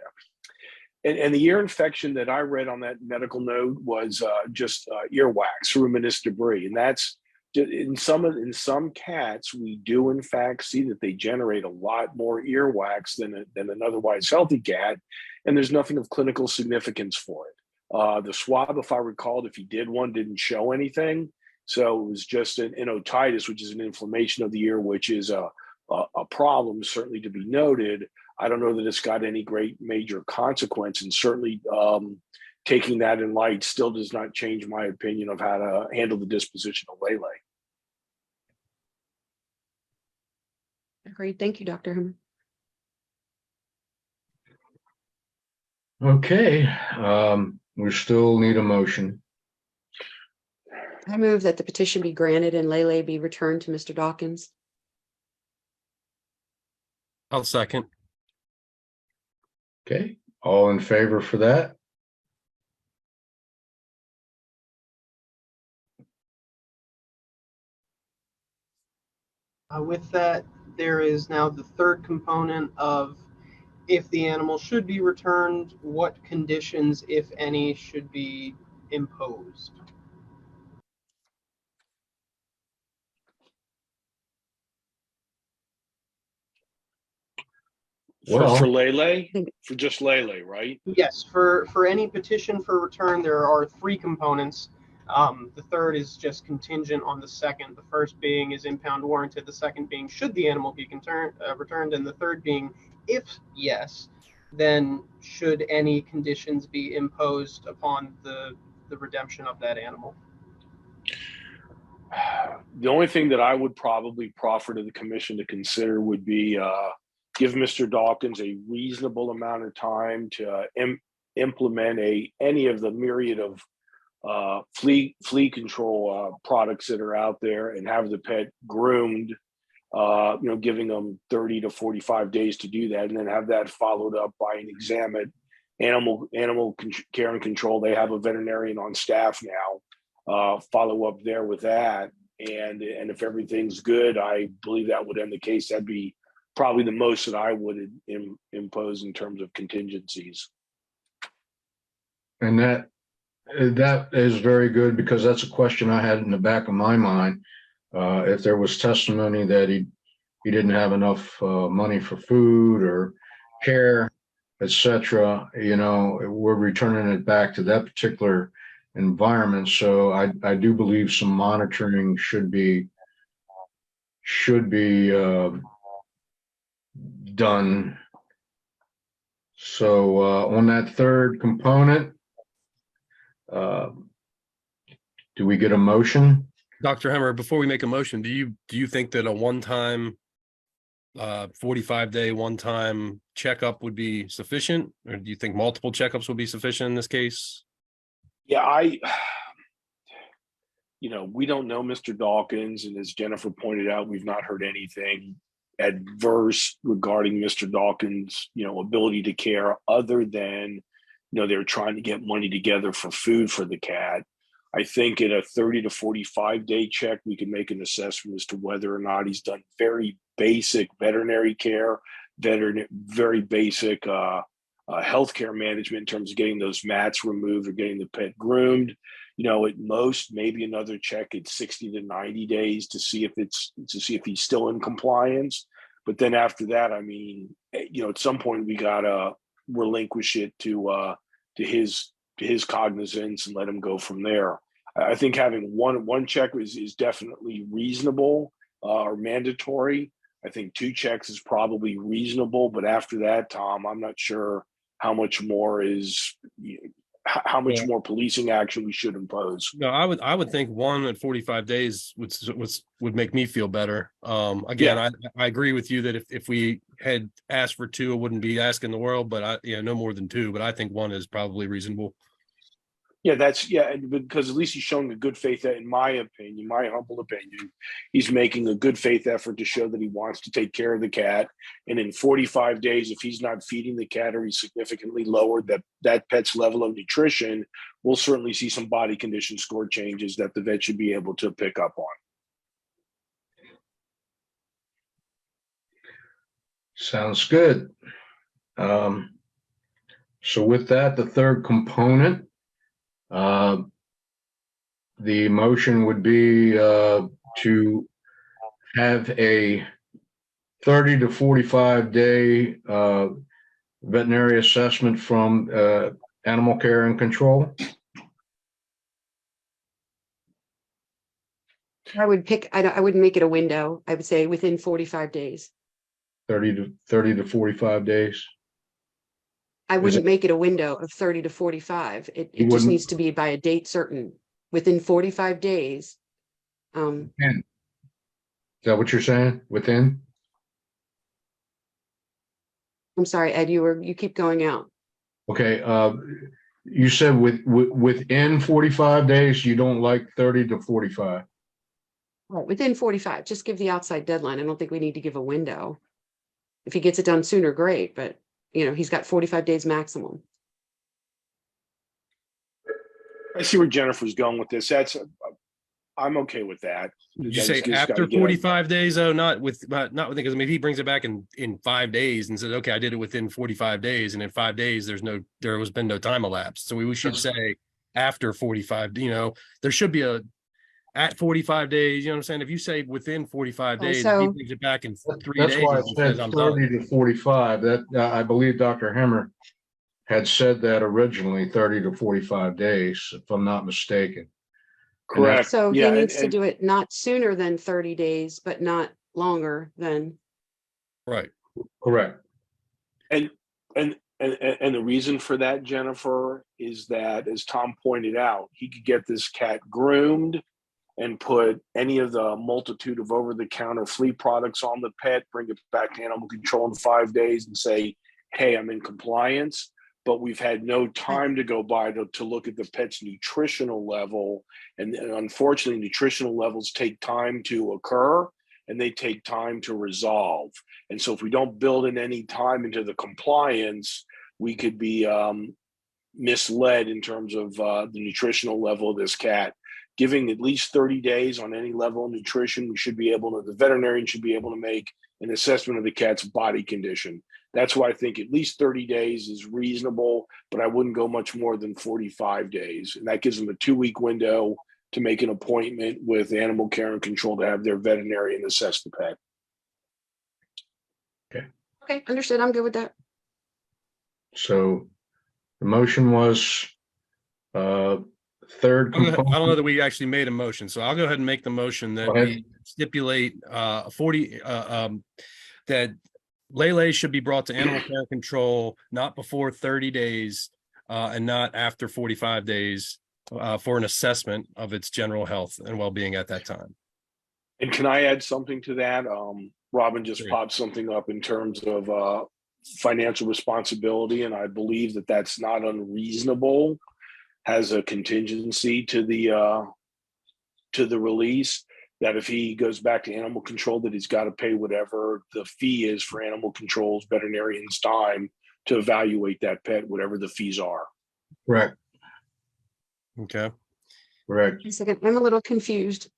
and the ear infection that I read on that medical note was just earwax, ruminous debris, and that's in some cats, we do in fact see that they generate a lot more earwax than an otherwise healthy cat, and there's nothing of clinical significance for it. The swab, if I recalled, if he did one, didn't show anything. So it was just an otitis, which is an inflammation of the ear, which is a problem certainly to be noted. I don't know that it's got any great major consequence, and certainly taking that in light still does not change my opinion of how to handle the disposition of Lele. Great. Thank you, Dr. Hummer. Okay, we still need a motion. I move that the petition be granted and Lele be returned to Mr. Dawkins. I'll second. Okay, all in favor for that? With that, there is now the third component of if the animal should be returned, what conditions, if any, should be imposed. For Lele, for just Lele, right? Yes, for any petition for return, there are three components. The third is just contingent on the second. The first being is impound warranted. The second being should the animal be returned, and the third being if yes, then should any conditions be imposed upon the redemption of that animal. The only thing that I would probably proffer to the commission to consider would be give Mr. Dawkins a reasonable amount of time to implement any of the myriad of flea control products that are out there, and have the pet groomed, giving them 30 to 45 days to do that, and then have that followed up by an examined animal care and control. They have a veterinarian on staff now. Follow up there with that, and if everything's good, I believe that would end the case. That'd be probably the most that I would impose in terms of contingencies. And that is very good, because that's a question I had in the back of my mind. If there was testimony that he didn't have enough money for food or care, etc., we're returning it back to that particular environment. So I do believe some monitoring should be done. So on that third component, do we get a motion? Dr. Hemmer, before we make a motion, do you think that a one-time 45-day one-time checkup would be sufficient, or do you think multiple checkups would be sufficient in this case? Yeah, we don't know Mr. Dawkins, and as Jennifer pointed out, we've not heard anything adverse regarding Mr. Dawkins' ability to care, other than they're trying to get money together for food for the cat. I think in a 30 to 45 day check, we can make an assessment as to whether or not he's done very basic veterinary care, very basic healthcare management in terms of getting those mats removed or getting the pet groomed. At most, maybe another check at 60 to 90 days to see if he's still in compliance. But then after that, at some point we gotta relinquish it to his cognizance and let him go from there. I think having one check is definitely reasonable or mandatory. I think 2 checks is probably reasonable, but after that, Tom, I'm not sure how much more more policing action we should impose. No, I would think 1 at 45 days would make me feel better. Again, yeah. I agree with you that if we had asked for 2, it wouldn't be asking the world, but no more than 2, but I think 1 is probably reasonable. Yeah, because at least he's showing a good faith, in my opinion, my humble opinion, he's making a good faith effort to show that he wants to take care of the cat. And in 45 days, if he's not feeding the cat, or he's significantly lowered that pet's level of nutrition, we'll certainly see some body condition score changes that the vet should be able to pick up on. Sounds good. So with that, the third component, the motion would be to have a 30 to 45 day veterinary assessment from Animal Care and Control? I would pick, I wouldn't make it a window. I would say within 45 days. 30 to 45 days? I Is wouldn't it- make it a window of 30 to 45. You It just wouldn't? needs to be by a date certain, within 45 days. Is that what you're saying? Within? I'm sorry, Ed, you keep going out. Okay, you said within 45 days, you don't like 30 to 45. Right, within 45, just give the outside deadline. I don't think we need to give a window. If he gets it done sooner, great, but he's got 45 days maximum. I see where Jennifer's going with this. I'm okay with that. Did you say after 45 days? Oh, not with because maybe he brings it back in 5 days and says, okay, I did it within 45 days, and in 5 days there has been no time elapsed. So we should say after 45. There should be at 45 days. You know what I'm saying? If you say within 45 days, if he brings it back in 3 days. That's why I and said says, I'm 30 done. to 45. That I believe Dr. Hemmer had said that originally, 30 to 45 days, if I'm not mistaken. Correct. So he needs to do it not sooner than 30 days, but not longer than. Right. Correct. And the reason for that, Jennifer, is that, as Tom pointed out, he could get this cat groomed and put any of the multitude of over-the-counter flea products on the pet, bring it back to animal control in 5 days and say, hey, I'm in compliance. But we've had no time to go by to look at the pet's nutritional level. And unfortunately, nutritional levels take time to occur and they take time to resolve. And so if we don't build in any time into the compliance, we could be misled in terms of the nutritional level of this cat. Giving at least 30 days on any level of nutrition, the veterinarian should be able to make an assessment of the cat's body condition. That's why I think at least 30 days is reasonable, but I wouldn't go much more than 45 days. And that gives them a 2-week window to make an appointment with Animal Care and Control to have their veterinarian assess the pet. Okay, understood. I'm good with that. So the motion was third I don't component. know that we actually made a motion, so I'll go ahead and make the motion that we stipulate 40 that Lele should be brought to Animal Care Control not before 30 days and not after 45 days for an assessment of its general health and well-being at that time. And can I add something to that? Robin just popped something up in terms of financial responsibility, and I believe that that's not unreasonable as a contingency to the release, that if he goes back to animal control, that he's got to pay whatever the fee is for animal control's veterinarian's time to evaluate that pet, whatever the fees are. Correct. Okay. Correct. A second, I'm a little confused.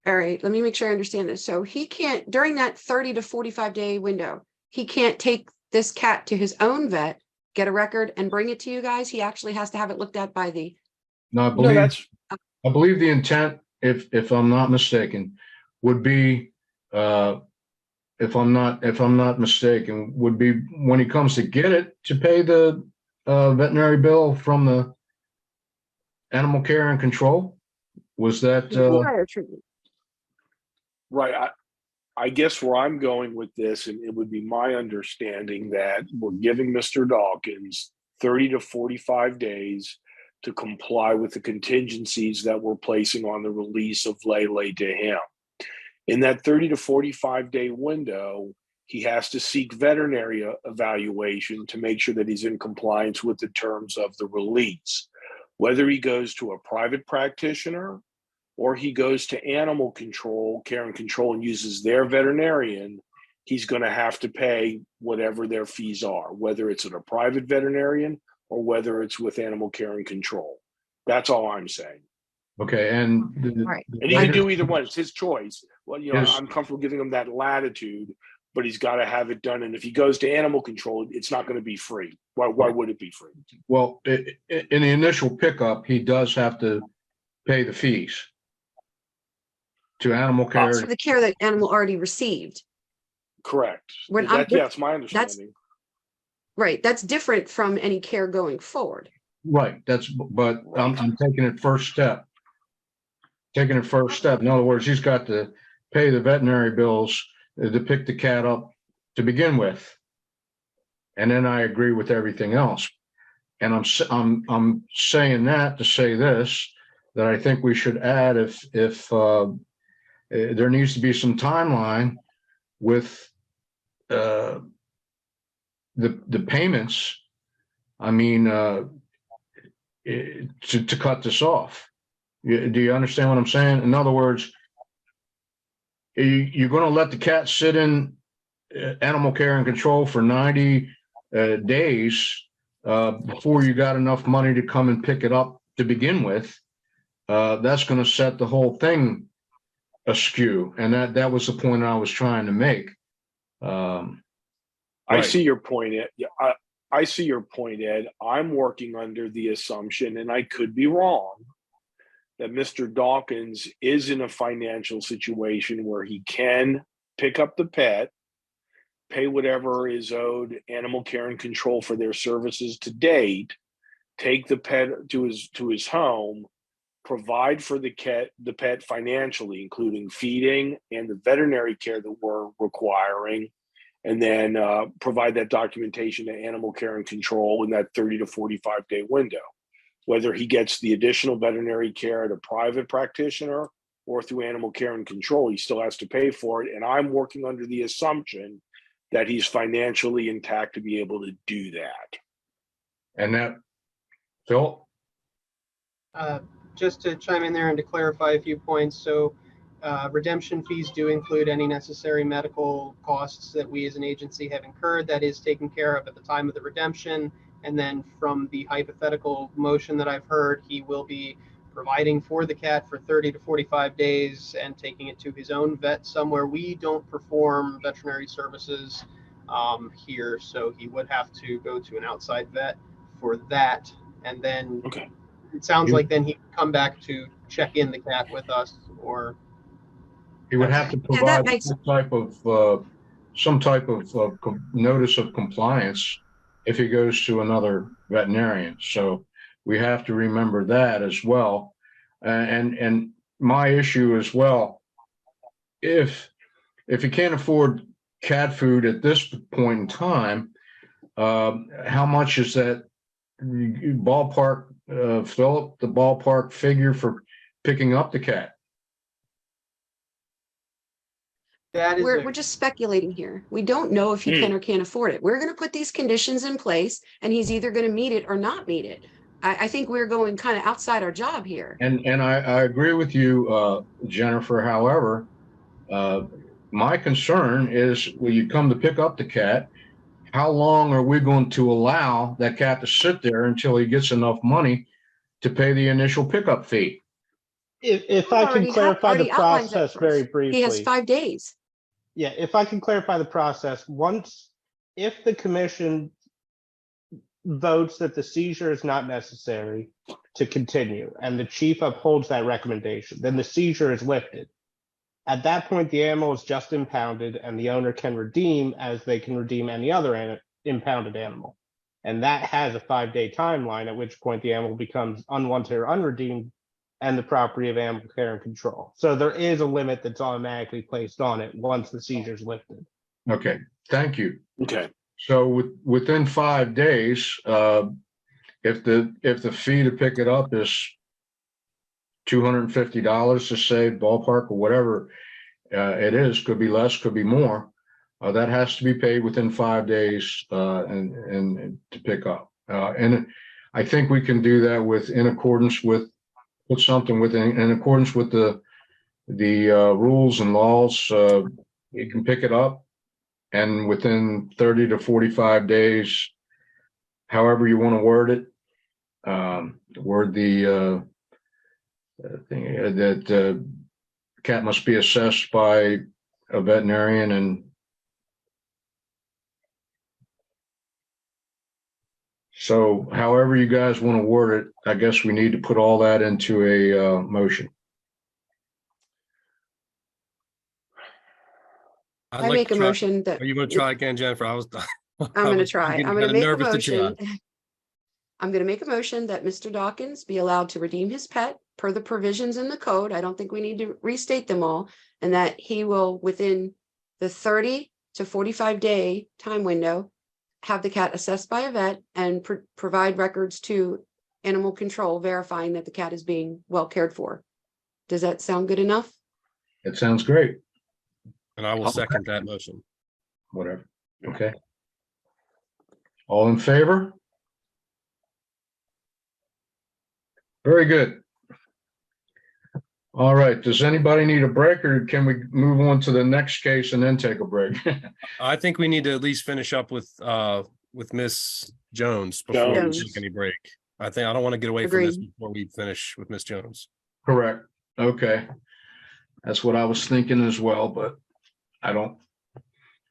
All right, let me make sure I understand this. So he can't, during that 30 to 45 day window, he can't take this cat to his own vet, get a record and bring it to you guys. He actually has to have it looked at by the. No, I believe the intent, if I'm not mistaken, would be, if I'm not mistaken, would be when he comes to get it, to pay the veterinary bill from the Animal Care and Control. Was that right? I guess where I'm going with this, and it would be my understanding that we're giving Mr. Dawkins 30 to 45 days to comply with the contingencies that we're placing on the release of Lele to him. In that 30 to 45 day window, he has to seek veterinary evaluation to make sure that he's in compliance with the terms of the release. Whether he goes to a private practitioner or he goes to Animal Control, Care and Control, and uses their veterinarian, he's going to have to pay whatever their fees are, whether it's at a private veterinarian or whether it's with Animal Care and Control. That's all I'm saying. Okay, and he can do either one. It's his choice. Well, I'm comfortable giving him that latitude, but he's got to have it done. And if he goes to Animal Control, it's not going to be free. Why would it be free? Well, in the initial pickup, he does have to pay the fees to Animal Care. For the care that animal already received. Correct. That's my understanding. Right. That's different from any care going forward. Right, but I'm taking it first step. Taking it first step. In other words, he's got to pay the veterinary bills to pick the cat up to begin with. And then I agree with everything else. And I'm saying that to say this, that I think we should add if there needs to be some timeline with the payments. I mean, to cut this off. Do you understand what I'm saying? In other words, you're going to let the cat sit in animal care and control for 90 days before you got enough money to come and pick it up to begin with. That's going to set the whole thing askew. And that was the point I was trying to make. I see your point, Ed. I see your point, Ed. I'm working under the assumption, and I could be wrong, that Mr. Dawkins is in a financial situation where he can pick up the pet, pay whatever is owed animal care and control for their services to date, take the pet to his home, provide for the pet financially, including feeding and the veterinary care that we're requiring, and then provide that documentation to animal care and control in that 30 to 45 day window. Whether he gets the additional veterinary care at a private practitioner or through animal care and control, he still has to pay for it. And I'm working under the assumption that he's financially intact to be able to do that. And that, Phil? Just to chime in there and to clarify a few points. So redemption fees do include any necessary medical costs that we as an agency have incurred. That is taken care of at the time of the redemption. And then from the hypothetical motion that I've heard, he will be providing for the cat for 30 to 45 days and taking it to his own vet somewhere. We don't perform veterinary services here, so he would have to go to an outside vet for that. And then it sounds like then he'd come back to check in the cat with us, or he would have to provide some type of notice of compliance if he goes to another veterinarian. So we have to remember that as well. And my issue as well, if you can't afford cat food at this point in time, how much is that ballpark, Philip, the ballpark figure for picking up the cat? We're just speculating here. We don't know if he can or can't afford it. We're going to put these conditions in place, and he's either going to meet it or not meet it. I think we're going kind of outside our job here. And I agree with you, Jennifer. However, my concern is when you come to pick up the cat, how long are we going to allow that cat to sit there until he gets enough money to pay the initial pickup fee? If I can clarify the process very briefly. He has 5 days. Yeah, if I can clarify the process, if the commission votes that the seizure is not necessary to continue and the chief upholds that recommendation, then the seizure is lifted. At that point, the animal is just impounded and the owner can redeem as they can redeem any other impounded animal. And that has a 5-day timeline, at which point the animal becomes unwanted or unredeemed and the property of animal care and control. So there is a limit that's automatically placed on it once the seizure is lifted. Okay, thank you. Okay. So within 5 days, if the fee to pick it up is $250 to say ballpark or whatever it is, could be less, could be more, that has to be paid within 5 days and to pick up. And I think we can do that in accordance with the rules and laws. You can pick it up, and within 30 to 45 days, however you want to word it, word the thing that cat must be assessed by a veterinarian, and so however you guys want to word it, I guess we need to put all that into a motion. I make a motion that. Are you going to try again, Jennifer? I was. I'm going to try. I'm going to make a motion. I'm going to make a motion that Mr. Dawkins be allowed to redeem his pet per the provisions in the code. I don't think we need to restate them all, and that he will, within the 30 to 45 day time window, have the cat assessed by a vet and provide records to animal control verifying that the cat is being well cared for. Does that sound good enough? It sounds great. And I will second that motion. Whatever. Okay. All in favor? Very good. All right. Does anybody need a break, or can we move on to the next case and then take a break? I think we need to at least finish up with Miss Jones before we take any break. I don't want to get away from this before we finish with Miss Jones. Correct. Okay. That's what I was thinking as well, but I don't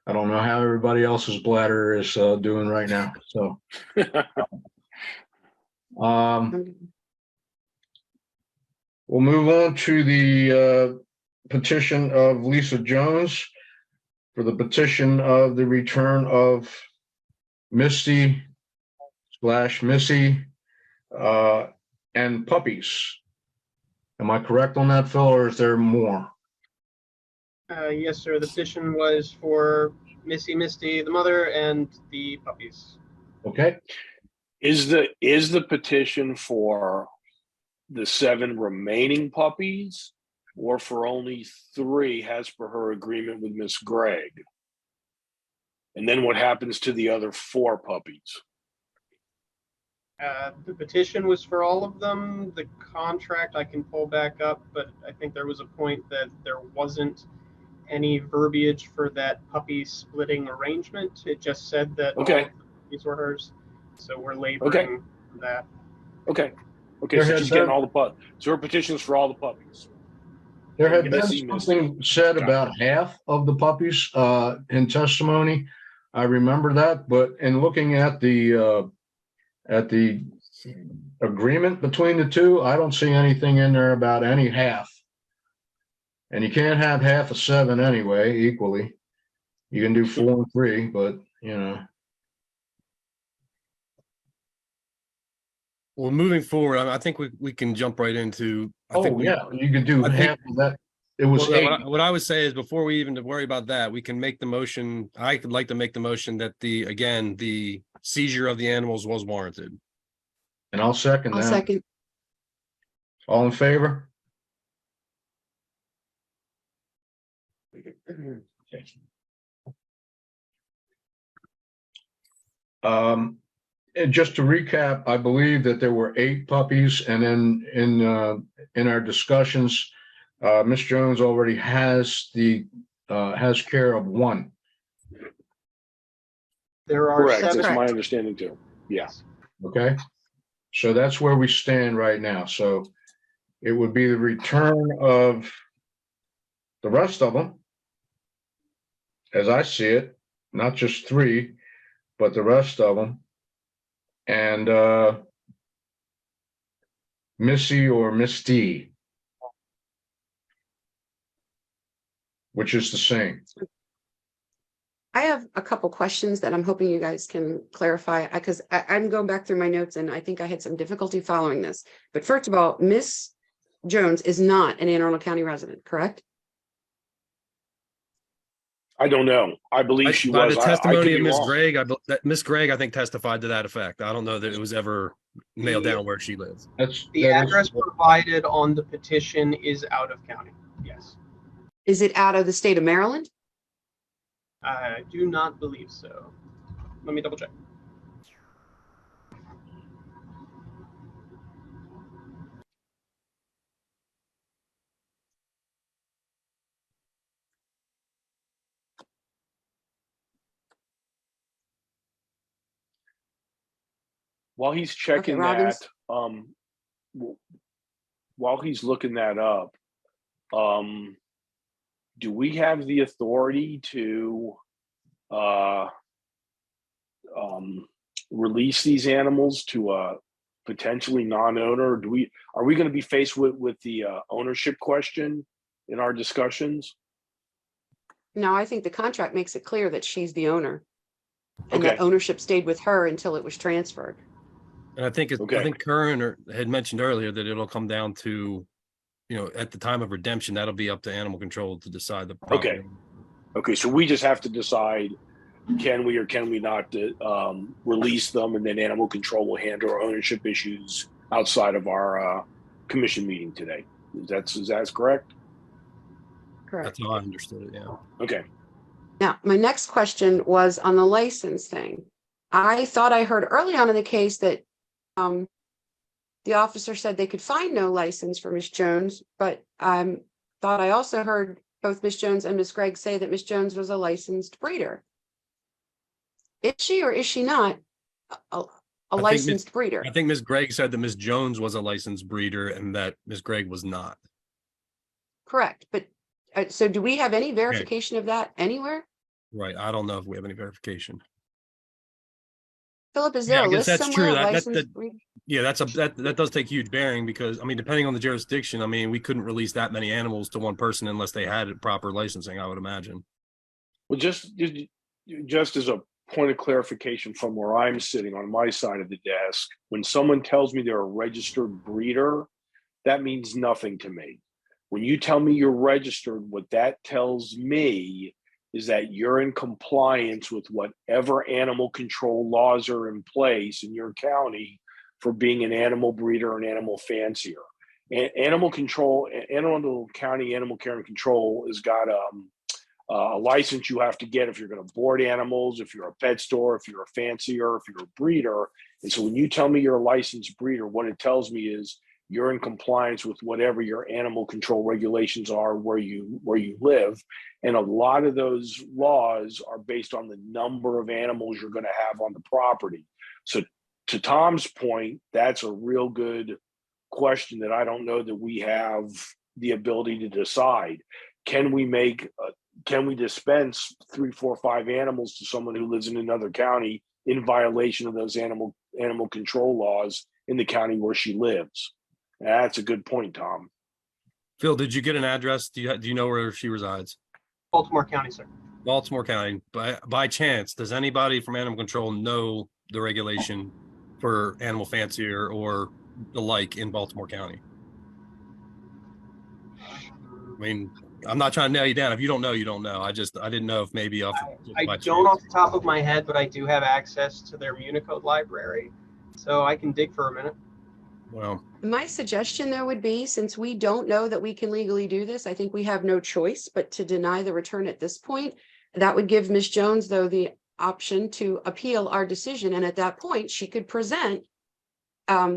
know how everybody else's bladder is doing right now. So, we'll move on to the petition of Lisa Jones for the petition of the return of Misty / Missy and puppies. Am I correct on that, Phil, or is there more? Yes, sir. The petition was for Missy, Misty, the mother, and the puppies. Okay. Is the petition for the 7 remaining puppies, or for only 3 as per her agreement with Miss Gregg? And then what happens to the other 4 puppies? The petition was for all of them. The contract I can pull back up, but I think there was a point that there wasn't any verbiage for that puppy splitting arrangement. It just said that these were hers. So we're laboring that. Okay. So she's getting all the puppies. So her petition's for all the puppies. There had been something said about half of the puppies in testimony. I remember that, but in looking at the agreement between the two, I don't see anything in there about any half. And you can't have half of 7 anyway, equally. You can do 4 and 3, but you know. Well, moving forward, I think we can jump right into. You could do half of that. It was 8. What I would say is, before we even worry about that, we can make the motion. I would like to make the motion that the seizure of the animals was warranted. And I'll second that. I'll second. All in favor? And just to recap, I believe that there were 8 puppies, and then in our discussions, Ms. Jones already has care of 1. There are correct. 7. That's my understanding too. Yes. Okay. So that's where we stand right now. So it would be the return of the rest of them, as I see it, not just 3, but the rest of them. And Missy or Misty, which is the same. I have a couple questions that I'm hoping you guys can clarify, because I'm going back through my notes and I think I had some difficulty following this. But first of all, Miss Jones is not an Anne Arundel County resident, correct? I don't know. I believe she by was. the testimony of Miss wrong. Gregg. Miss Gregg, I think, testified to that effect. I don't know that it was ever nailed down where she lives. The address provided on the petition is out of county. Yes. Is it out of the state of Maryland? I do not believe so. Let me double check. While he's checking that, while he's looking that up, do we have the authority to release these animals to a potentially non-owner? Are we going to be faced with the ownership question in our discussions? No, I think the contract makes it clear that she's the owner, and that ownership stayed with her until it was transferred. And I think I think Curran had mentioned earlier that it'll come down to, at the time of redemption, that'll be up to animal control to decide the property. Okay, so we just have to decide, can we or can we not release them, and then animal control will handle our ownership issues outside of our commission meeting today. Is that correct? Correct. That's how I understood it, yeah. Okay. Now, my next question was on the license thing. I thought I heard early on in the case that the officer said they could find no license for Miss Jones, but thought I also heard both Miss Jones and Miss Gregg say that Miss Jones was a licensed breeder. Is she or is she not a licensed breeder? I think Miss Gregg said that Miss Jones was a licensed breeder and that Miss Gregg was not. Correct, but so do we have any verification of that anywhere? Right, I don't know if we have any verification. Philip, is there a list somewhere of That, licensed breeders? yeah, that does take huge bearing because, I mean, depending on the jurisdiction, I mean, we couldn't release that many animals to one person unless they had proper licensing, I would imagine. Well, just as a point of clarification from where I'm sitting on my side of the desk, when someone tells me they're a registered breeder, that means nothing to me. When you tell me you're registered, what that tells me is that you're in compliance with whatever animal control laws are in place in your county for being an animal breeder or an animal fancier. Animal control, Arundel County Animal Care and Control has got a license you have to get if you're going to board animals, if you're a pet store, if you're a fancier, if you're a breeder. And so when you tell me you're a licensed breeder, what it tells me is you're in compliance with whatever your animal control regulations are where you live. And a lot of those laws are based on the number of animals you're going to have on the property. So to Tom's point, that's a real good question that I don't know that we have the ability to decide. Can we dispense 3, 4, 5 animals to someone who lives in another county in violation of those animal control laws in the county where she lives? That's a good point, Tom. Phil, did you get an address? Do you know where she resides? Baltimore County, sir. Baltimore County. By chance, does anybody from animal control know the regulation for animal fancier or the like in Baltimore County? I mean, I'm not trying to nail you down. If you don't know, you don't know. I didn't know if maybe off the top of my head, but I do have access to their Municode library, so I can dig for a minute. Well, my suggestion though would be, since we don't know that we can legally do this, I think we have no choice but to deny the return at this point. That would give Ms. Jones though the option to appeal our decision, and at that point she could present,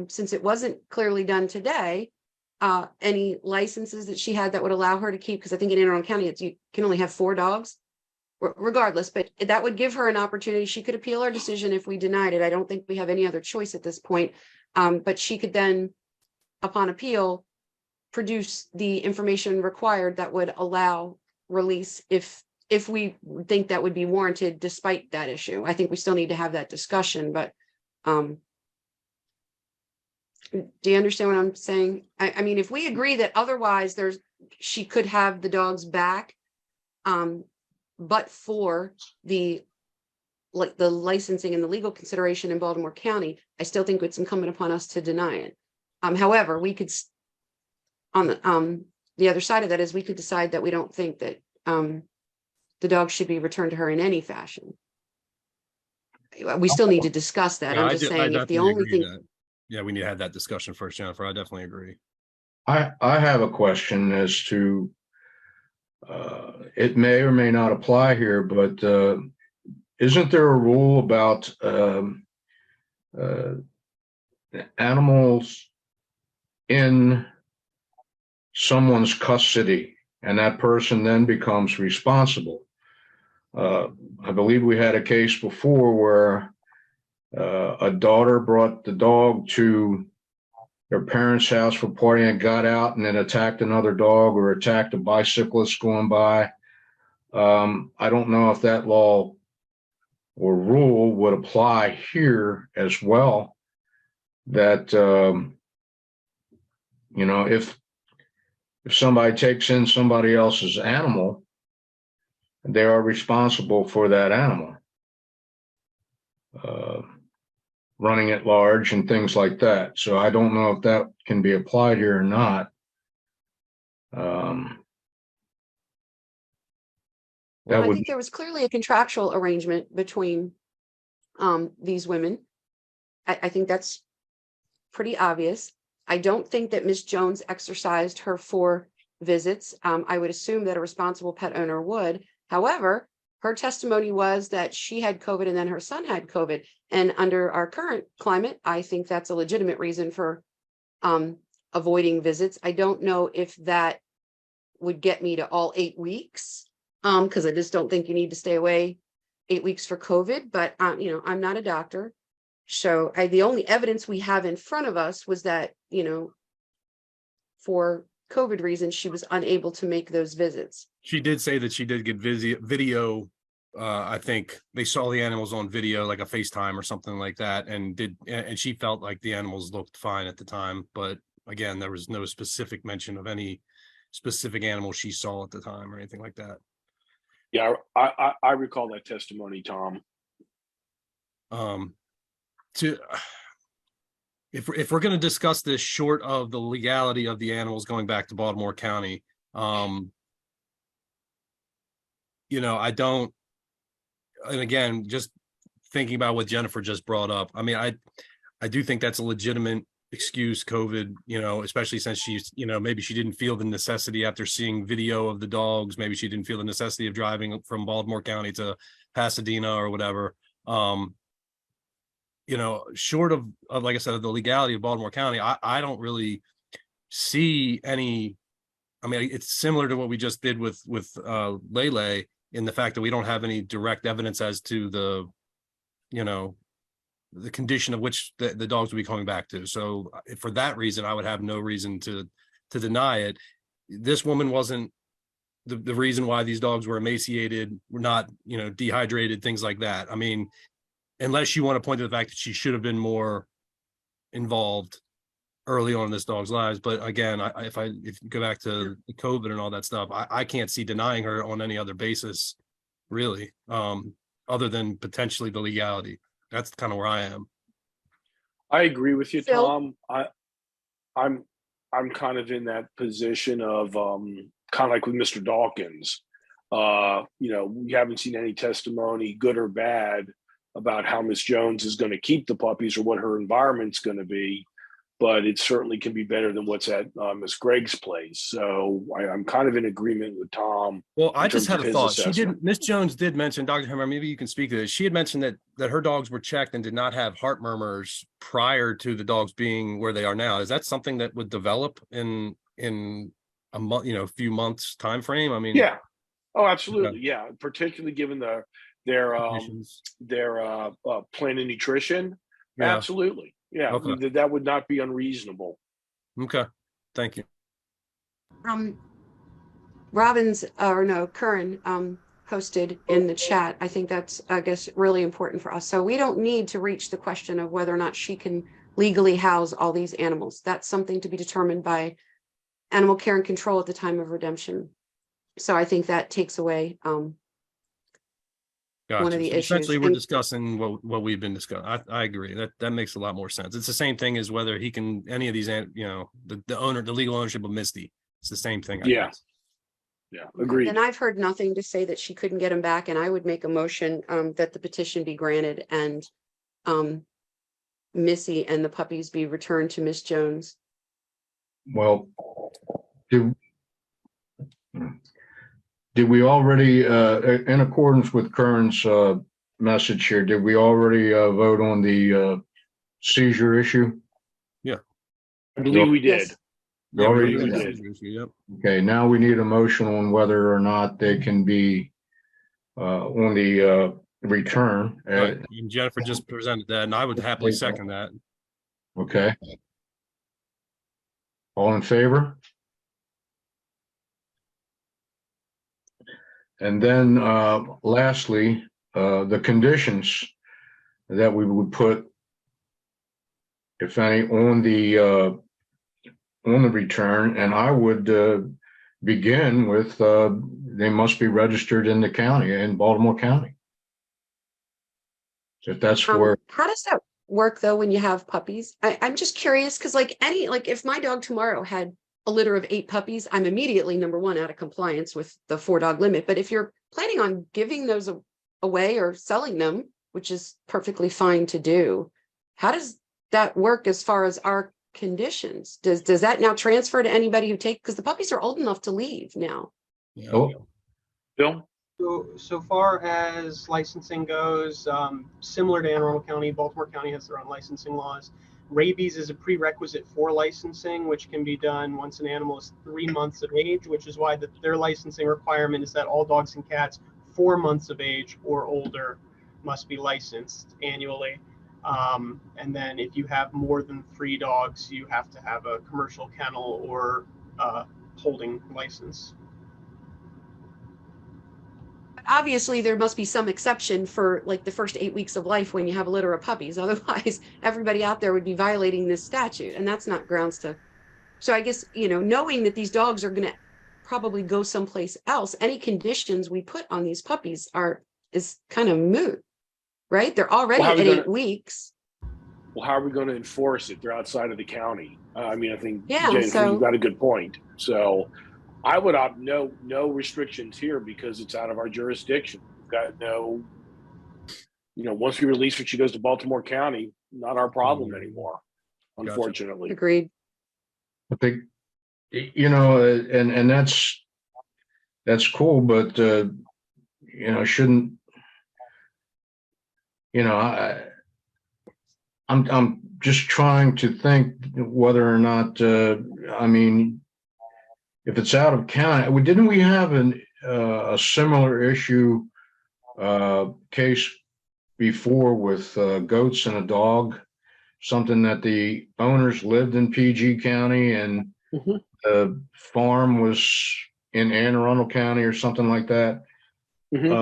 since it wasn't clearly done today, any licenses that she had that would allow her to keep, because I think in Anne Arundel County you can only have 4 dogs regardless, but that would give her an opportunity. She could appeal our decision if we denied it. I don't think we have any other choice at this point, but she could then, upon appeal, produce the information required that would allow release if we think that would be warranted despite that issue. I think we still need to have that discussion, but do you understand what I'm saying? I mean, if we agree that otherwise she could have the dogs back, but for the licensing and the legal consideration in Baltimore County, I still think it's incumbent upon us to deny it. However, we could, on the other side of that is we could decide that we don't think that the dog should be returned to her in any fashion. We still need to discuss that. Yeah, I'm just saying if the only thing. Yeah, we need to have that discussion first, Jennifer. I definitely agree. I have a question as to, it may or may not apply here, but isn't there a rule about animals in someone's custody and that person then becomes responsible? I believe we had a case before where a daughter brought the dog to their parents' house for partying and got out and then attacked another dog or attacked a bicyclist going by. I don't know if that law or rule would apply here as well, that if somebody takes in somebody else's animal, they are responsible for that animal. running at large and things like that. So I don't know if that can be applied here or not. Well, That I would, think there was clearly a contractual arrangement between these women. I think that's pretty obvious. I don't think that Ms. Jones exercised her 4 visits. I would assume that a responsible pet owner would. However, her testimony was that she had COVID and then her son had COVID. And under our current climate, I think that's a legitimate reason for avoiding visits. I don't know if that would get me to all 8 weeks, because I just don't think you need to stay away 8 weeks for COVID, but you know, I'm not a doctor. So the only evidence we have in front of us was that, you know, for COVID reasons, she was unable to make those visits. She did say that she did get video. I think they saw the animals on video, like a FaceTime or something like that, and she felt like the animals looked fine at the time. But again, there was no specific mention of any specific animal she saw at the time or anything like that. Yeah, I recall that testimony, Tom. If we're going to discuss this short of the legality of the animals going back to Baltimore County, you know, I don't, and again, just thinking about what Jennifer just brought up, I mean, I do think that's a legitimate excuse, COVID, you know, especially since she's, you know, maybe she didn't feel the necessity after seeing video of the dogs. Maybe she didn't feel the necessity of driving from Baltimore County to Pasadena or whatever. You know, short of like I said, the legality of Baltimore County, I don't really see any. I mean, it's similar to what we just did with Lele in the fact that we don't have any direct evidence as to the, you know, the condition of which the dogs will be coming back to. So for that reason, I would have no reason to deny it. This woman wasn't the reason why these dogs were emaciated, were not, you know, dehydrated, things like that. I mean, unless you want to point to the fact that she should have been more involved early on in this dog's lives. But again, if you go back to the COVID and all that stuff, I can't see denying her on any other basis, really, other than potentially the legality. That's kind of where I am. I agree with you, Phil? Tom. I'm kind of in that position of kind of like with Mr. Dawkins. You know, we haven't seen any testimony, good or bad, about how Miss Jones is going to keep the puppies or what her environment's going to be, but it certainly can be better than what's at Miss Greg's place. So I'm kind of in agreement with Tom. Well, I just had a thought. Assessment. She did. Miss Jones did mention, Dr. Hemmer, maybe you can speak to this. She had mentioned that her dogs were checked and did not have heart murmurs prior to the dogs being where they are now. Is that something that would develop in a month, you know, a few months time frame? I mean, yeah. Oh, absolutely. Okay. Yeah. Particularly given their plan of nutrition. Yeah. Absolutely. Yeah. Okay. That would not be unreasonable. Okay. Thank you. Curran posted in the chat. I think that's, I guess, really important for us. So we don't need to reach the question of whether or not she can legally house all these animals. That's something to be determined by animal care and control at the time of redemption. So I think that takes away Gotcha. one of the So issues. essentially, we're And- discussing what we've been discussing. I agree. That makes a lot more sense. It's the same thing as whether he can any of these, you know, the legal ownership of Misty. It's the same thing. I guess. Yeah. Agreed. And I've heard nothing to say that she couldn't get him back, and I would make a motion that the petition be granted and Missy and the puppies be returned to Miss Jones. well, did we already, in accordance with Kern's message here, did we already vote on the seizure issue? Yeah. I believe we did. Yes. We already we did. did. Yep. Okay, now we need a motion on whether or not they can be on the return. Right. And Jennifer just presented that, and I would happily second that. Okay. All in favor? And then lastly, the conditions that we would put, if any, on the return, and I would begin with they must be registered in the county, in Baltimore County. If that's where, How does that work though when you have puppies? I'm just curious because like if my dog tomorrow had a litter of 8 puppies, I'm immediately number one out of compliance with the 4-dog limit. But if you're planning on giving those away or selling them, which is perfectly fine to do, how does that work as far as our conditions? Does that now transfer to anybody who because the puppies are old enough to leave now? Oh, Bill? So far as licensing goes, similar to Anne Arundel County, Baltimore County has their own licensing laws. Rabies is a prerequisite for licensing, which can be done once an animal is 3 months of age, which is why their licensing requirement is that all dogs and cats 4 months of age or older must be licensed annually. And then if you have more than 3 dogs, you have to have a commercial kennel or holding license. Obviously, there must be some exception for like the first 8 weeks of life when you have a litter of puppies. Otherwise, everybody out there would be violating this statute, and that's not grounds to. So I guess, knowing that these dogs are going to probably go someplace else, any conditions we put on these puppies is kind of moot, right? They're already at 8 weeks. Well, how are we going to enforce it? They're outside of the county. I think, Yeah, Jennifer, you've got a good point. So I would opt no restrictions here because it's out of our jurisdiction. We've got no, once we release her, she goes to Baltimore County, not our problem anymore, unfortunately. Agreed. I think, and that's cool, but, shouldn't, I'm just trying to think whether or not, if it's out of county, didn't we have a similar issue case before with goats and a dog? Something that the owners lived in PG County and the farm was in Anne Arundel County or something like that.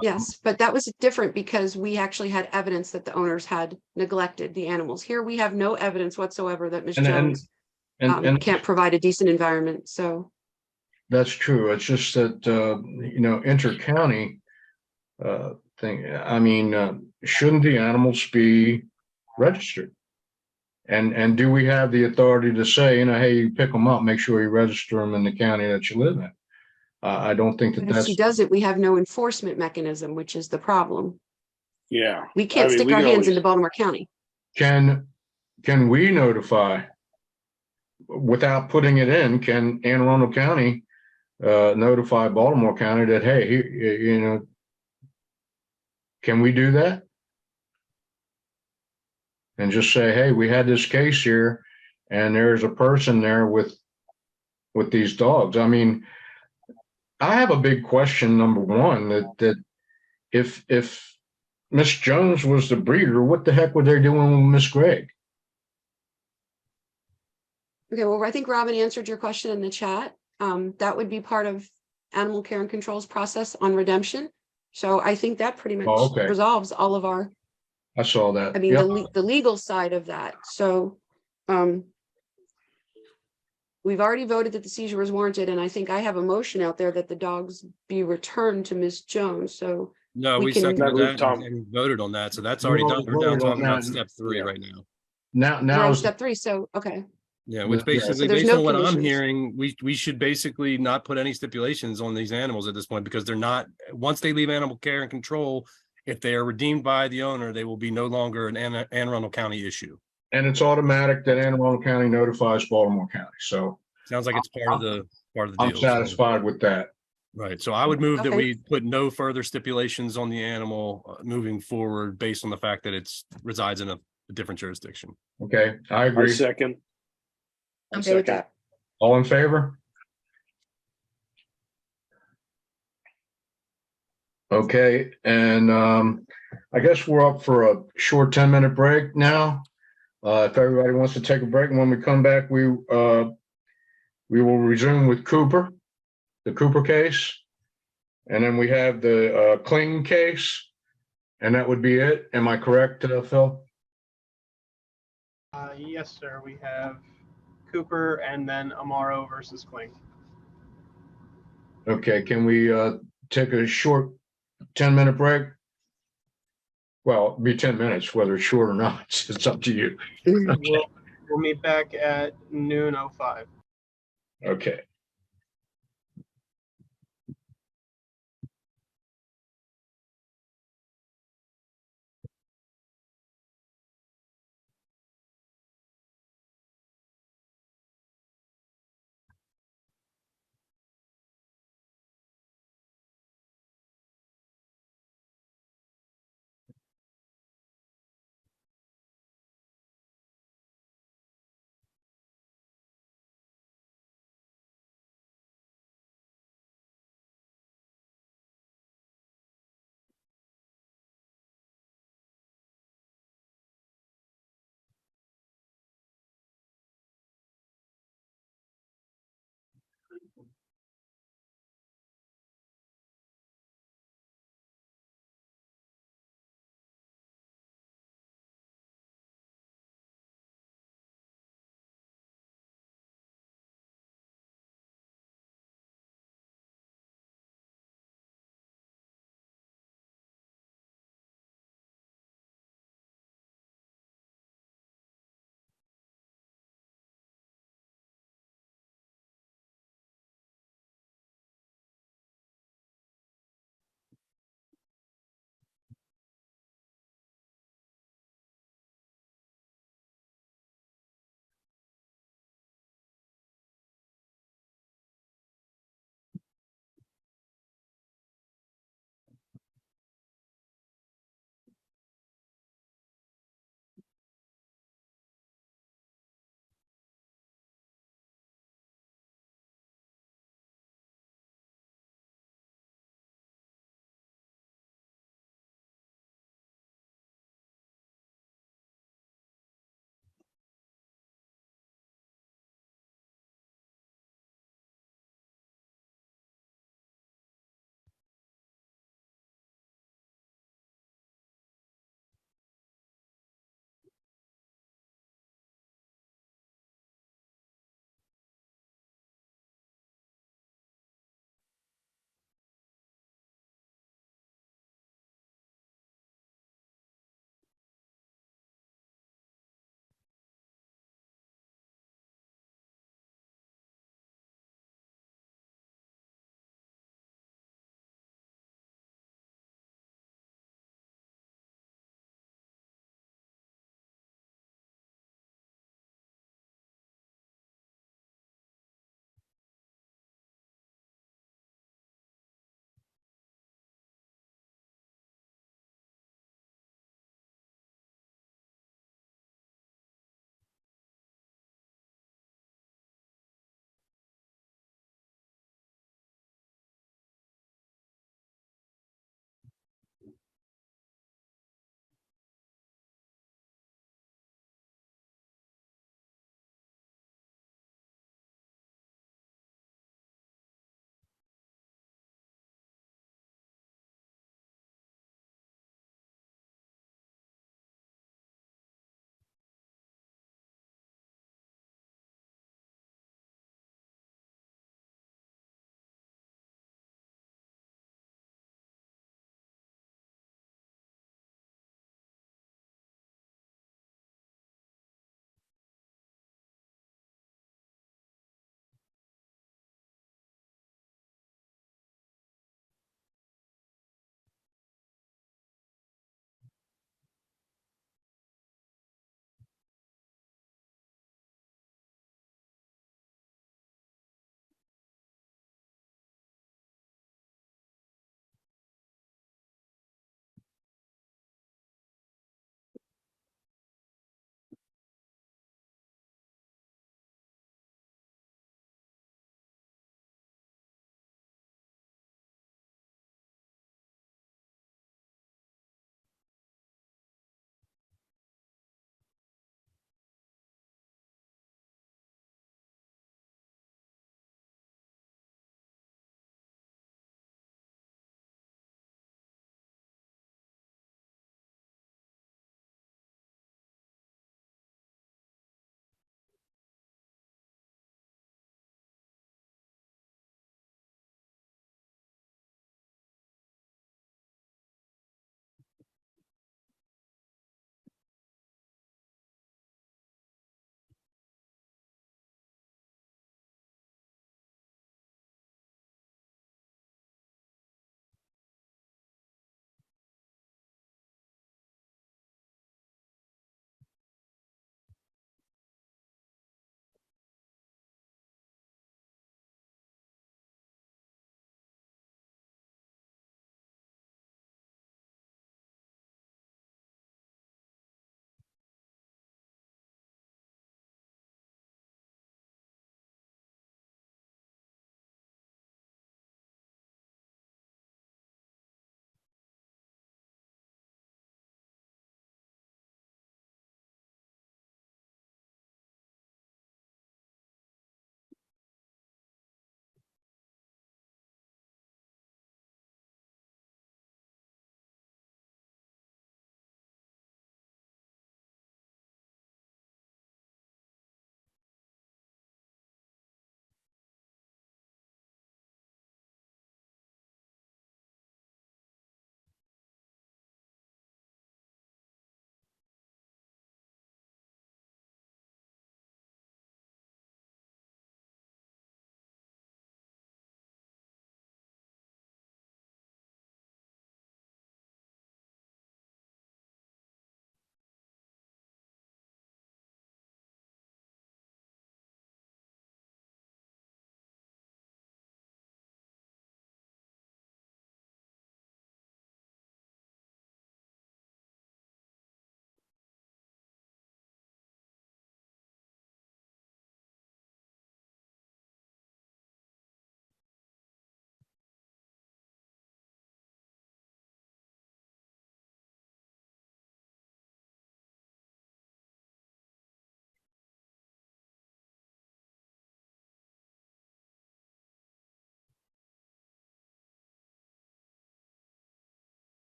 Yes, but that was different because we actually had evidence that the owners had neglected the animals. Here we have no evidence whatsoever that Ms. Jones can't provide a decent environment. So that's true. It's just that inter-county thing. Shouldn't the animals be registered? And do we have the authority to say, hey, you pick them up, make sure you register them in the county that you live in? I don't think but if she does it, we have no enforcement mechanism, which is the problem. Yeah. We can't stick our hands into Baltimore County. Can we notify without putting it in? Can Anne Arundel County notify Baltimore County that, hey, can we do that? And just say, hey, we had this case here and there's a person there with these dogs. I have a big question, number one, that if Miss Jones was the breeder, what the heck were they doing with Miss Gregg? Okay, well, I think Robin answered your question in the chat. That would be part of Animal Care and Control's process on redemption. So I think that pretty much resolves all of our. I saw that. The legal side of that. So we've already voted that the seizure was warranted, and I think I have a motion out there that the dogs be returned to Ms. Jones. So no, we seconded that and voted on that. So that's already done. We're now talking about step 3 right now. Now we're on step 3. So okay. Yeah, which basically, based on what I'm hearing, we should basically not put any stipulations on these animals at this point because they're not. Once they leave Animal Care and Control, if they are redeemed by the owner, they will be no longer an Anne Arundel County issue. And it's automatic that Anne Arundel County notifies Baltimore County. So sounds like it's part of the deal. I'm satisfied with that. Right. So I would move that we put no further stipulations on the animal moving forward based on the fact that it resides in a different jurisdiction. Okay, I agree. Second. Okay with that. All in favor? Okay, and I guess we're up for a short 10-minute break now. If everybody wants to take a break, and when we come back, we will resume with Cooper, the Cooper case, and then we have the Kling case, and that would be it. Am I correct, Phil? Yes, sir. We have Cooper and then Amaro versus Kling. Okay, can we take a short 10-minute break? Well, it'd be 10 minutes, whether it's short or not. It's up to you. We'll meet back at noon 05. Okay.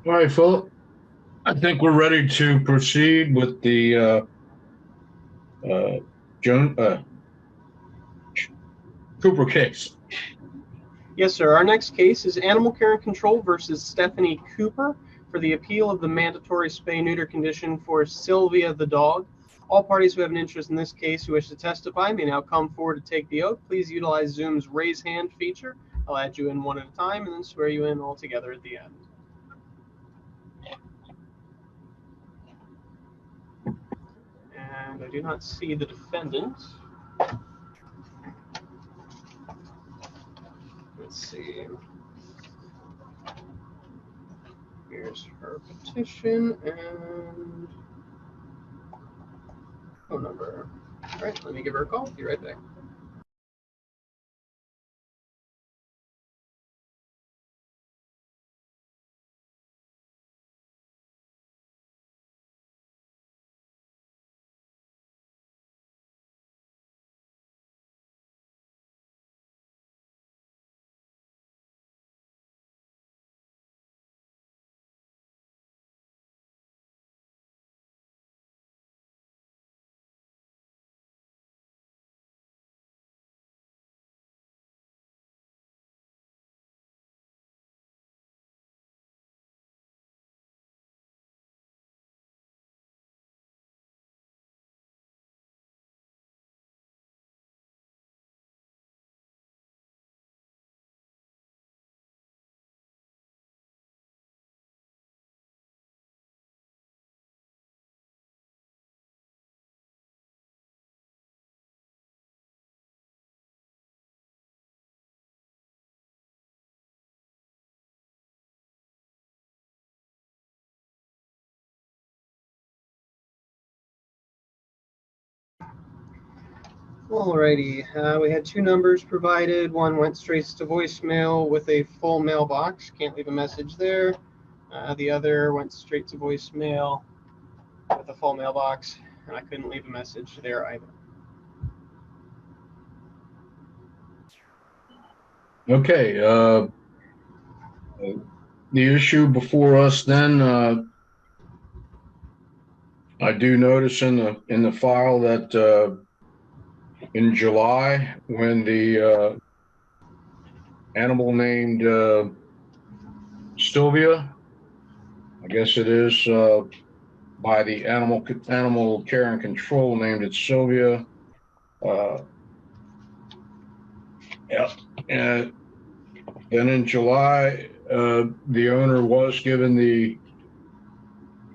All right, Philip. I think we're ready to proceed with the Joan Cooper case. Yes, sir. Our next case is Animal Care and Control versus Stephanie Cooper for the appeal of the mandatory spay-neuter condition for Sylvia the dog. All parties who have an interest in this case who wish to testify may now come forward to take the oath. Please utilize Zoom's raise hand feature. I'll add you in one at a time and then swear you in all together at the end. And I do not see the defendant. Let's see. Here's her petition and phone number. All right, let me give her a call. Be right back. Alrighty, we had two numbers provided. One went straight to voicemail with a full mailbox. Can't leave a message there. The other went straight to voicemail with a full mailbox, and I couldn't leave a message there either. Okay. The issue before us then, I do notice in the file that in July, when the animal named Sylvia, I guess it is by the animal care and control named it Sylvia. Yeah, and then in July, the owner was given the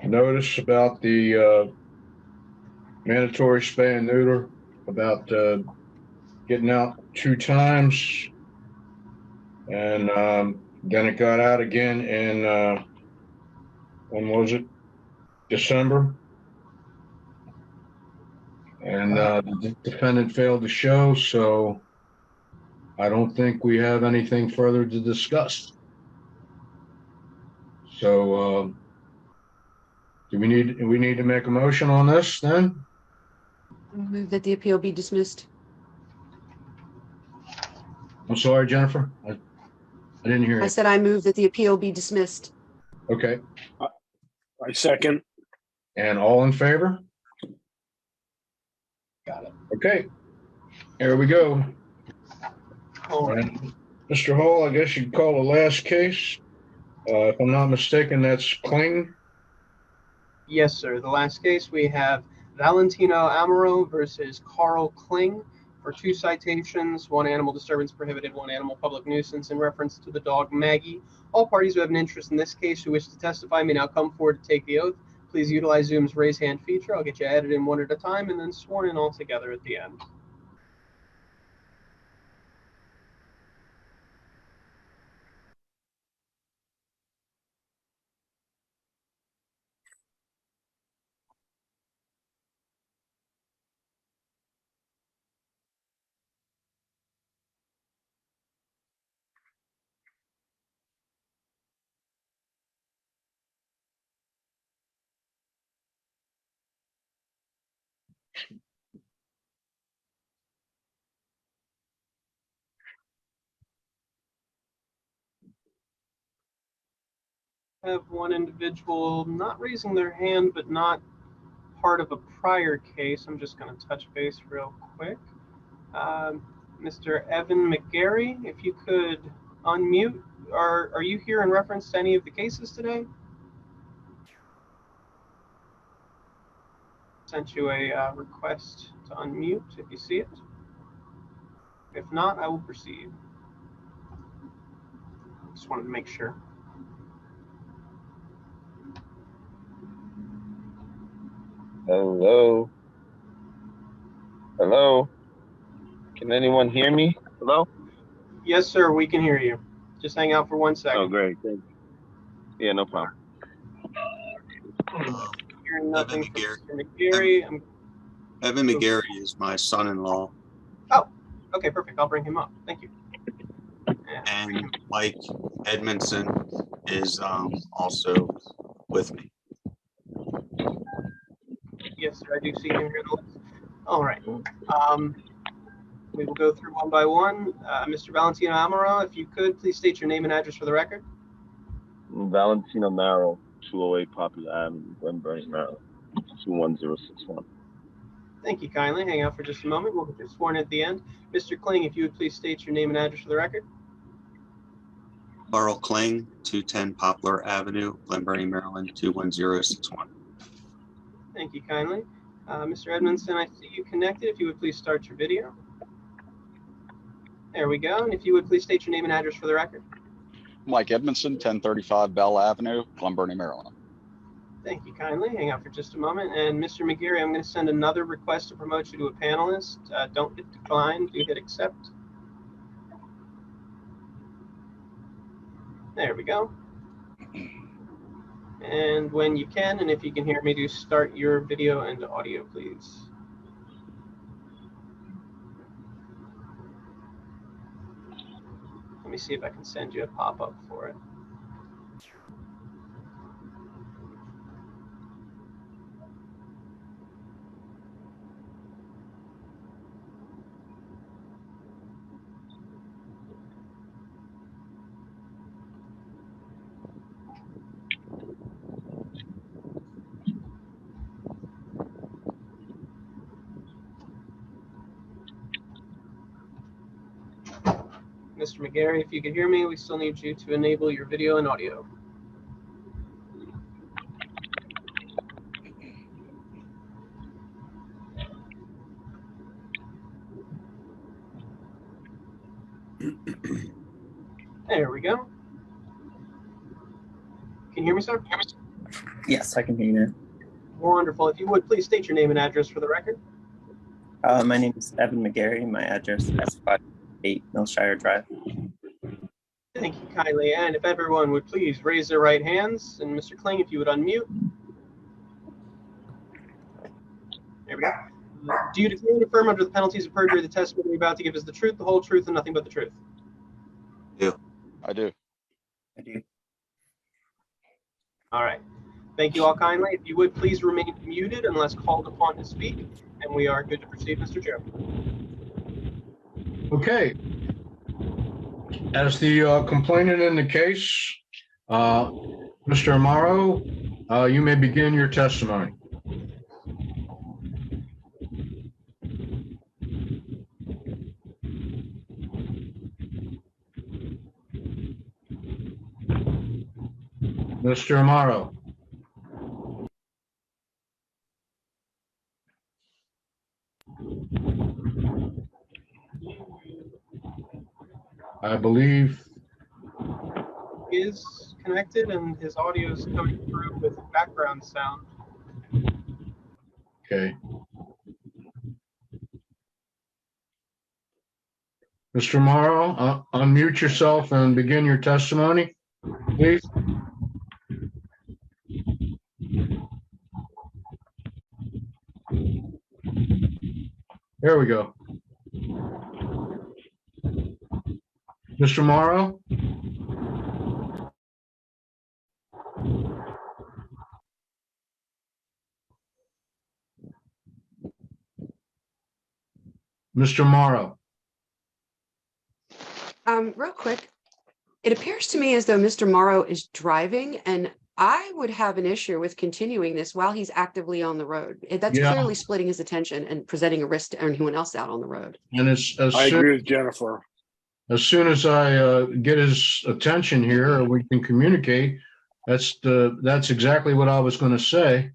notice about the mandatory spay and neuter, about getting out 2 times, and then it got out again in when was it? December, and the defendant failed to show, so I don't think we have anything further to discuss. So do we need to make a motion on this then? Move that the appeal be dismissed. I'm sorry, Jennifer. I didn't hear you. I said I move that the appeal be dismissed. Okay. I second. And all in favor? Got it. Okay. Here we go. All right. And Mr. Hall, I guess you'd call the last case. If I'm not mistaken, that's Kling. Yes, sir. The last case we have Valentino Amaro versus Carl Kling for 2 citations, 1 animal disturbance prohibited, 1 animal public nuisance in reference to the dog Maggie. All parties who have an interest in this case who wish to testify may now come forward to take the oath. Please utilize Zoom's raise hand feature. I'll get you added in one at a time and then sworn in all together at the end. have one individual not raising their hand, but not part of a prior case. I'm just going to touch base real quick. Mr. Evan McGarry, if you could unmute. Are you here in reference to any of the cases today? Sent you a request to unmute if you see it. If not, I will proceed. Just wanted to make sure. Hello. Hello. Can anyone hear me? Hello? Yes, sir, we can hear you. Just hang out for 1 second. Oh, great. Thank you. Yeah, no problem. Hearing nothing from McGarry. Mr. McGarry. Evan McGarry is my son-in-law, Oh, okay, perfect. I'll bring him up. Thank you. and Mike Edmondson is also with me. Yes, sir, I do see him here. All right. We will go through one by one. Mr. Valentino Amaro, if you could, please state your name and address for the record. Valentino Marrow, 208 Popular Avenue, Glen Burnie, Maryland, 21061. Thank you kindly. Hang out for just a moment. We'll get you sworn at the end. Mr. Kling, if you would please state your name and address for the record. Carl Kling, 210 Poplar Avenue, Glen Burnie, Maryland, 21061. Thank you kindly. Mr. Edmondson, I see you connected. If you would please start your video. There we go. And if you would please state your name and address for the record. Mike Edmondson, 1035 Bell Avenue, Glen Burnie, Maryland. Thank you kindly. Hang out for just a moment. And Mr. McGarry, I'm going to send another request to promote you to a panelist. Don't hit decline. Do hit accept. There we go. And when you can, and if you can hear me, do start your video and audio, please. Let me see if I can send you a pop-up for it. Mr. McGarry, if you can hear me, we still need you to enable your video and audio. There we go. Can you hear me, sir? Yes, I can hear you. Wonderful. If you would, please state your name and address for the record. My name is Evan McGarry. My address is 58 Millshire Drive. Thank you kindly. And if everyone would please raise their right hands, and Mr. Kling, if you would unmute. There we go. Do you declare and affirm under the penalties of perjury the testimony you're about to give is the truth, the whole truth, and nothing but the truth? I do. I do. All right. Thank you all kindly. If you would please remain muted unless called upon to speak, and we are good to proceed, Mr. Chair. Okay. As the complainant in the case, Mr. Amaro, you may begin your testimony. Mr. Amaro. I believe Is connected and his audio is coming through with background sound. okay. Mr. Amaro, unmute yourself and begin your testimony, please. There we go. Mr. Morrow? Mr. Morrow? Real quick, It appears to me as though Mr. Morrow is driving, and I would have an issue with continuing this while he's actively on the road. That's Yeah. clearly splitting his attention and presenting a risk to anyone else out on the road. And I agree with Jennifer. As soon as I get his attention here, we can communicate. That's exactly what I was going to say.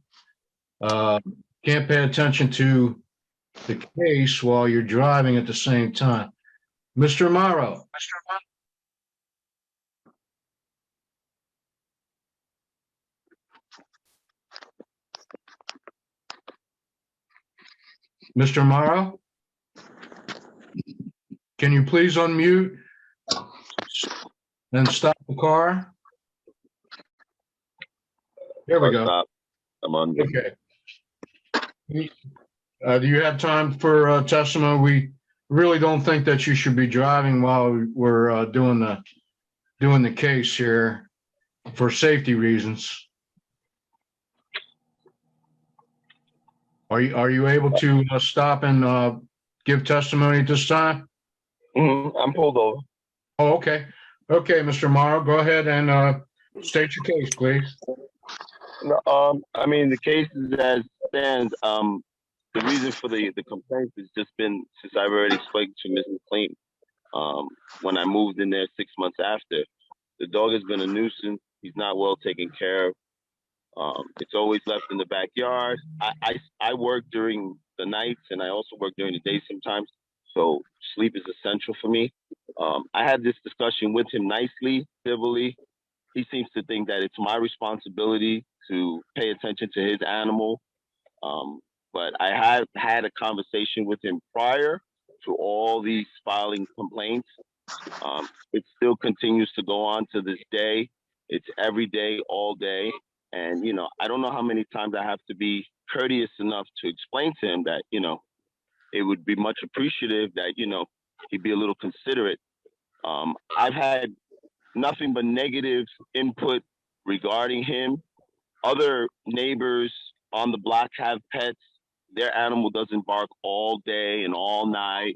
Can't pay attention to the case while you're driving at the same time. Mr. Morrow. Mr. Morrow, can you please unmute and stop the car? There we go. Stop. I'm on. Okay. Do you have time for testimony? We really don't think that you should be driving while we're doing the case here for safety reasons. Are you able to stop and give testimony at this time? I'm pulled over. Oh, okay. Okay, Mr. Morrow, go ahead and state your case, please. No, I mean, the case is as stands. The reason for the complaints has just been, since I've already spoken to Mrs. Clayton, when I moved in there 6 months after, the dog has been a nuisance. He's not well taken care of. It's always left in the backyard. I work during the nights and I also work during the day sometimes. So sleep is essential for me. I had this discussion with him nicely, civilly. He seems to think that it's my responsibility to pay attention to his animal. But I have had a conversation with him prior to all these filing complaints. It still continues to go on to this day. It's every day, all day. And, you know, I don't know how many times I have to be courteous enough to explain to him that, you know, it would be much appreciative that, you know, he'd be a little considerate. I've had nothing but negative input regarding him. Other neighbors on the block have pets. Their animal doesn't bark all day and all night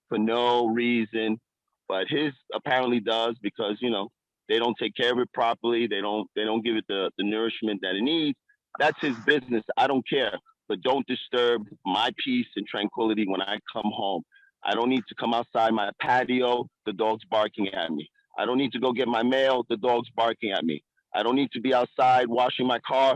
for no reason, but his apparently does because, you know, they don't take care of it properly. They don't give it the nourishment that it needs. That's his business. I don't care, but don't disturb my peace and tranquility when I come home. I don't need to come outside my patio. The dog's barking at me. I don't need to go get my mail. The dog's barking at me. I don't need to be outside washing my car.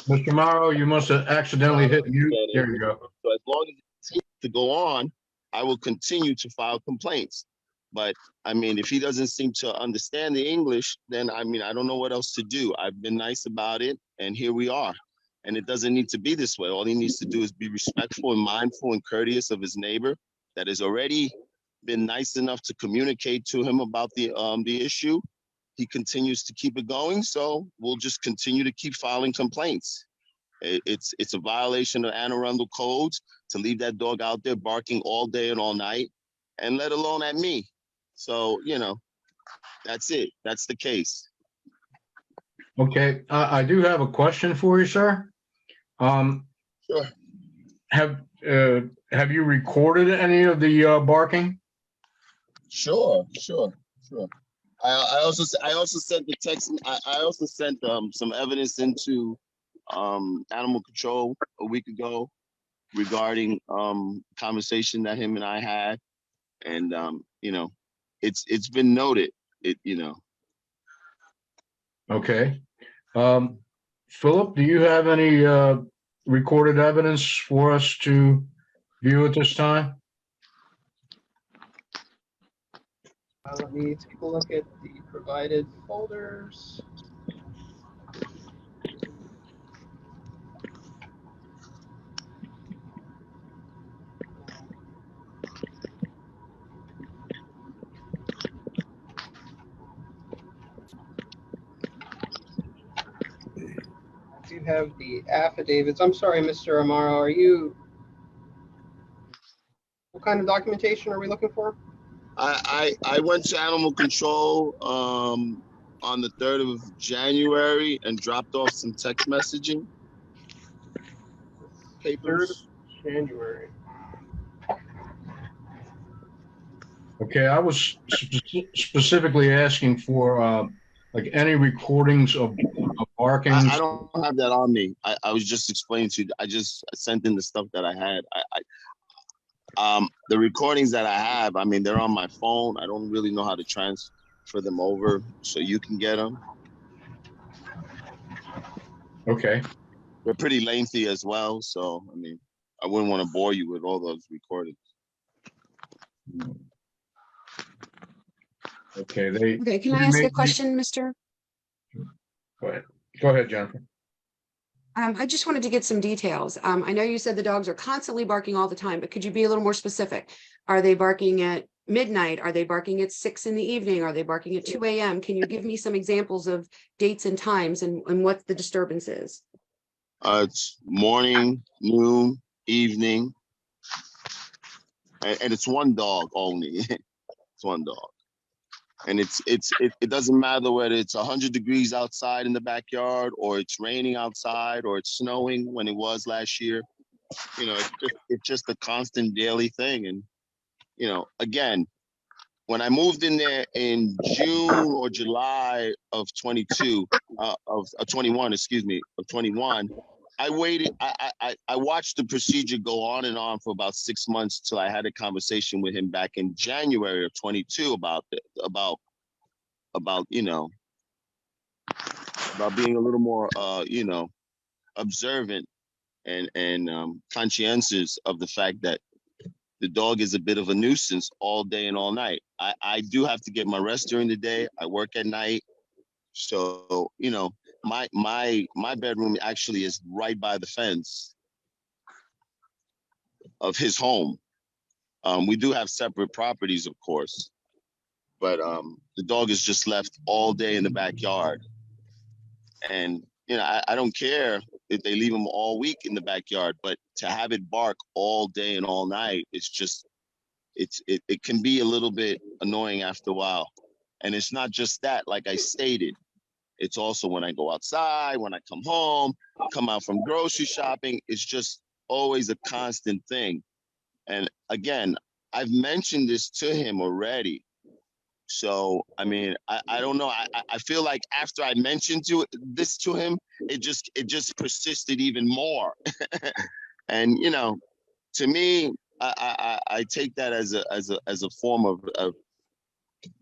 Mr. Morrow, you must have accidentally hit mute. There you go. So as long as it continues to go on, I will continue to file complaints. But I mean, if he doesn't seem to understand the English, then I mean, I don't know what else to do. I've been nice about it, and here we are. And it doesn't need to be this way. All he needs to do is be respectful and mindful and courteous of his neighbor that has already been nice enough to communicate to him about the issue. He continues to keep it going, so we'll just continue to keep filing complaints. It's a violation of Arundel codes to leave that dog out there barking all day and all night, and let alone at me. So, you know, that's it. That's the case. Okay, I do have a question for you, sir. Sure. Have you recorded any of the barking? Sure. I also sent the text. I also sent some evidence into animal control a week ago regarding conversation that him and I had, and you know, it's been noted. Okay. Philip, do you have any recorded evidence for us to view at this time? Let me take a look at the provided folders. I do have the affidavits. I'm sorry, Mr. Amaro, what kind of documentation are we looking for? I went to animal control on the 3rd of January and dropped off some text messaging papers. 3rd of January. Okay, I was specifically asking for like any recordings of barkings. I don't have that on me. I was just explaining to you. I just sent in the stuff that I had. The recordings that I have, I mean, they're on my phone. I don't really know how to transfer them over so you can get them. Okay. They're pretty lengthy as well. So, I mean, I wouldn't want to bore you with all those recordings. Okay, Okay, can I ask a question, Mr.? Go ahead. Go ahead, Jennifer. I just wanted to get some details. I know you said the dogs are constantly barking all the time, but could you be a little more specific? Are they barking at midnight? Are they barking at 6 in the evening? Are they barking at 2 a.m.? Can you give me some examples of dates and times and what the disturbance is? It's morning, noon, evening, and it's one dog only. It's one dog. And it doesn't matter whether it's 100 degrees outside in the backyard or it's raining outside or it's snowing when it was last year. You know, it's just a constant daily thing. And, you know, again, when I moved in there in June or July of 21, of 21, I waited. I watched the procedure go on and on for about 6 months till I had a conversation with him back in January of 22 about you know, about being a little more you know, observant and conscientious of the fact that the dog is a bit of a nuisance all day and all night. I do have to get my rest during the day. I work at night. So, you know, my bedroom actually is right by the fence of his home. We do have separate properties, of course, but the dog is just left all day in the backyard. And, you know, I don't care if they leave him all week in the backyard, but to have it bark all day and all night, it's just, it can be a little bit annoying after a while. And it's not just that, like I stated, it's also when I go outside, when I come home, come out from grocery shopping, it's just always a constant thing. And again, I've mentioned this to him already. So, I mean, I don't know. I feel like after I mentioned this to him, it just persisted even more. And, you know, to me, I take that as a form of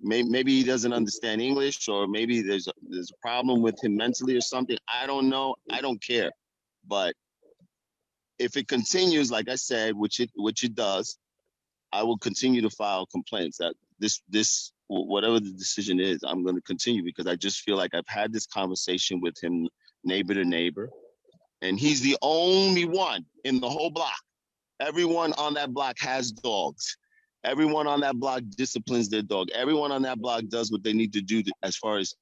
maybe he doesn't understand English, or maybe there's a problem with him mentally or something. I don't know. I don't care. But if it continues, like I said, which it does, I will continue to file complaints. That this whatever the decision is, I'm going to continue, because I just feel like I've had this conversation with him, neighbor to neighbor, and he's the only one in the whole block. Everyone on that block has dogs. Everyone on that block disciplines their dog. Everyone on that block does what they need to do as far as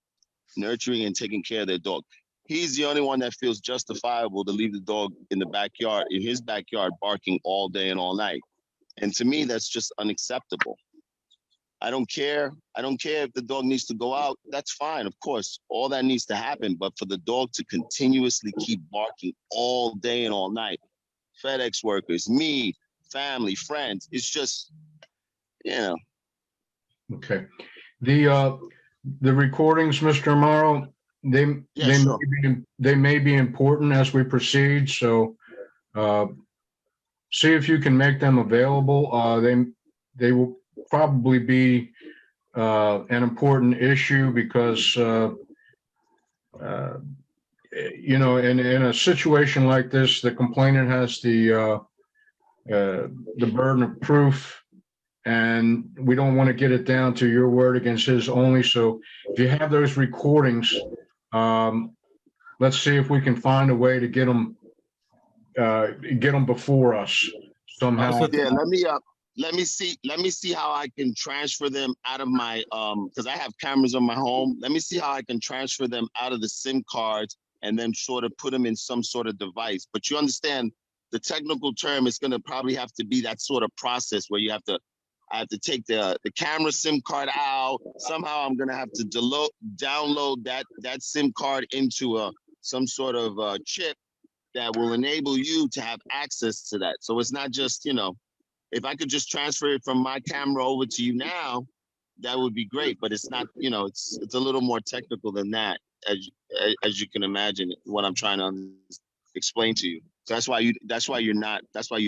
nurturing and taking care of their dog. He's the only one that feels justifiable to leave the dog in the backyard, in his backyard, barking all day and all night. And to me, that's just unacceptable. I don't care. I don't care if the dog needs to go out. That's fine, of course. All that needs to happen. But for the dog to continuously keep barking all day and all night, FedEx workers, me, family, friends, it's just, you know. Okay. The recordings, Mr. Amaro, they may be important as we proceed. So see if you can make them available. They will probably be an important issue, because you know, in a situation like this, the complainant has the burden of proof, and we don't want to get it down to your word against his only. So if you have those recordings, let's see if we can find a way to get them before us somehow. Yeah, let me see how I can transfer them out of my because I have cameras on my home. Let me see how I can transfer them out of the SIM cards and then sort of put them in some sort of device. But you understand the technical term is going to probably have to be that sort of process where I have to take the camera SIM card out. Somehow I'm going to have to download that SIM card into some sort of chip that will enable you to have access to that. So it's not just, you know, if I could just transfer it from my camera over to you now, that would be great. But it's not, it's a little more technical than that, as you can imagine what I'm trying to explain to you. So that's why you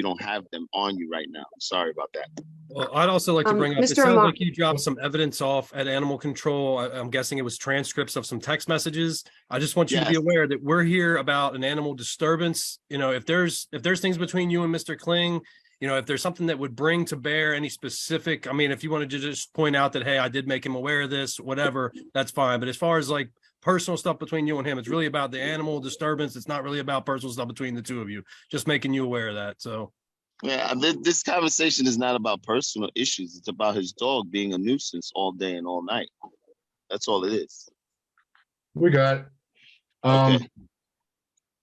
don't have them on you right now. Sorry about that. Well, I'd also like to bring up, it Mr. sounds Amar- like you dropped some evidence off at animal control. I'm guessing it was transcripts of some text messages. I just want you to be Yes. aware that we're here about an animal disturbance. If there's things between you and Mr. Kling, if there's something that would bring to bear any specific, if you wanted to just point out that, hey, I did make him aware of this, whatever, that's fine. But as far as like personal stuff between you and him, it's really about the animal disturbance. It's not really about personal stuff between the two of you. Just making you aware of that. So. Yeah, this conversation is not about personal issues. It's about his dog being a nuisance all day and all night. That's all it is. We got it. Okay.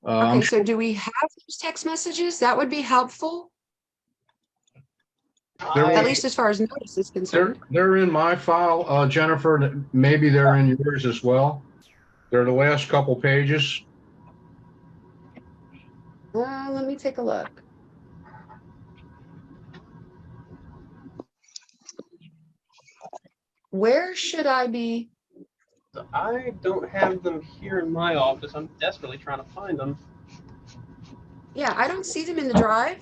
Okay, so do we have those text messages? That would be helpful, at least as far as notice is concerned. They're in my file, Jennifer. Maybe they're in yours as well. They're the last couple pages. Let me take a look. Where should I be? So I don't have them here in my office. I'm desperately trying to find them. Yeah, I don't see them in the drive.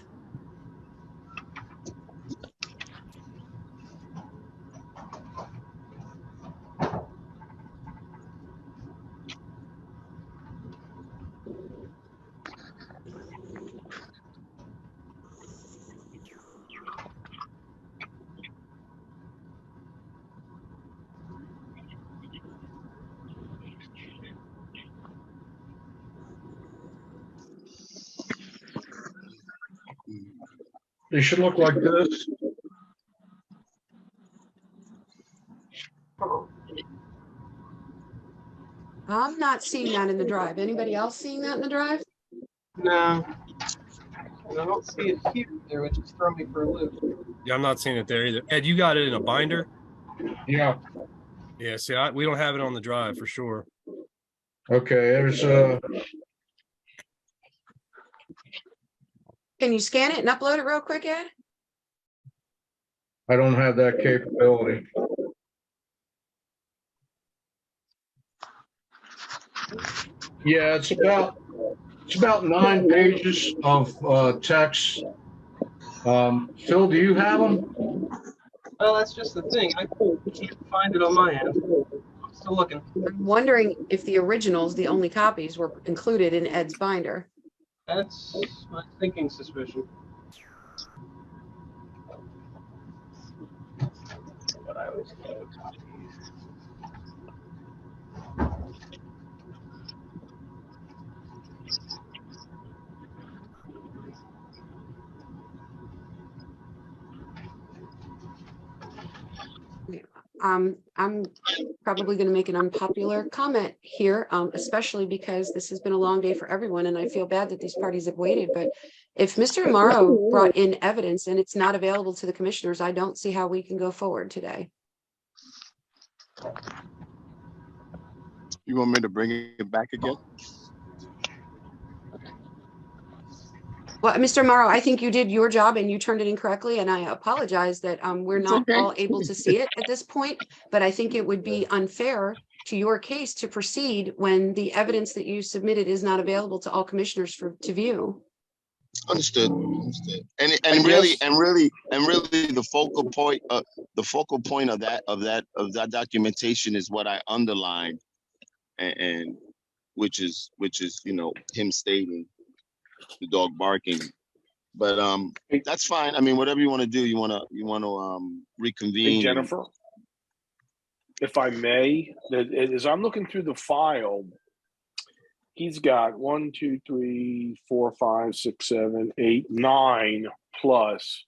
They should look like this. I'm not seeing that in the drive. Anybody else seeing that in the drive? No. And I don't see it here either, which is throwing me for a loop. Yeah, I'm not seeing it there either. Ed, you got it in a binder? Yeah. Yeah, see, we don't have it on the drive for sure. Okay, there's Can you scan it and upload it real quick, Ed? I don't have that capability. Yeah, it's about 9 pages of text. Phil, do you have them? Well, that's just the thing. I can't find it on my end. I'm still looking. I'm wondering if the originals, the only copies, were included in Ed's binder. That's my thinking suspicion. But I always get copies. I'm probably going to make an unpopular comment here, especially because this has been a long day for everyone, and I feel bad that these parties have waited. But if Mr. Amaro brought in evidence and it's not available to the commissioners, I don't see how we can go forward today. You want me to bring it back again? Well, Mr. Amaro, I think you did your job and you turned it in correctly, and I apologize that we're not all able to see it at this point, but I think it would be unfair to your case to proceed when the evidence that you submitted is not available to all commissioners to view. Understood. And really the focal point of that documentation is what I underlined, and which is him stating the dog barking. But that's fine. I mean, whatever you want to do, you want to reconvene. Hey, Jennifer, if I may, as I'm looking through the file, he's got 1, 2, 3, 4, 5, 6, 7, 8, 9 plus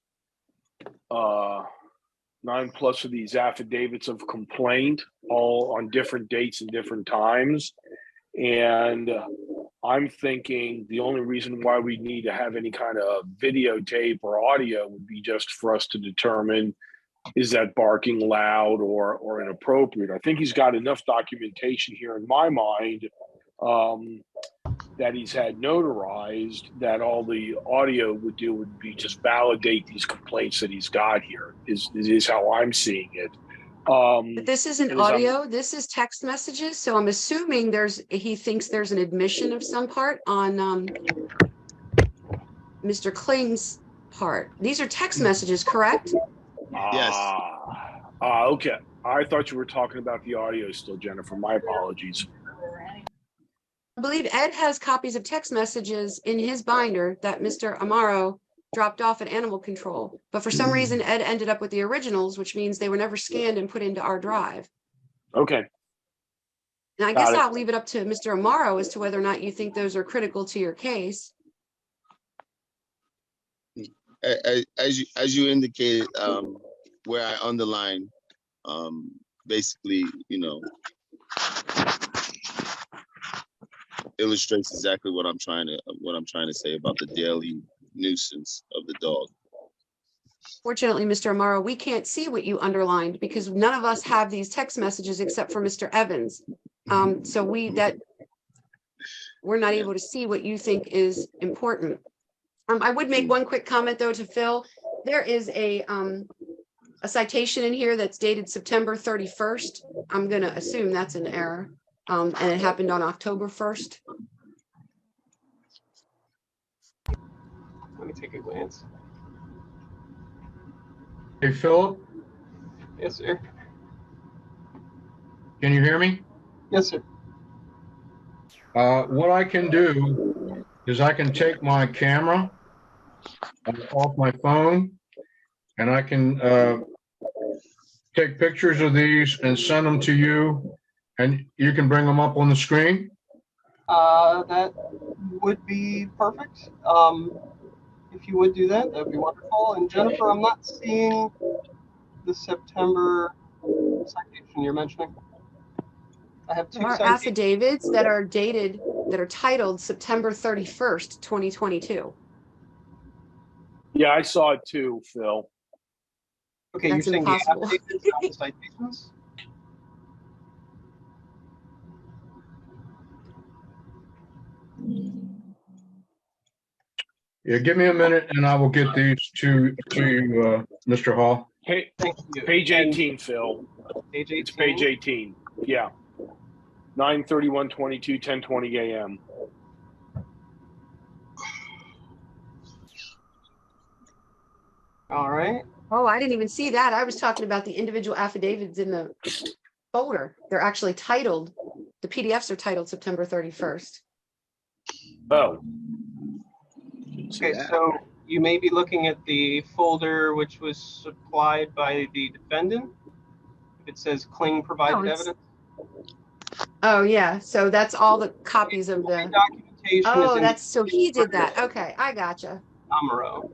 9 plus of these affidavits of complaint, all on different dates and different times. And I'm thinking the only reason why we need to have any kind of videotape or audio would be just for us to determine, is that barking loud or inappropriate? I think he's got enough documentation here in my mind. that he's had notarized, that all the audio would do would be just validate these complaints that he's got here, is how I'm seeing it. But this isn't and as I'm- audio, this is text messages, so I'm assuming he thinks there's an admission of some part on Mr. Kling's part. These are text messages, correct? Yes. Okay. I thought you were talking about the audio still, Jennifer. My apologies. I believe Ed has copies of text messages in his binder that Mr. Amaro dropped off at Animal Control. But for some reason, Ed ended up with the originals, which means they were never scanned and put into our drive. Okay. And I Got guess it. I'll leave it up to Mr. Amaro as to whether or not you think those are critical to your case. As you indicated, where I underlined, basically, illustrates exactly what I'm trying to say about the daily nuisance of the dog. Fortunately, Mr. Amaro, we can't see what you underlined because none of us have these text messages except for Mr. Evans. So we're not able to see what you think is important. I would make one quick comment though to Phil. There is a citation in here that's dated September 31st. I'm going to assume that's an error. And it happened on October 1st. Let me take a glance. Hey, Philip, Yes, sir. can you hear me? Yes, sir. What I can do is I can take my camera off my phone and I can take pictures of these and send them to you and you can bring them up on the screen. That would be perfect. If you would do that, that'd be wonderful. And Jennifer, I'm not seeing the September citation you're mentioning. I have two There are citations. affidavits that are dated, that are titled September 31st, 2022. Yeah, I saw it too, Phil. Okay, That's you're saying impossible. the affidavits, not the citations? Yeah, give me a minute and I will get these to you, Mr. Hall. Hey, Thank you. page And 18, Phil. page 18. It's page 18. Yeah. 9/31/22, 10:20 a.m. All right. Oh, I didn't even see that. I was talking about the individual affidavits in the folder. They're actually titled, the PDFs are titled September 31st. Oh. Okay, so you may be looking at the folder which was supplied by the defendant. It says Kling provided it's- evidence. Oh, yeah. So that's all the copies of the. Documentation Oh, is that's so he did that. Okay, I gotcha. Amaro.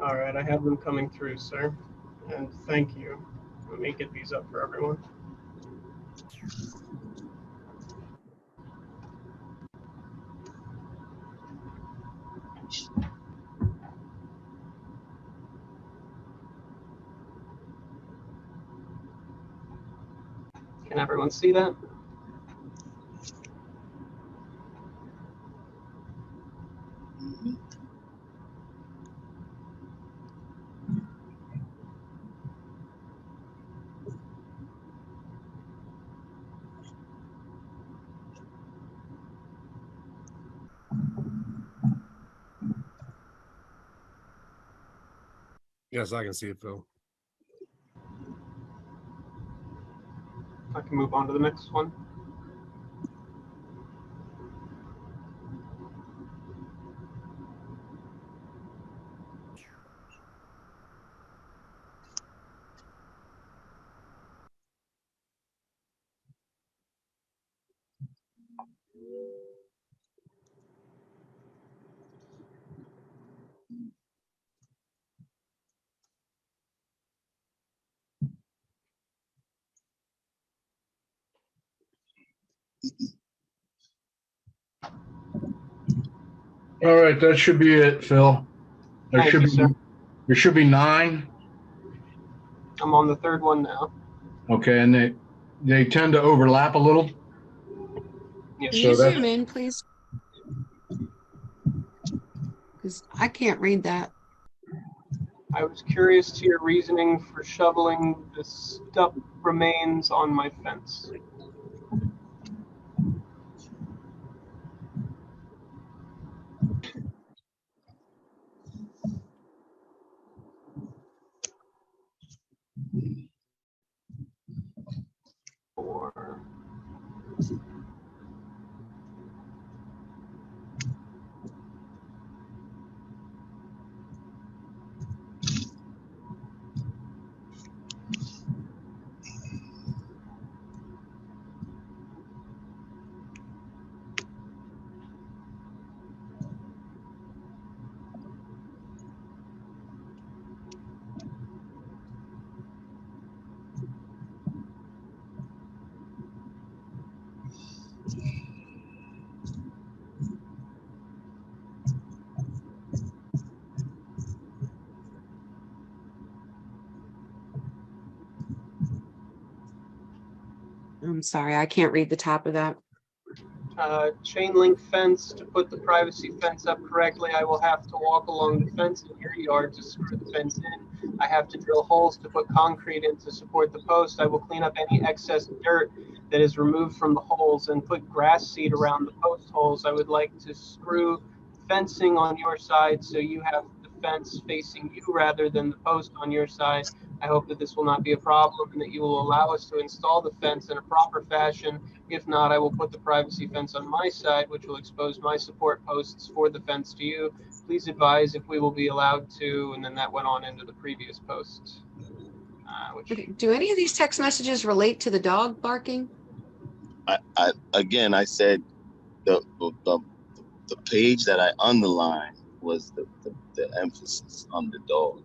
All right, I have them coming through, sir. And thank you. Let me get these up for everyone. Can everyone see that? Yes, I can see it, Phil. I can move on to the next one. All right, that should be it, Phil. Thank you, sir. There should be 9. I'm on the third one now. Okay, and they tend to overlap a little. Yes. Can So you that's zoom in, please? Because I can't read that. I was curious to your reasoning for shoveling the stuff remains on my fence. Four. I'm sorry, I can't read the top of that. Chain link fence. To put the privacy fence up correctly, I will have to walk along the fence in your yard to screw the fence in. I have to drill holes to put concrete in to support the post. I will clean up any excess dirt that is removed from the holes and put grass seed around the post holes. I would like to screw fencing on your side so you have the fence facing you rather than the post on your side. I hope that this will not be a problem and that you will allow us to install the fence in a proper fashion. If not, I will put the privacy fence on my side, which will expose my support posts for the fence to you. Please advise if we will be allowed to, and then that went on into the previous post. Okay. Do any of these text messages relate to the dog barking? I said the page that I underlined was the emphasis on the dog.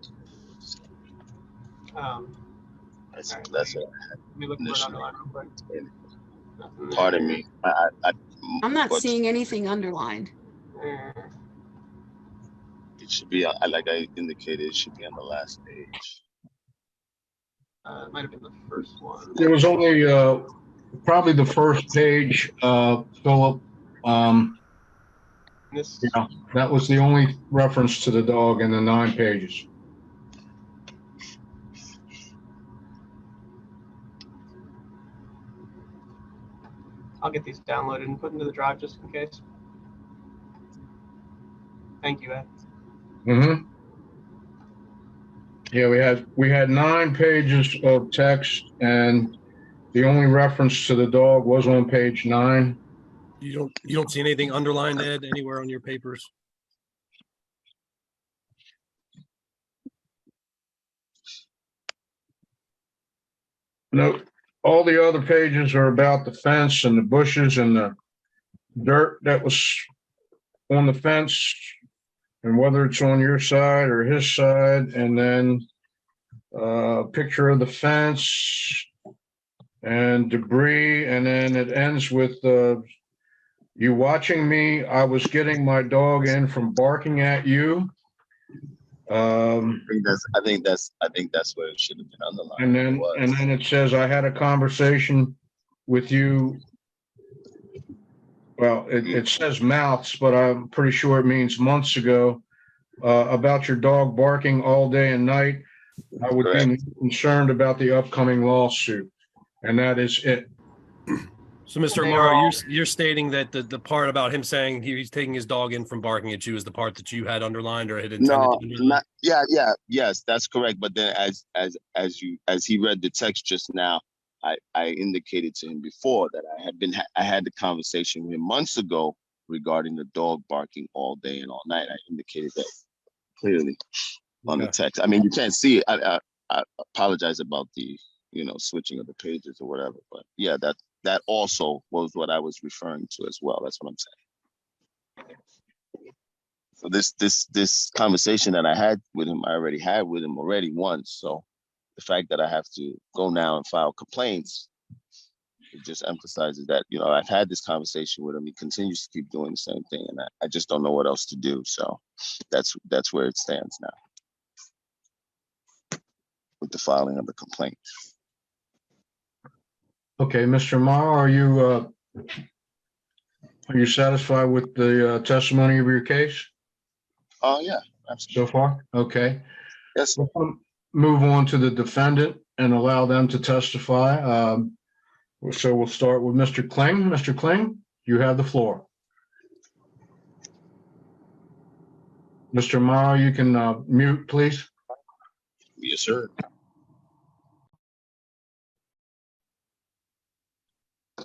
That's what I had. Let me look for an underline real quick. Pardon me. I'm not but seeing anything underlined. It should be, like I indicated, it should be on the last page. It might have been the first one. There was only probably the first page, Philip. Yeah, that was the only reference to the dog in the 9 pages. I'll get these downloaded and put into the drive just in case. Thank you, Ed. Mm-hmm. Yeah, we had 9 pages of text, and the only reference to the dog was on page 9. You don't see anything underlined, Ed, anywhere on your papers? No, all the other pages are about the fence and the bushes and the dirt that was on the fence. and whether it's on your side or his side, and then a picture of the fence and debris, and then it ends with you watching me. I was getting my dog in from barking at you. I think that's where it should have been underlined. And then it says I had a conversation with you. Well, it says mouths, but I'm pretty sure it means months ago, about your dog barking all day and night. I would be concerned about the upcoming lawsuit, and that is it. So, Mr. Amaro, you're stating that the part about him saying he's taking his dog in from barking at you is the part that you had underlined or had intended to underline? Yes, that's correct. But then as he read the text just now, I indicated to him before that I had the conversation with him months ago regarding the dog barking all day and all night. I indicated that clearly on the text. I mean, you can't see it. I apologize about the switching of the pages or whatever, but yeah, that also was what I was referring to as well. That's what I'm saying. So this conversation that I had with him, I already had with him once. So the fact that I have to go now and file complaints, it just emphasizes that, I've had this conversation with him. He continues to keep doing the same thing, and I just don't know what else to do. So that's where it stands now with the filing of the complaint. Okay, Mr. Mara, are you satisfied with the testimony of your case? Yeah, absolutely. So far? Okay. Yes. We'll move on to the defendant and allow them to testify. So we'll start with Mr. Kling. Mr. Kling, you have the floor. Mr. Mara, you can mute, please. Yes, sir.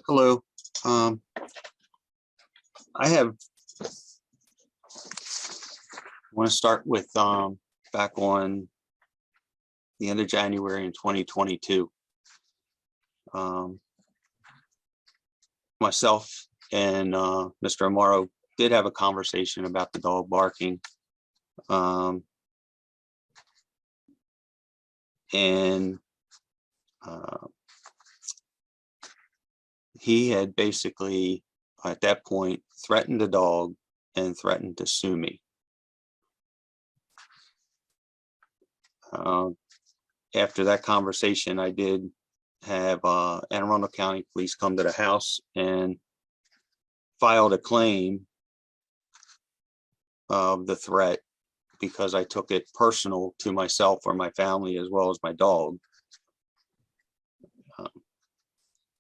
Hello. I want to start with back on the end of January in 2022. Myself and Mr. Amaro did have a conversation about the dog barking. He had basically, at that point, threatened the dog and threatened to sue me. After that conversation, I did have Anne Arundel County Police come to the house and filed a claim of the threat because I took it personal to myself or my family as well as my dog.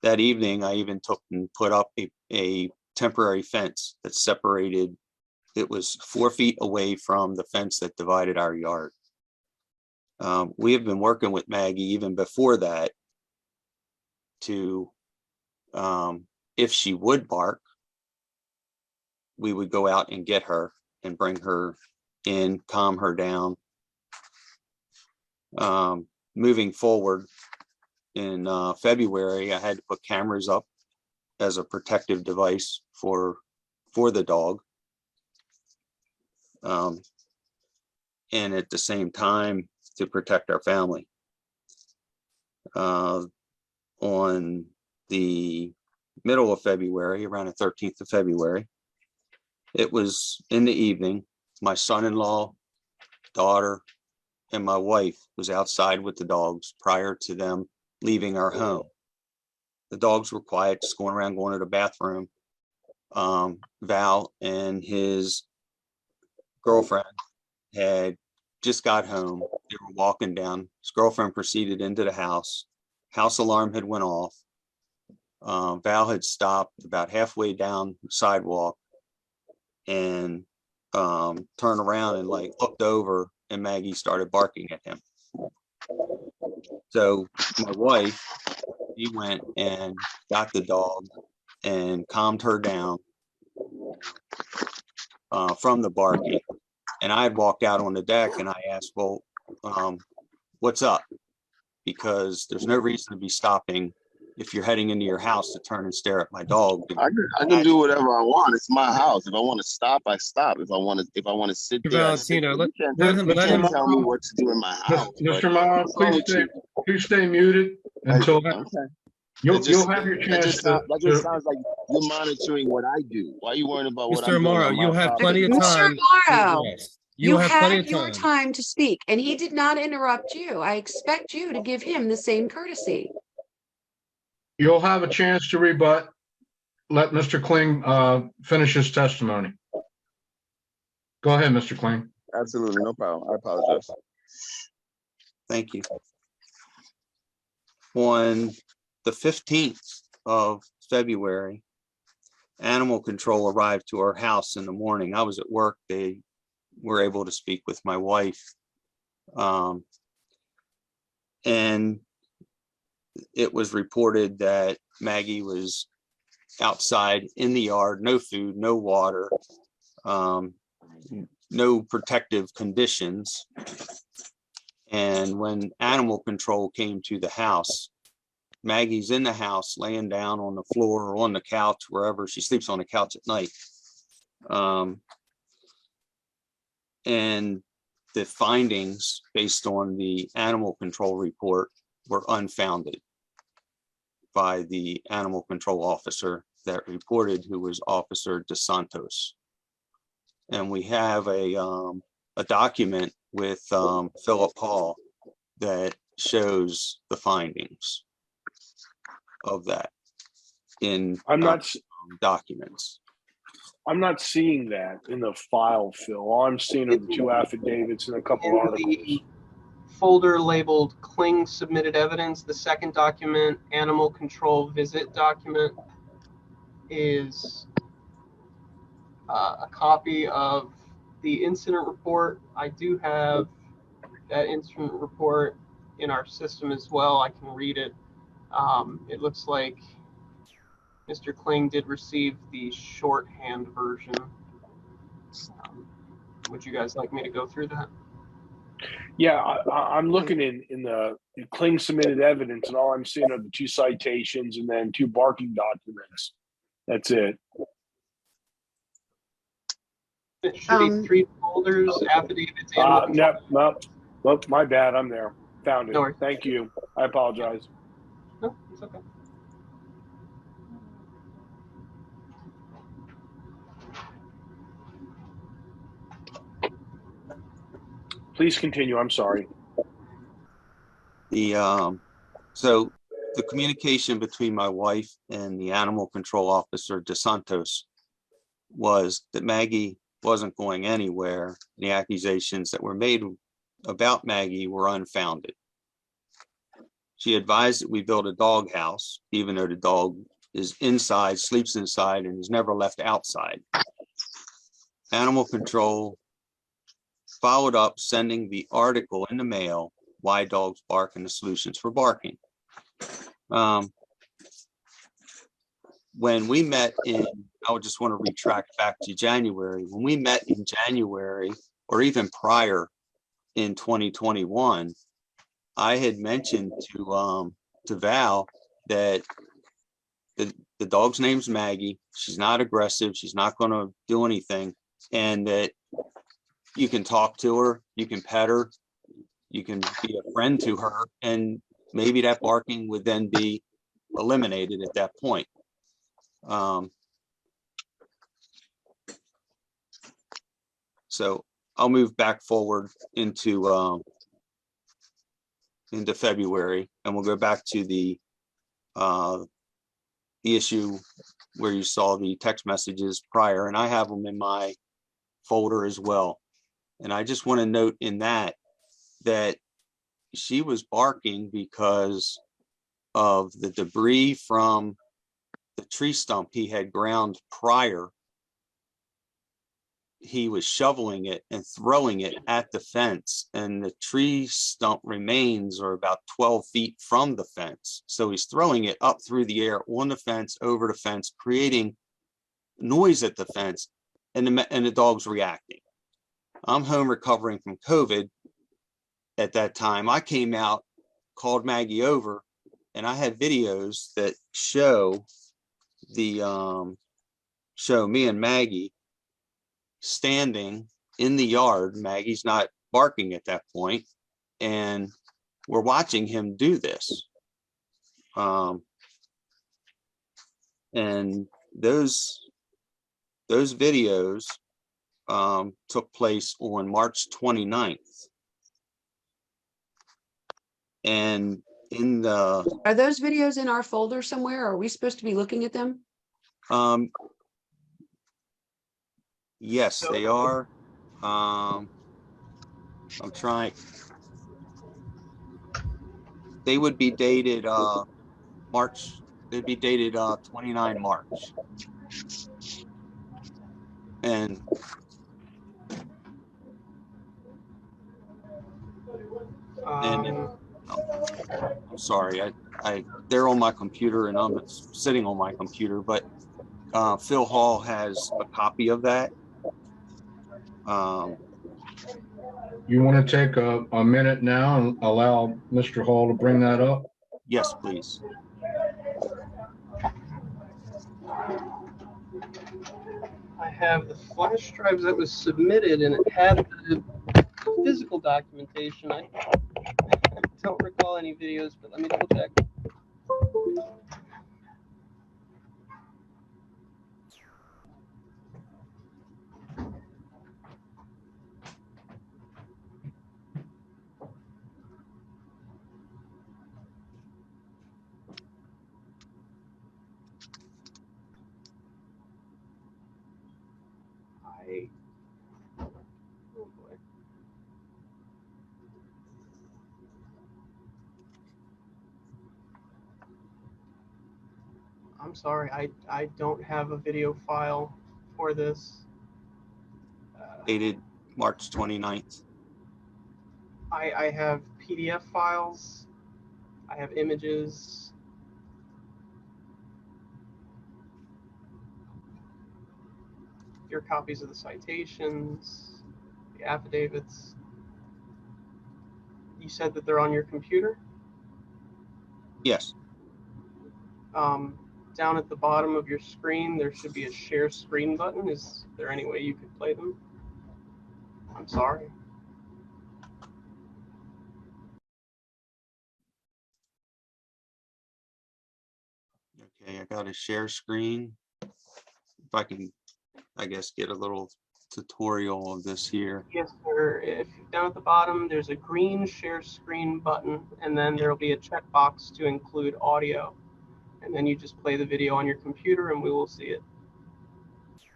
That evening, I even took and put up a temporary fence that separated. It was 4 feet away from the fence that divided our yard. We have been working with Maggie even before that to, if she would bark, we would go out and get her and bring her in, calm her down. Moving forward, in February, I had to put cameras up as a protective device for the dog. And at the same time, to protect our family. On the middle of February, around the 13th of February, it was in the evening. My son-in-law, daughter, and my wife was outside with the dogs prior to them leaving our home. The dogs were quiet, just going around, going to the bathroom. Val and his girlfriend had just got home. They were walking down. His girlfriend proceeded into the house. House alarm had went off. Val had stopped about halfway down the sidewalk and turned around and looked over, and Maggie started barking at him. So my wife, he went and got the dog and calmed her down from the barking. And I had walked out on the deck and I asked, well, what's up? Because there's no reason to be stopping if you're heading into your house to turn and stare at my dog. I can do whatever I want. It's my house. If I want to stop, I stop. If I want to sit there, I sit Valentino, there. You let can't him. tell me what to do in my house. but Mr. Mara, what's wrong with you? please stay muted until Okay. you'll have your chance That just sounds like you're monitoring what I do. Why are you worrying about what I'm Mr. doing Amaro, on my you'll have property? plenty of Mr. time. Morrow, Yes. you have plenty had of your time. time to speak, and he did not interrupt you. I expect you to give him the same courtesy. you'll have a chance to rebut. Let Mr. Kling finish his testimony. Go ahead, Mr. Kling. Absolutely, no problem. I apologize. Thank you. On the 15th of February, animal control arrived to our house in the morning. I was at work. They were able to speak with my wife. And it was reported that Maggie was outside in the yard, no food, no water, no protective conditions. And when animal control came to the house, Maggie's in the house laying down on the floor or on the couch, wherever she sleeps on the couch at night. And the findings based on the animal control report were unfounded by the animal control officer that reported, who was Officer DeSantos. And we have a document with Philip Hall that shows the findings of that in documents. I'm not seeing that in the file, Phil. All I'm seeing are the two affidavits and a couple articles. The folder labeled Kling submitted evidence, the second document, animal control visit document, is a copy of the incident report. I do have that incident report in our system as well. I can read it. It looks like Mr. Kling did receive the shorthand version. Would you guys like me to go through that? Yeah, I'm looking in the Kling submitted evidence, and all I'm seeing are the two citations and then two barking documents. That's it. It should be three folders, affidavits, and Nope, my bad. I'm there. Found it. No worries. Thank you. I apologize. No, it's okay. Please continue. I'm sorry. So the communication between my wife and the animal control officer DeSantos was that Maggie wasn't going anywhere. The accusations that were made about Maggie were unfounded. She advised that we build a dog house, even though the dog is inside, sleeps inside, and is never left outside. Animal control followed up, sending the article in the mail, Why Dogs Bark and the Solutions for Barking. When we met I would just want to retract back to January. When we met in January, or even prior in 2021, I had mentioned to Val that the dog's name's Maggie. She's not aggressive. She's not going to do anything. And that you can talk to her, you can pet her, you can be a friend to her, and maybe that barking would then be eliminated at that point. So I'll move back forward into February, and we'll go back to the issue where you saw the text messages prior, and I have them in my folder as well. And I just want to note in that she was barking because of the debris from the tree stump he had ground prior. He was shoveling it and throwing it at the fence, and the tree stump remains are about 12 feet from the fence. So he's throwing it up through the air, on the fence, over the fence, creating noise at the fence, and the dog's reacting. I'm home recovering from COVID at that time. I came out, called Maggie over, And I have videos that show show me and Maggie standing in the yard. Maggie's not barking at that point, and we're watching him do this. And those videos took place on March 29th. And in the Are those videos in our folder somewhere? Are we supposed to be looking at them? yes, they are. I'm trying. They would be dated March. They'd be dated 29 March. And I'm sorry, they're on my computer and I'm sitting on my computer, but Phil Hall has a copy of that. You want to take a minute now and allow Mr. Hall to bring that up? Yes, please. I have the flash drives that was submitted, and it had the physical documentation. I don't recall any videos, but let me double check. Oh boy. I'm sorry, I don't have a video file for this. Dated March 29th. I have PDF files. I have images. Your copies of the citations, the affidavits. You said that they're on your computer? Yes. Down at the bottom of your screen, there should be a share screen button. Is there any way you could play them? I'm sorry. Okay, I got a share screen. If I can, I guess, get a little tutorial of this here. Yes, sir. If down at the bottom, there's a green share screen button, and then there'll be a checkbox to include audio. And then you just play the video on your computer and we will see it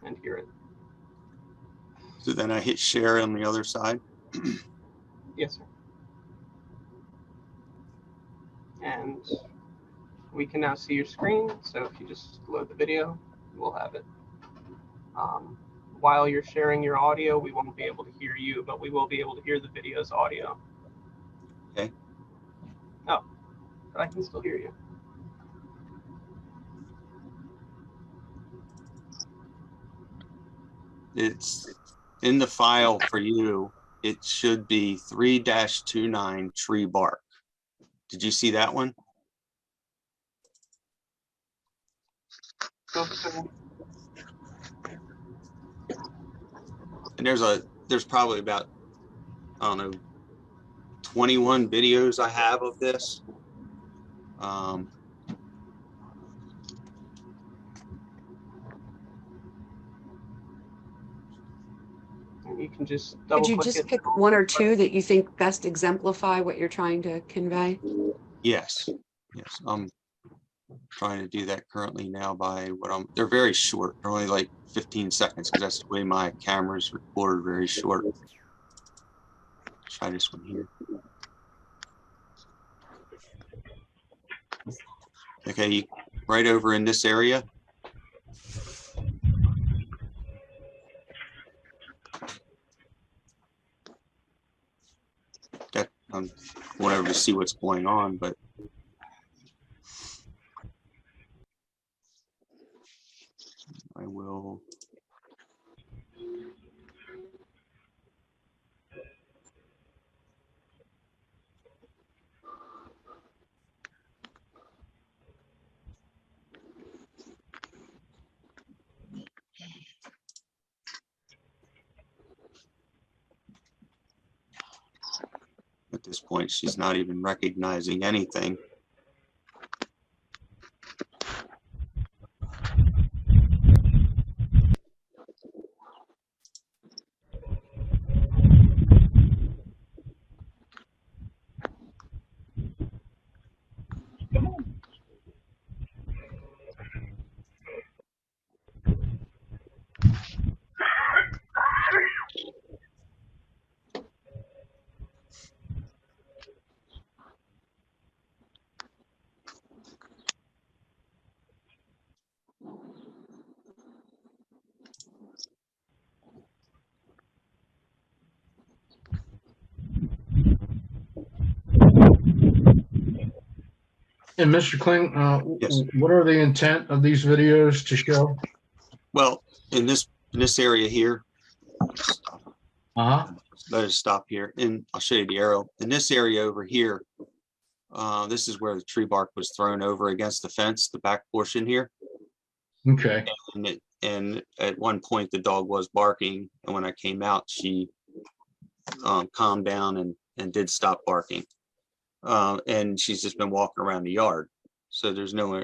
and hear it. So then I hit share on the other side. Yes, sir. And we can now see your screen. So if you just load the video, we'll have it. While you're sharing your audio, we won't be able to hear you, but we will be able to hear the video's audio. Okay. Oh, but I can still hear you. It's in the file for you. It should be 3-29 tree bark. Did you see that one? Okay. And there's probably about, I don't know, 21 videos I have of this. You can just double Could you click just it. pick one or two that you think best exemplify what you're trying to convey? Yes, yes. I'm trying to do that currently now by they're very short. They're only like 15 seconds because that's the way my cameras record, very short. Try this one here. Okay, right over in this area. That I'm going over to see what's going on, but I will. At this point, she's not even recognizing anything. And Mr. Kling, Yes. what are the intent of these videos to show? Well, in this area here, Uh-huh. let us stop here, and I'll show you the arrow. In this area over here, this is where the tree bark was thrown over against the fence, the back portion here. Okay. And at one point the dog was barking, and when I came out, she calmed down and did stop barking. And she's just been walking around the yard, so there's no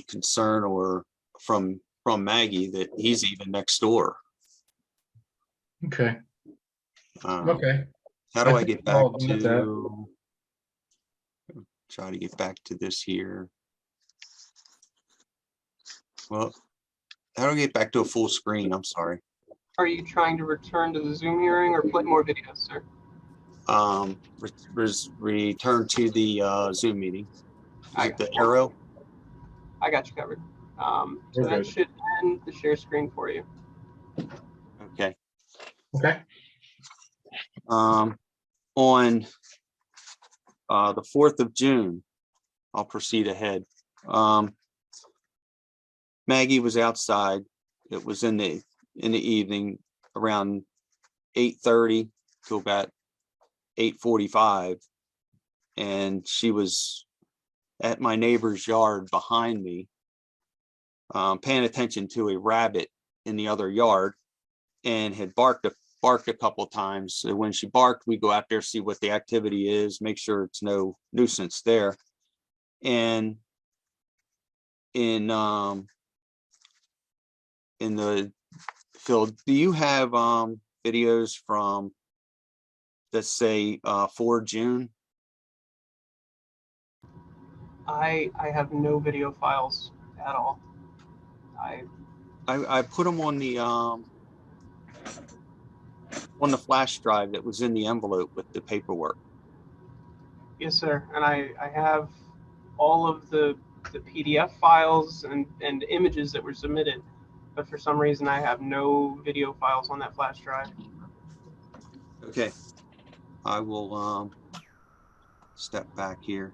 concern or from Maggie that he's even next door. Okay. Okay. How do I think get we're back all done with that. to? Try to get back to this here. Well, how do I get back to a full screen? I'm sorry. Are you trying to return to the Zoom hearing or play more videos, sir? Return to the Zoom meeting. I The arrow. I got you covered. So Okay. that should end the share screen for you. Okay. Okay. On the 4th of June, I'll proceed ahead. Maggie was outside. It was in the evening around 8:30 to about 8:45, and she was at my neighbor's yard behind me, paying attention to a rabbit in the other yard, and had barked a couple times. So when she barked, we go out there, see what the activity is, make sure it's no nuisance there. And in the Phil, do you have videos from, let's say, 4 June? I have no video files at all. I put them on the flash drive that was in the envelope with the paperwork. Yes, sir. And I have all of the PDF files and images that were submitted, but for some reason I have no video files on that flash drive. Okay, I will step back here.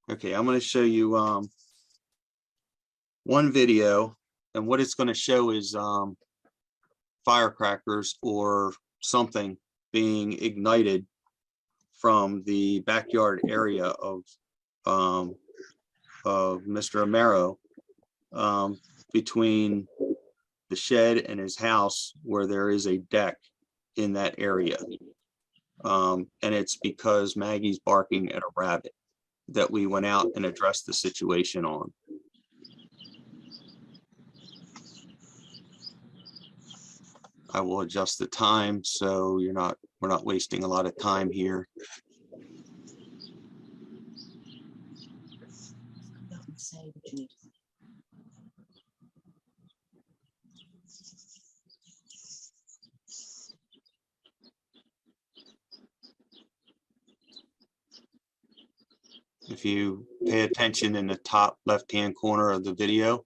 Okay, I'm going to show you one video, and what it's going to show is firecrackers or something being ignited from the backyard area of Mr. Amaro, between the shed and his house, where there is a deck in that area. And it's because Maggie's barking at a rabbit that we went out and addressed the situation on. I will adjust the time so we're not wasting a lot of time here. If you pay attention in the top left-hand corner of the video.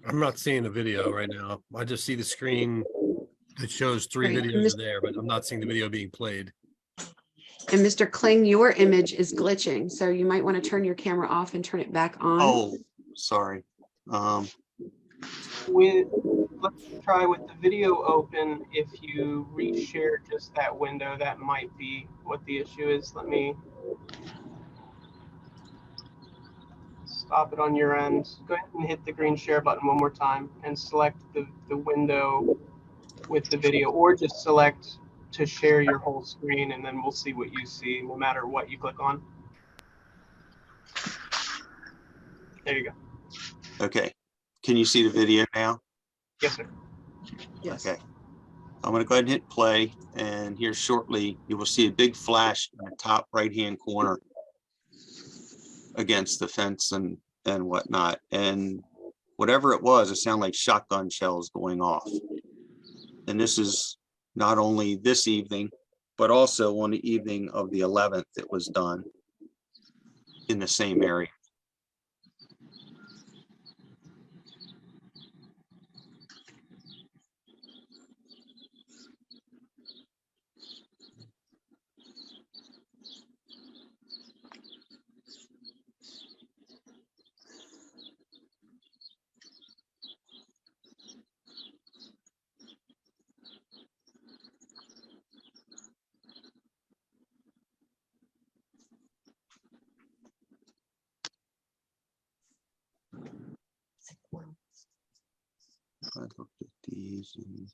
I'm not seeing the video right now. I just see the screen that shows 3 Right. videos are there, but I'm not seeing the video being played. And Mr. Kling, your image is glitching, so you might want to turn your camera off and turn it back on. Oh, sorry. let's try with the video open. If you reshare just that window, that might be what the issue is. Let me stop it on your end. Go ahead and hit the green share button one more time and select the window with the video, or just select to share your whole screen, and then we'll see what you see no matter what you click on. There you go. Okay. Can you see the video now? Yes, sir. Yes. Okay. I'm going to go ahead and hit play, and here shortly you will see a big flash in the top right-hand corner against the fence and whatnot. And whatever it was, it sounded like shotgun shells going off. And this is not only this evening, but also on the evening of the 11th, it was done in the same area. I looked at these and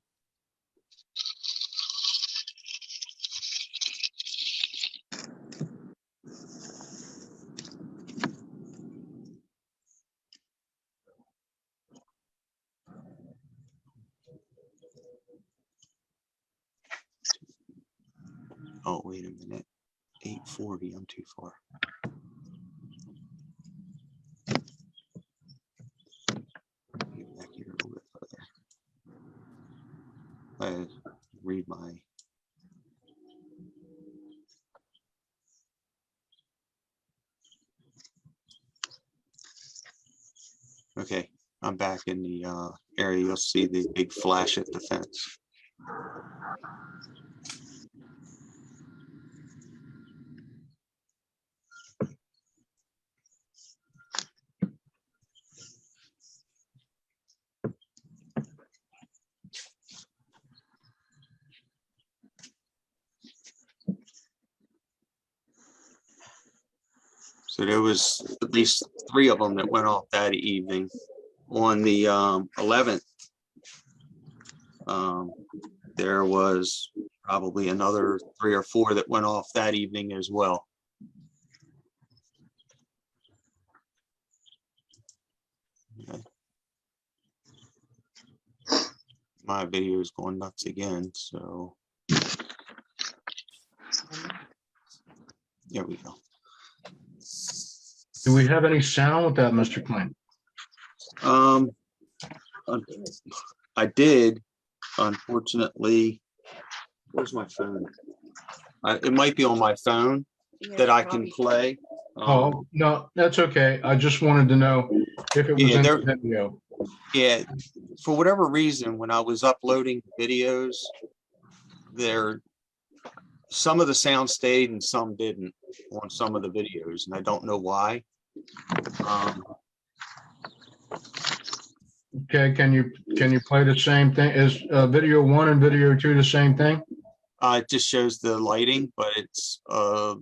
oh, wait a minute. 840, I'm too far. Get back here a little bit further. I read my okay, I'm back in the area. You'll see the big flash at the fence. So there was at least 3 of them that went off that evening. On the 11th, there was probably another 3 or 4 that went off that evening as well. Okay. My video is going nuts again, so there we go. Do we have any sound with that, Mr. Klein? I did, unfortunately. Where's my phone? It might be on my phone that I can play. Oh, no, that's okay. I just wanted to know if it was in the video. Yeah, for whatever reason, when I was uploading videos, some of the sound stayed and some didn't on some of the videos, and I don't know why. Okay, can you play the same thing? Is video 1 and video 2 the same thing? It just shows the lighting, but it's yeah,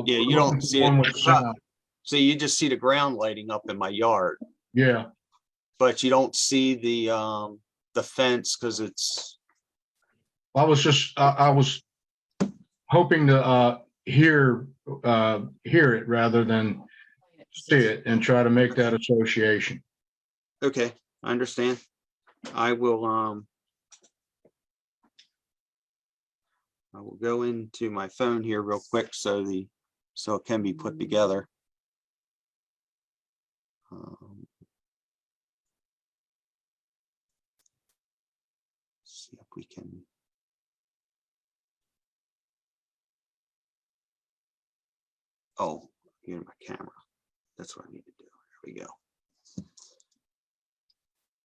you don't see it. So you just see the ground lighting up in my yard. Yeah. But you don't see the fence because it's. I was hoping to hear it rather than see it and try to make that association. Okay, I understand. I will go into my phone here real quick so it can be put together. See if we can. Oh, here's my camera. That's what I need to do. There we go.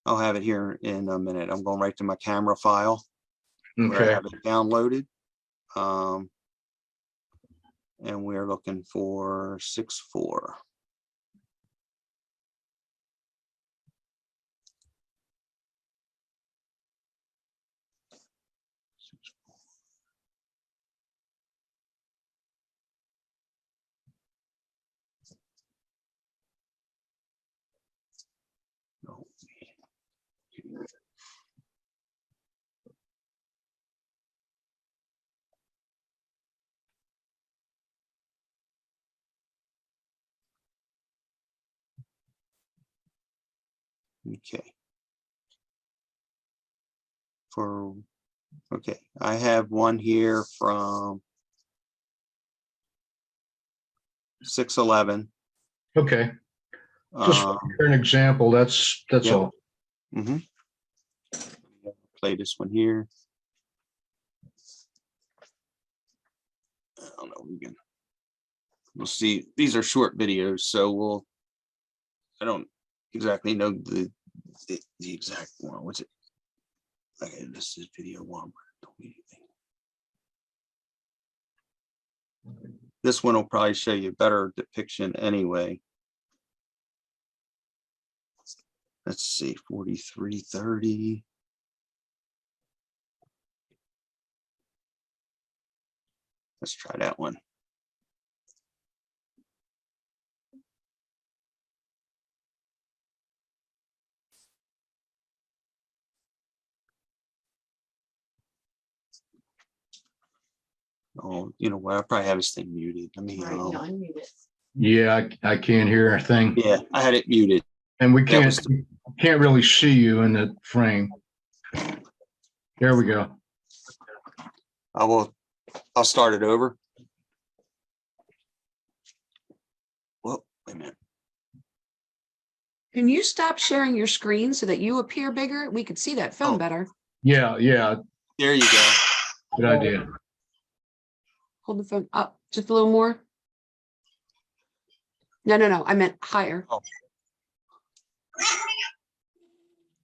I'll have it here in a minute. I'm going right to my camera file where I have it downloaded. And we're looking for 6.4. Oh, okay. Okay, I have one here from 6/11. Okay, just for an example, that's Yep. all. Play this one here. I don't know. We'll see. These are short videos, so I don't exactly know the exact one. What's it? Okay, this is video one. This one will probably show you a better depiction anyway. Let's see, 4330. Let's try that one. Oh, you know what? I probably have this thing muted. Let me unmute it. Yeah, I can't hear a thing. Yeah, I had it muted. And we That was can't really see you in the frame. There we go. I'll start it over. Well, wait a minute. Can you stop sharing your screen so that you appear bigger? We could see that phone better. Yeah. There you go. Good idea. Hold the phone up just a little more. No. I meant higher. Oh.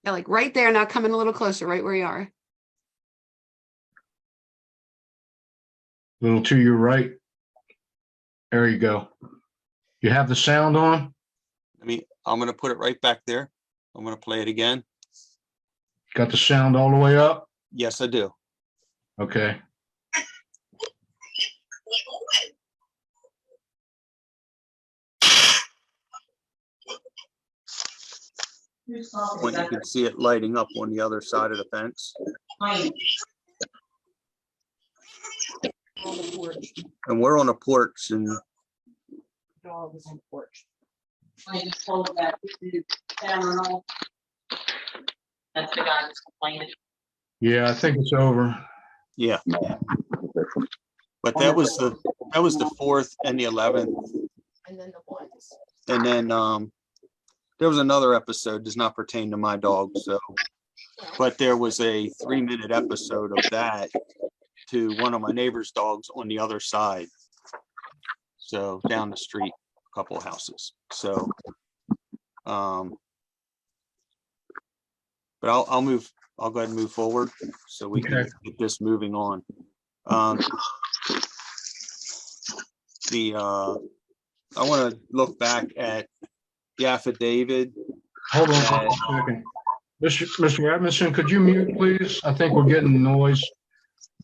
Yeah, like right there. Now coming a little closer, right where you are. A little to your right. There you go. You have the sound on? I'm going to put it right back there. I'm going to play it again. Got the sound all the way up? Yes, I do. Okay. When you can see it lighting up on the other side of the fence. And we're on a porch, and Dog is on the porch. I just told that camera. That's the guy that's complaining. Yeah, I think it's over. Yeah. But that was the 4th and the 11th. And then the ones. And then there was another episode, does not pertain to my dog, so, but there was a 3-minute episode of that to one of my neighbor's dogs on the other side. So down the street, a couple of houses. So but I'll go ahead and move forward so we can get this moving on. I want to look back at the affidavit. Hold on a second. Mr. Edmondson, could you mute, please? I think we're getting noise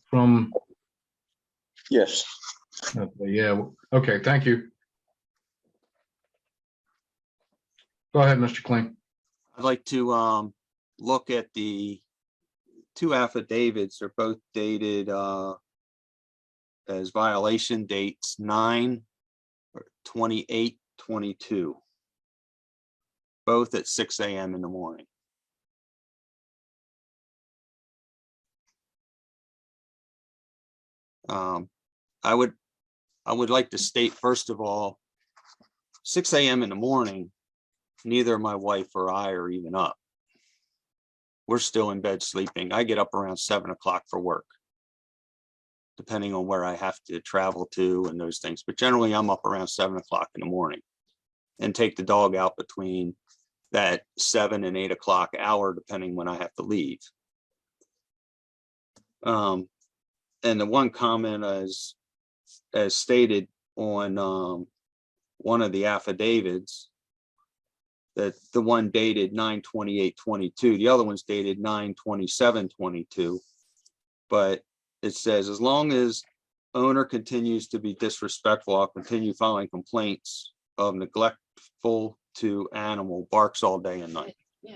from. Yes. Okay, yeah. Okay, thank you. Go ahead, Mr. Kling. I'd like to look at the 2 affidavits. They're both dated as violation dates 9/28/22, both at 6 a.m. in the morning. I would like to state, first of all, 6 a.m. in the morning, neither my wife or I are even up. We're still in bed sleeping. I get up around 7 o'clock for work, depending on where I have to travel to and those things. But generally, I'm up around 7 o'clock in the morning and take the dog out between that 7 and 8 o'clock hour, depending when I have to leave. And the one comment as stated on one of the affidavits, that the one dated 9/28/22, the other one's dated 9/27/22, but it says, as long as owner continues to be disrespectful, I'll continue filing complaints of neglectful to animal, barks all day and night. Yeah.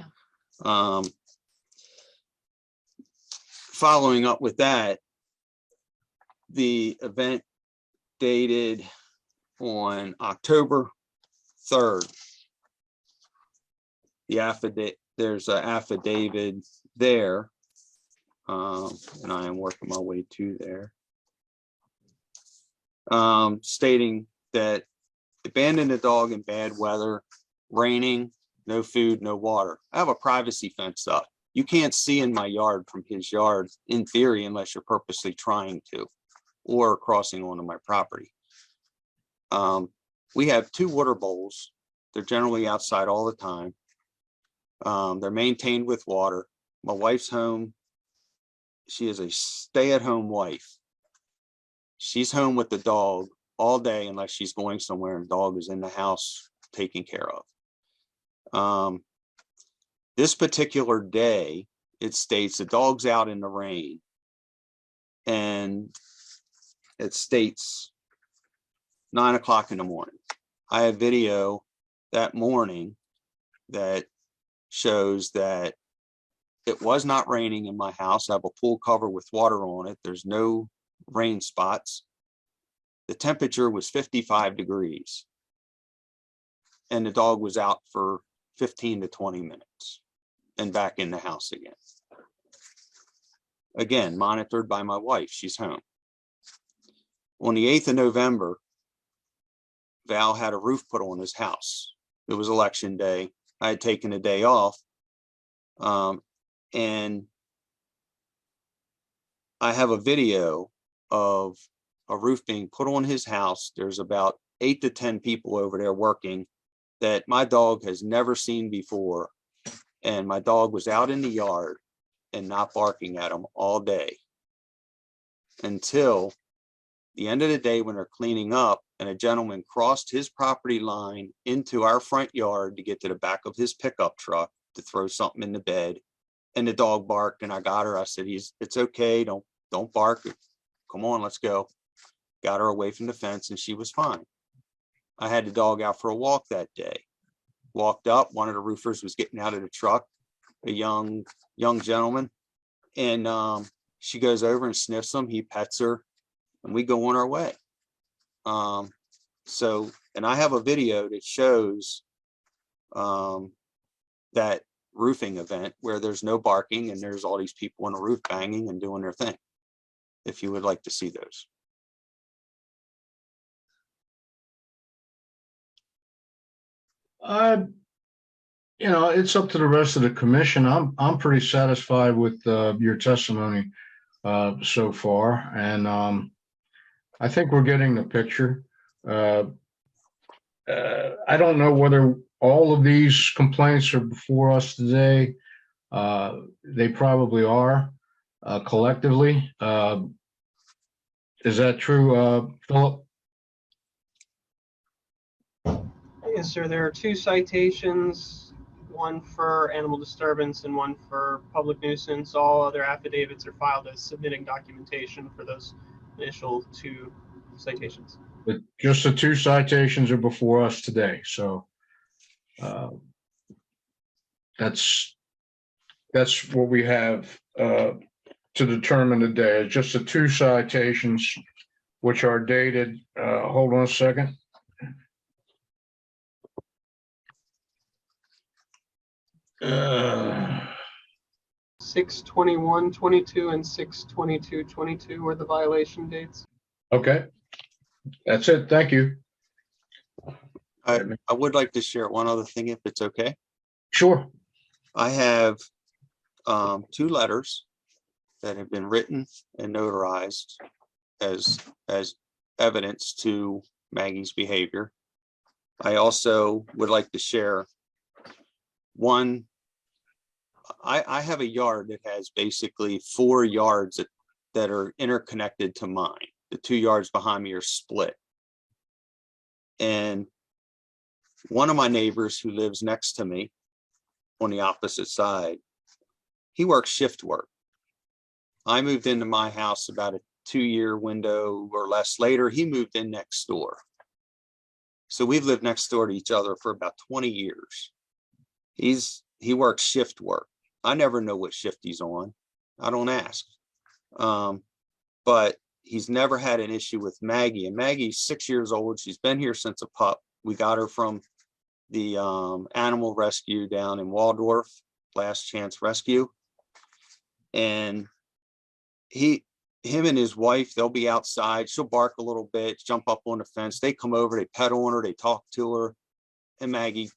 Following up with that, the event dated on October 3rd. The affidavit, there's an affidavit there, and I am working my way to there, stating that abandoned a dog in bad weather, raining, no food, no water. I have a privacy fence up. You can't see in my yard from his yard in theory, unless you're purposely trying to, or crossing onto my property. We have 2 water bowls. They're generally outside all the time. They're maintained with water. My wife's home. She is a stay-at-home wife. She's home with the dog all day unless she's going somewhere and the dog is in the house taken care of. This particular day, it states the dog's out in the rain, and it states 9 o'clock in the morning. I have video that morning that shows that it was not raining in my house. I have a pool cover with water on it. There's no rain spots. The temperature was 55 degrees. And the dog was out for 15 to 20 minutes and back in the house again. Again, monitored by my wife. She's home. On the 8th of November, Val had a roof put on his house. It was election day. I had taken a day off. And I have a video of a roof being put on his house. There's about 8 to 10 people over there working that my dog has never seen before. And my dog was out in the yard and not barking at him all day until the end of the day when they're cleaning up, and a gentleman crossed his property line into our front yard to get to the back of his pickup truck to throw something in the bed. And the dog barked, and I got her. I said, it's okay. Don't bark. Come on, let's go. Got her away from the fence and she was fine. I had the dog out for a walk that day. Walked up, one of the roofers was getting out of the truck, a young gentleman. And she goes over and sniffs him. He pets her and we go on our way. And I have a video that shows that roofing event where there's no barking and there's all these people on the roof banging and doing their thing. If you would like to see those. It's up to the rest of the commission. I'm pretty satisfied with your testimony so far, and I think we're getting the picture. I don't know whether all of these complaints are before us today. They probably are collectively. Is that true, Philip? Yes, sir. There are 2 citations, one for animal disturbance and one for public nuisance. All other affidavits are filed as submitting documentation for those initial 2 citations. But just the 2 citations are before us today. So that's what we have to determine today. It's just the 2 citations, which are dated. Hold on a second. Uh, 6/21/22 and 6/22/22 were the violation dates. Okay, that's it. Thank you. I would like to share one other thing, if it's okay. Sure. I have 2 letters that have been written and notarized as evidence to Maggie's behavior. I also would like to share one. I have a yard that has basically 4 yards that are interconnected to mine. The 2 yards behind me are split. And one of my neighbors who lives next to me on the opposite side, he works shift work. I moved into my house about a 2-year window or less later. He moved in next door. So we've lived next door to each other for about 20 years. he works shift work. I never know what shift he's on. I don't ask. But he's never had an issue with Maggie, and Maggie's 6 years old. She's been here since a pup. We got her from the animal rescue down in Waldorf, Last Chance Rescue. And him and his wife, they'll be outside. She'll bark a little bit, jump up on the fence. They come over, they pet on her, they talk to her. And Maggie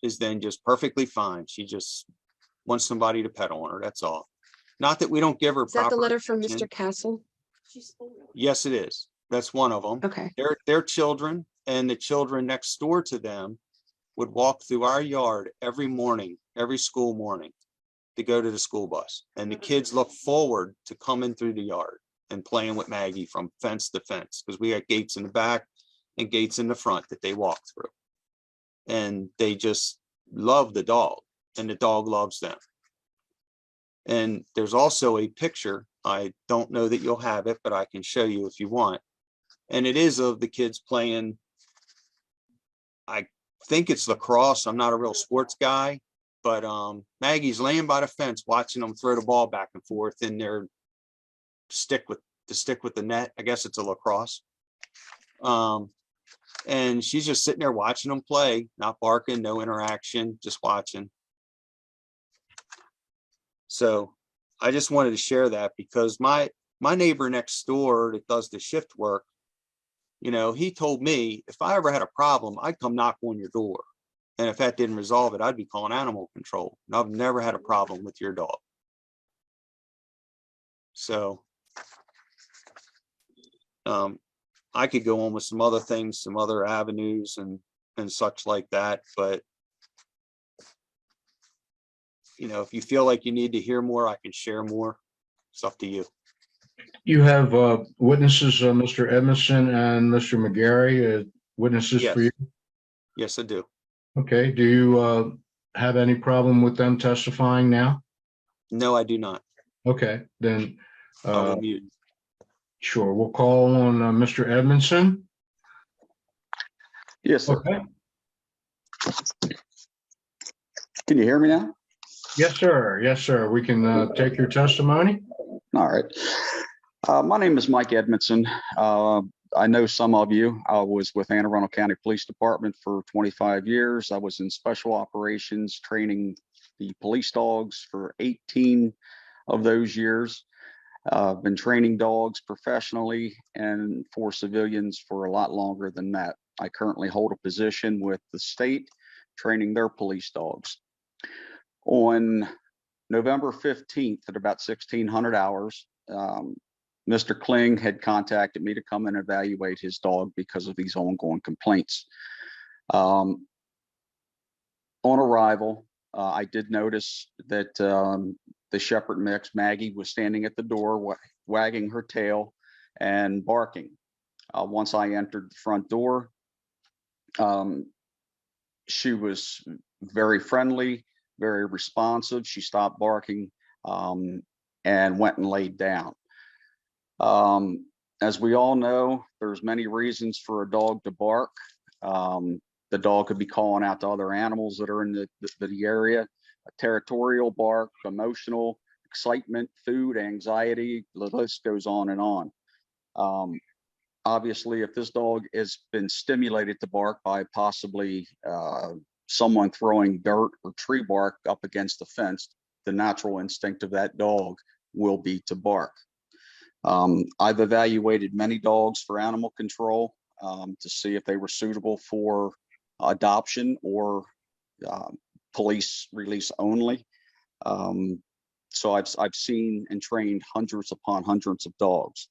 is then just perfectly fine. She just wants somebody to pet on her. That's all. Not that we don't give her Is that the proper letter from attention. Mr. Castle? Yes, it is. That's one of them. Okay. They're children, and the children next door to them would walk through our yard every morning, every school morning, to go to the school bus. And the kids look forward to coming through the yard and playing with Maggie from fence to fence, because we got gates in the back and gates in the front that they walk through. And they just love the dog, and the dog loves them. And there's also a picture. I don't know that you'll have it, but I can show you if you want. And it is of the kids playing, I think it's lacrosse. I'm not a real sports guy, but Maggie's laying by the fence watching them throw the ball back and forth in their stick with the net. I guess it's a lacrosse. And she's just sitting there watching them play, not barking, no interaction, just watching. So I just wanted to share that, because my neighbor next door that does the shift work, you know, he told me if I ever had a problem, I'd come knock on your door. And if that didn't resolve it, I'd be calling animal control. And I've never had a problem with your dog. So I could go on with some other things, some other avenues and such like that. But, you know, if you feel like you need to hear more, I can share more. It's up to you. You have witnesses, Mr. Edmondson and Mr. McGarry, witnesses Yes. for you? Yes, I do. Okay. Do you have any problem with them testifying now? No, I do not. Okay, then. I will mute. Sure. We'll call on Mr. Edmondson. Yes, sir. Okay. Can you hear me now? Yes, sir. Yes, sir. We can take your testimony. All right. My name is Mike Edmondson. I know some of you. I was with Anne Arundel County Police Department for 25 years. I was in special operations training the police dogs for 18 of those years. I've been training dogs professionally and for civilians for a lot longer than that. I currently hold a position with the state training their police dogs. On November 15th at about 1600 hours, Mr. Kling had contacted me to come and evaluate his dog because of these ongoing complaints. On arrival, I did notice that the Shepherd mix, Maggie, was standing at the door, wagging her tail and barking. Once I entered the front door, she was very friendly, very responsive. She stopped barking and went and laid down. As we all know, there's many reasons for a dog to bark. The dog could be calling out to other animals that are in the area. A territorial bark, emotional, excitement, food, anxiety, the list goes on and on. Obviously, if this dog has been stimulated to bark by possibly someone throwing dirt or tree bark up against the fence, the natural instinct of that dog will be to bark. I've evaluated many dogs for animal control to see if they were suitable for adoption or police release only. So I've seen and trained hundreds upon hundreds of dogs.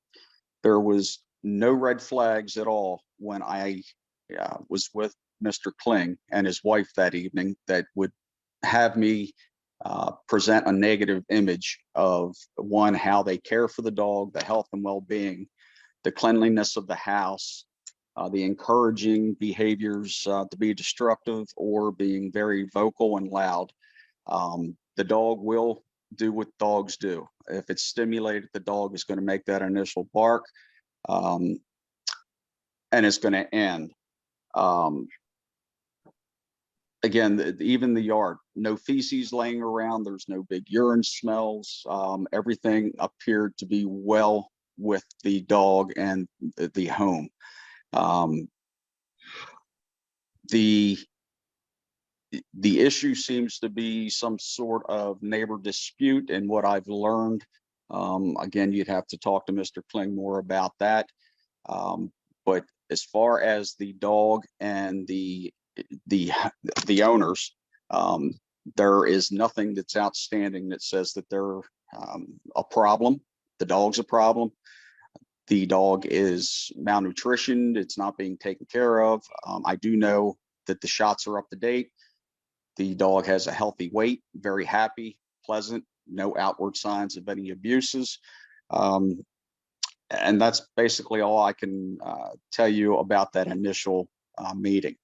There was no red flags at all when I was with Mr. Kling and his wife that evening that would have me present a negative image of, one, how they care for the dog, the health and well-being, the cleanliness of the house, the encouraging behaviors to be destructive or being very vocal and loud. The dog will do what dogs do. If it's stimulated, the dog is going to make that initial bark and it's going to end. again, even the yard, no feces laying around. There's no big urine smells. Everything appeared to be well with the dog and the home. The issue seems to be some sort of neighbor dispute, and what I've learned, again, you'd have to talk to Mr. Kling more about that. But as far as the dog and the owners, there is nothing that's outstanding that says that they're a problem. The dog's a problem. The dog is malnutritioned. It's not being taken care of. I do know that the shots are up to date. The dog has a healthy weight, very happy, pleasant, no outward signs of any abuses. And that's basically all I can tell you about that initial meeting.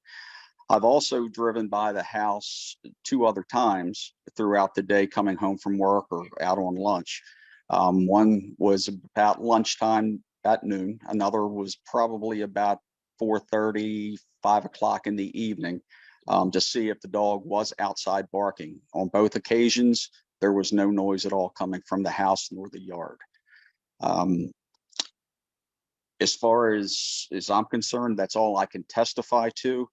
I've also driven by the house 2 other times throughout the day coming home from work or out on lunch. One was about lunchtime at noon. Another was probably about 4:30, 5 o'clock in the evening to see if the dog was outside barking. On both occasions, there was no noise at all coming from the house nor the yard. As far as I'm concerned, that's all I can testify to.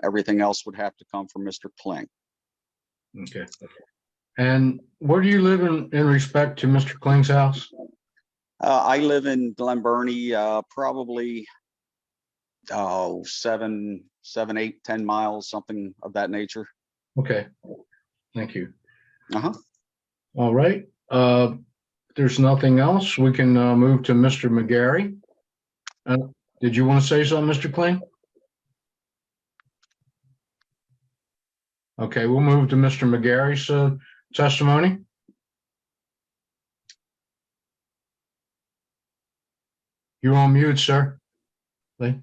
Everything else would have to come from Mr. Kling. Okay. And where do you live in respect to Mr. Kling's house? I live in Glen Burnie, probably 7, 8, 10 miles, something of that nature. Okay. Thank you. Uh-huh. All right. There's nothing else. We can move to Mr. McGarry. Did you want to say something, Mr. Kling? Okay, we'll move to Mr. McGarry's testimony. You're on mute, sir. My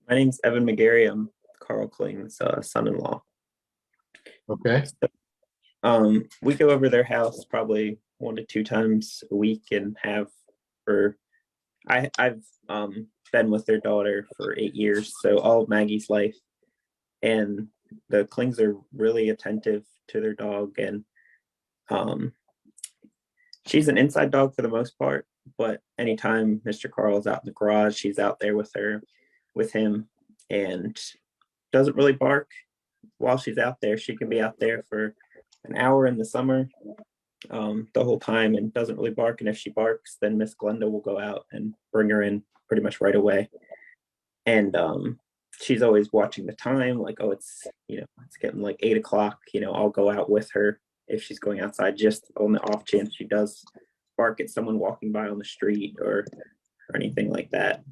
name's Evan McGarry. I'm Carl Kling's son-in-law. Okay. So, we go over their house probably 1 to 2 times a week and have for, I've been with their daughter for 8 years, so all of Maggie's life. And the Klings are really attentive to their dog, and she's an inside dog for the most part, but anytime Mr. Carl is out in the garage, she's out there with him, and doesn't really bark while she's out there. She can be out there for an hour in the summer the whole time and doesn't really bark. And if she barks, then Miss Glenda will go out and bring her in pretty much right away. And she's always watching the time, like, oh, it's getting like 8 o'clock, I'll go out with her if she's going outside, just on the off chance she does bark at someone walking by on the street or anything like that.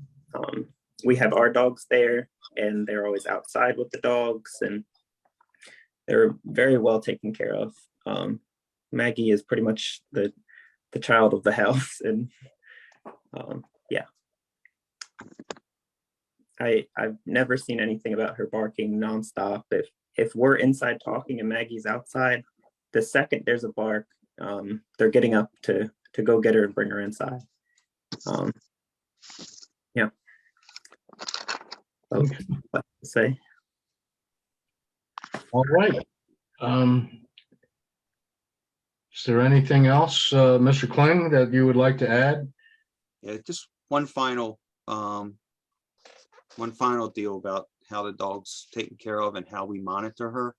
We have our dogs there, and they're always outside with the dogs, and they're very well taken care of. Maggie is pretty much the child of the house, and yeah. I've never seen anything about her barking nonstop. If we're inside talking and Maggie's outside, the second there's a bark, they're getting up to go get her and bring her inside. Yeah. So, what to say? All right. Is there anything else, Mr. Kling, that you would like to add? Yeah, just one final deal about how the dog's taken care of and how we monitor her.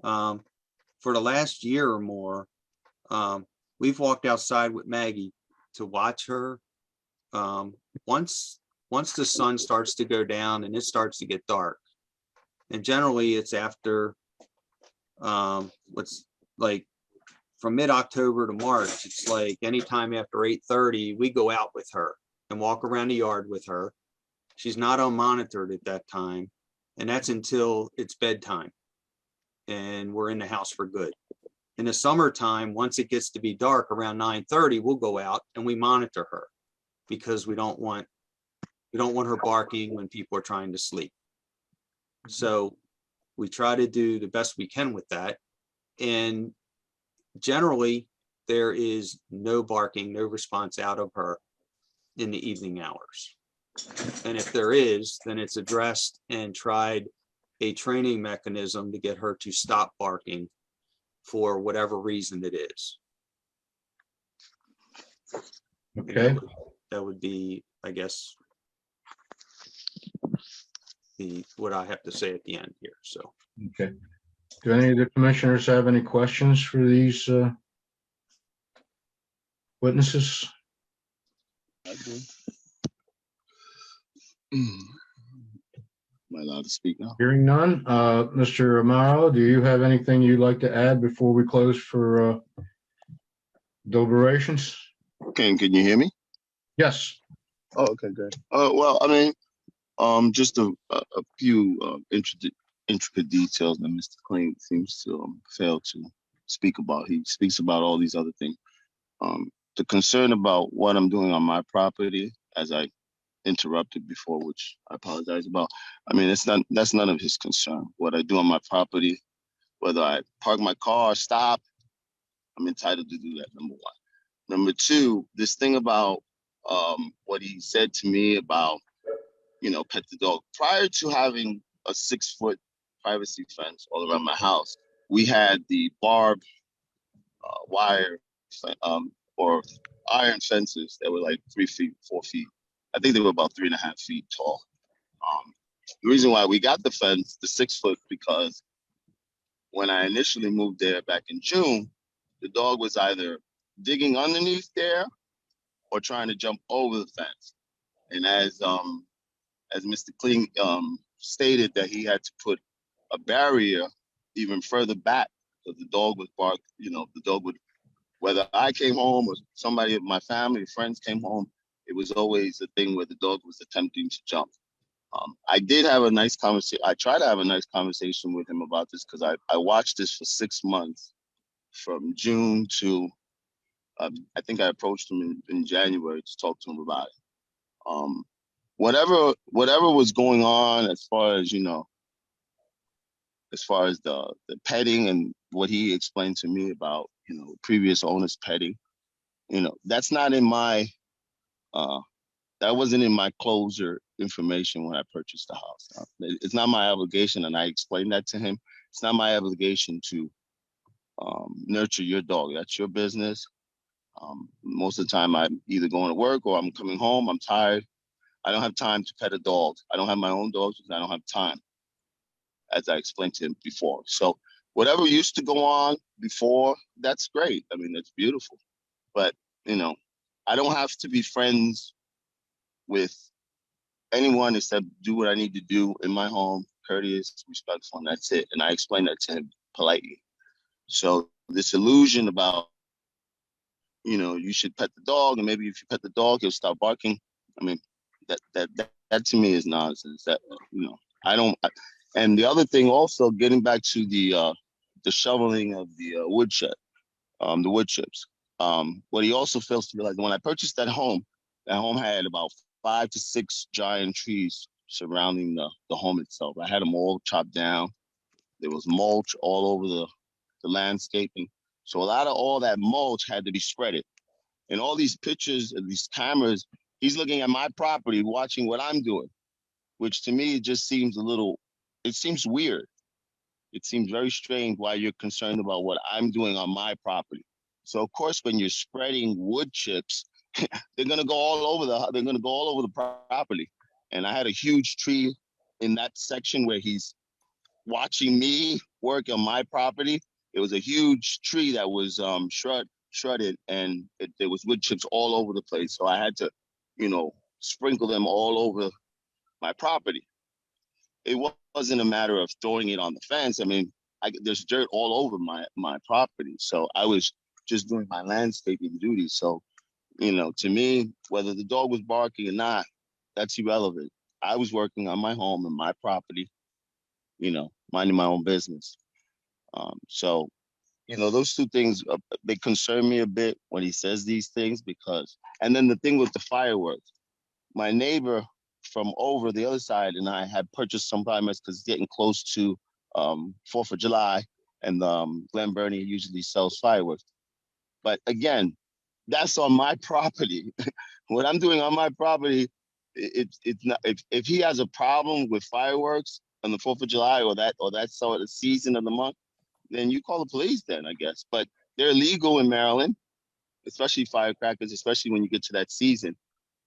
For the last year or more, we've walked outside with Maggie to watch her. Once the sun starts to go down and it starts to get dark, and generally it's after what's like from mid-October to March, it's like anytime after 8:30, we go out with her and walk around the yard with her. She's not unmonitored at that time, and that's until it's bedtime and we're in the house for good. In the summertime, once it gets to be dark around 9:30, we'll go out and we monitor her because we don't want her barking when people are trying to sleep. So we try to do the best we can with that. And generally there is no barking, no response out of her in the evening hours. And if there is, then it's addressed and tried a training mechanism to get her to stop barking for whatever reason it is. And Okay, that would be, I guess, what I have to say at the end here. So, okay. Do any of the commissioners have any questions for these witnesses? Am I allowed to speak now? Hearing none. Mr. Amaro, do you have anything you'd like to add before we close for deliberations? Okay, can you hear me? Yes. Oh, okay, good. Well, I mean, just a few intricate details that Mr. Clayton seems to fail to speak about. He speaks about all these other things. The concern about what I'm doing on my property, as I interrupted before, which I apologize about. I mean, that's none of his concern. What I do on my property, whether I park my car, stop, I'm entitled to do that, number one. Number two, this thing about what he said to me about, pet the dog. Prior to having a 6-foot privacy fence all around my house, we had the barbed wire or iron fences that were like 3 feet, 4 feet. I think they were about 3.5 feet tall. The reason why we got the fence, the 6 foot, because when I initially moved there back in June, the dog was either digging underneath there or trying to jump over the fence. And as Mr. Kling stated that he had to put a barrier even further back because the dog would bark, the dog would, whether I came home or somebody of my family, friends came home, it was always a thing where the dog was attempting to jump. I did have a nice conversation. I tried to have a nice conversation with him about this because I watched this for 6 months from June to, I think I approached him in January to talk to him about it. Whatever was going on as far as, as far as the petting and what he explained to me about, previous owners petting, that's not in my, that wasn't in my closure information when I purchased the house. It's not my obligation, and I explained that to him. It's not my obligation to nurture your dog. That's your business. Most of the time, I'm either going to work or I'm coming home. I'm tired. I don't have time to pet a dog. I don't have my own dogs because I don't have time, as I explained to him before. So whatever used to go on before, that's great. I mean, that's beautiful. But, I don't have to be friends with anyone except do what I need to do in my home, courteous, respectful, and that's it. And I explained that to him politely. So this illusion about, you should pet the dog, and maybe if you pet the dog, he'll stop barking. I mean, that to me is nonsense. That, I don't. And the other thing, also getting back to the shoveling of the wood chip, the wood chips. What he also fails to realize, when I purchased that home had about 5 to 6 giant trees surrounding the home itself. I had them all chopped down. There was mulch all over the landscaping. So a lot of all that mulch had to be spreaded. And all these pictures and these cameras, he's looking at my property, watching what I'm doing, which to me just seems it seems weird. It seems very strange why you're concerned about what I'm doing on my property. So of course, when you're spreading wood chips, they're gonna go all over the property. And I had a huge tree in that section where he's watching me work on my property. It was a huge tree that was shredded, and there was wood chips all over the place. So I had to, sprinkle them all over my property. It wasn't a matter of throwing it on the fence. I mean, there's dirt all over my property. So I was just doing my landscaping duties. So, to me, whether the dog was barking or not, that's irrelevant. I was working on my home and my property, minding my own business. So, those two things, they concern me a bit when he says these things and then the thing with the fireworks, my neighbor from over the other side and I had purchased some fireworks because it's getting close to 4th of July, and Glen Burnie usually sells fireworks. But again, that's on my property. What I'm doing on my property, it's not. If he has a problem with fireworks, on the 4th of July or that sort of the season of the month, then you call the police then, I guess. But they're illegal in Maryland, especially firecrackers, especially when you get to that season.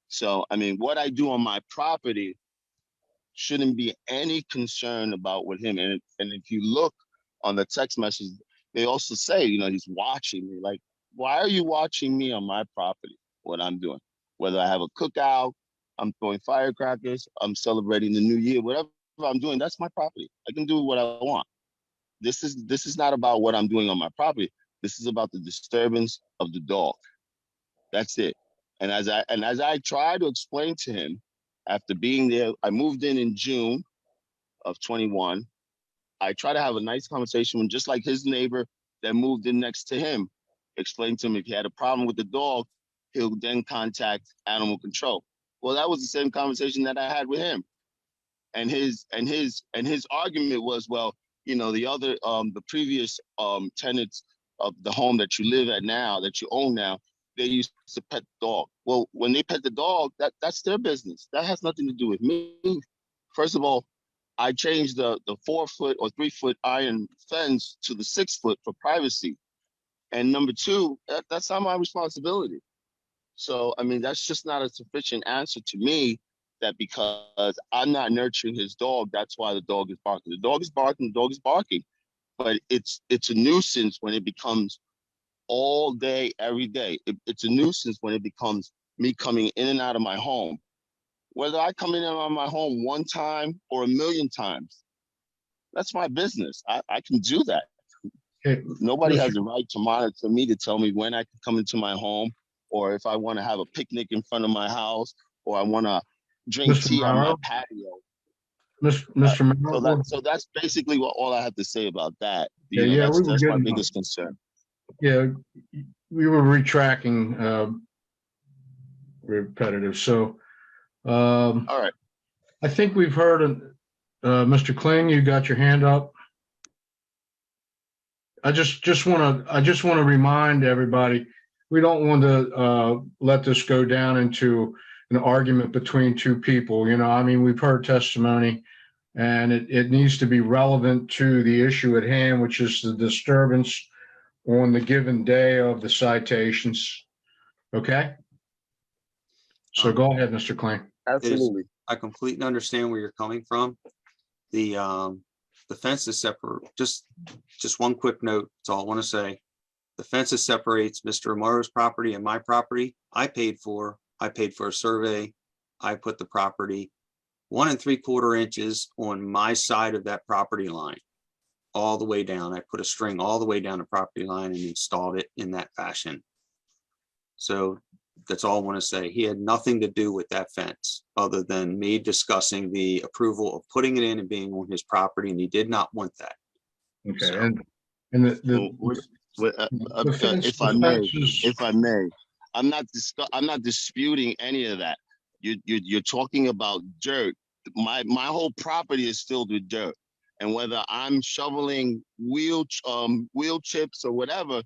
So, I mean, what I do on my property shouldn't be any concern about with him. And if you look on the text message, they also say, he's watching me. Like, why are you watching me on my property, what I'm doing? Whether I have a cookout, I'm throwing firecrackers, I'm celebrating the new year, whatever I'm doing, that's my property. I can do what I want. This is not about what I'm doing on my property. This is about the disturbance of the dog. That's it. And as I try to explain to him, after being there, I moved in June of 21. I try to have a nice conversation with just like his neighbor that moved in next to him. Explain to him if he had a problem with the dog, he'll then contact animal control. Well, that was the same conversation that I had with him. And his argument was, well, the previous tenants of the home that you live at now, that you own now, they used to pet the dog. Well, when they pet the dog, that's their business. That has nothing to do with me. First of all, I changed the 4-foot or 3-foot iron fence to the 6-foot for privacy. And number two, that's not my responsibility. So, I mean, that's just not a sufficient answer to me that because I'm not nurturing his dog, that's why the dog is barking. The dog is barking, the dog is barking. But it's a nuisance when it becomes all day, every day. It's a nuisance when it becomes me coming in and out of my home. Whether I come in and out of my home one time or a million times, that's my business. I can do that. Okay. Nobody has the right to monitor me to tell me when I can come into my home, or if I want to have a picnic in front of my house, or I want to drink Mr. tea on my Morrow? patio. Mr. Morrow? So that's basically all I have to say about that. Yeah, we were That's my getting, biggest concern. yeah, we were retracting repetitive. So, All right. I think we've heard, Mr. Kling, you got your hand up. I just want to remind everybody, we don't want to let this go down into an argument between two people. I mean, we've heard testimony, and it needs to be relevant to the issue at hand, which is the disturbance on the given day of the citations. Okay? So go ahead, Mr. Kling. Absolutely. I completely understand where you're coming from. The fence is separate. Just one quick note. That's all I want to say. The fence separates Mr. Morrow's property and my property. I paid for a survey. I put the property 1 3/4 inches on my side of that property line, all the way down. I put a string all the way down the property line and installed it in that fashion. So that's all I want to say. He had nothing to do with that fence other than me discussing the approval of putting it in and being on his property, and he did not want that. Okay. So, and if I may, I'm not disputing any of that. You're talking about dirt. My whole property is filled with dirt, and whether I'm shoveling wheel chips or whatever,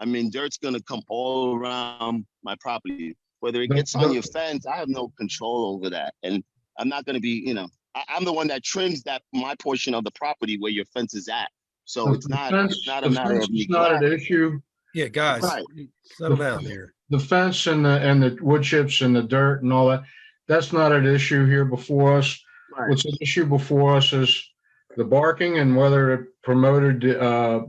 I mean, dirt's gonna come all around my property. Whether it gets on your fence, I have no control over that, and I'm not gonna be, I'm the one that trims my portion of the property where your fence is at. So it's not a matter of it's not an issue. Yeah, guys, Right. settle down here. The fence and the wood chips and the dirt and all that, that's not an issue here before us. Right. What's an issue before us is the barking and whether it promoted the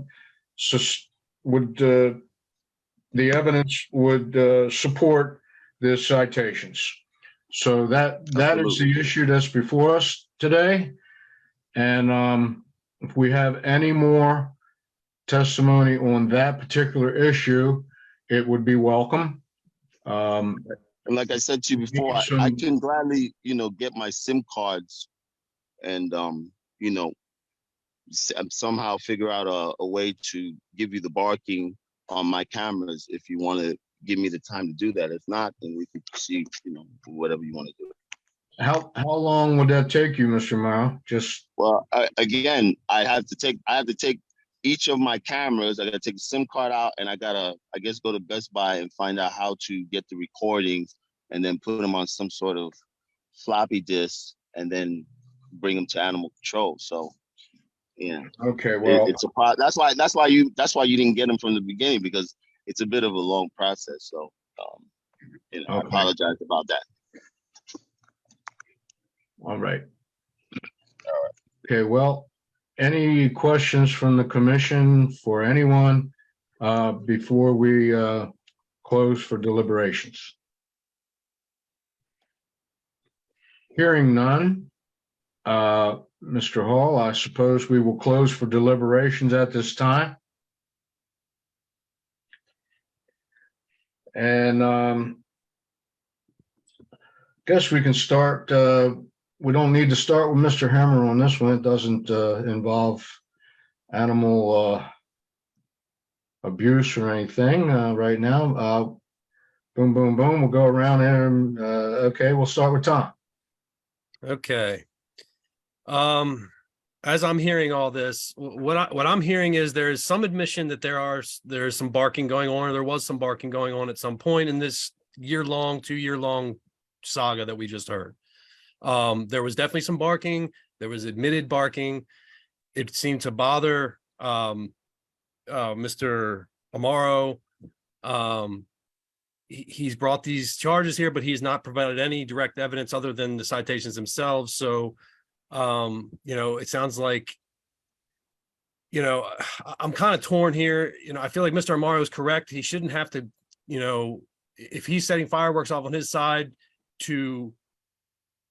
evidence would support the citations. So that is the issue that's before us today. And if we have any more testimony on that particular issue, it would be welcome. And like I said to you before, I can gladly, get my SIM cards and, somehow figure out a way to give you the barking on my cameras if you want to give me the time to do that. If not, then we can proceed, whatever you want to do. How long would that take you, Mr. Mao? Well, I have to take each of my cameras. I got to take the SIM card out, and I gotta, I guess, go to Best Buy and find out how to get the recordings, and then put them on some sort of floppy disk, and then bring them to animal control. So, yeah. Okay, well, That's why you didn't get them from the beginning, because it's a bit of a long process. So, I okay, apologize about that. all right. Okay, well, any questions from the commission for anyone before we close for deliberations? Hearing none, Mr. Hall, I suppose we will close for deliberations at this time. And guess we can start. We don't need to start with Mr. Hammer on this one. It doesn't involve animal abuse or anything right now. Boom, boom, boom. We'll go around and okay, we'll start with Tom. Okay. As I'm hearing all this, what I'm hearing is there is some admission that there's some barking going on, or there was some barking going on at some point in this 2-year-long saga that we just heard. There was definitely some barking. There was admitted barking. It seemed to bother Mr. Amaro. He's brought these charges here, but he's not provided any direct evidence other than the citations themselves. So, it sounds like, I'm kind of torn here. I feel like Mr. Amaro is correct. He shouldn't have to, if he's setting fireworks off on his side to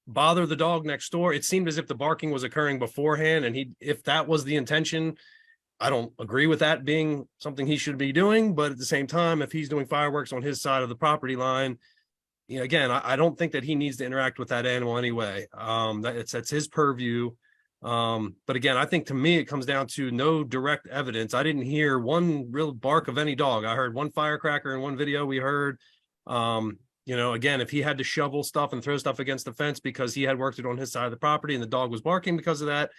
bother the dog next door. It seemed as if the barking was occurring beforehand, and if that was the intention, I don't agree with that being something he should be doing. But at the same time, if he's doing fireworks on his side of the property line, again, I don't think that he needs to interact with that animal anyway. That's his purview. But again, I think to me, it comes down to no direct evidence. I didn't hear one real bark of any dog. I heard one firecracker in one video we heard. Again, if he had to shovel stuff and throw stuff against the fence because he had worked it on his side of the property and the dog was barking because of that,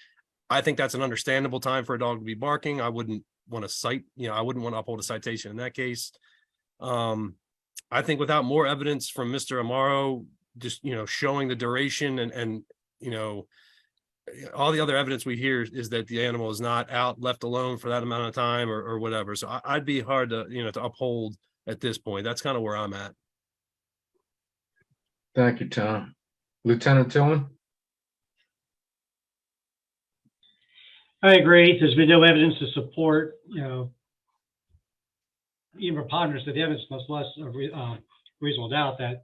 I think that's an understandable time for a dog to be barking. I wouldn't want to cite, I wouldn't want to uphold a citation in that case. I think without more evidence from Mr. Amaro, just, showing the duration and all the other evidence we hear is that the animal is not out, left alone for that amount of time or whatever. So I'd be hard to, to uphold at this point. That's kind of where I'm at. Thank you, Tom. Lieutenant Tillman? I agree. There's been no evidence to support, even preponderance of the evidence, much less a reasonable doubt that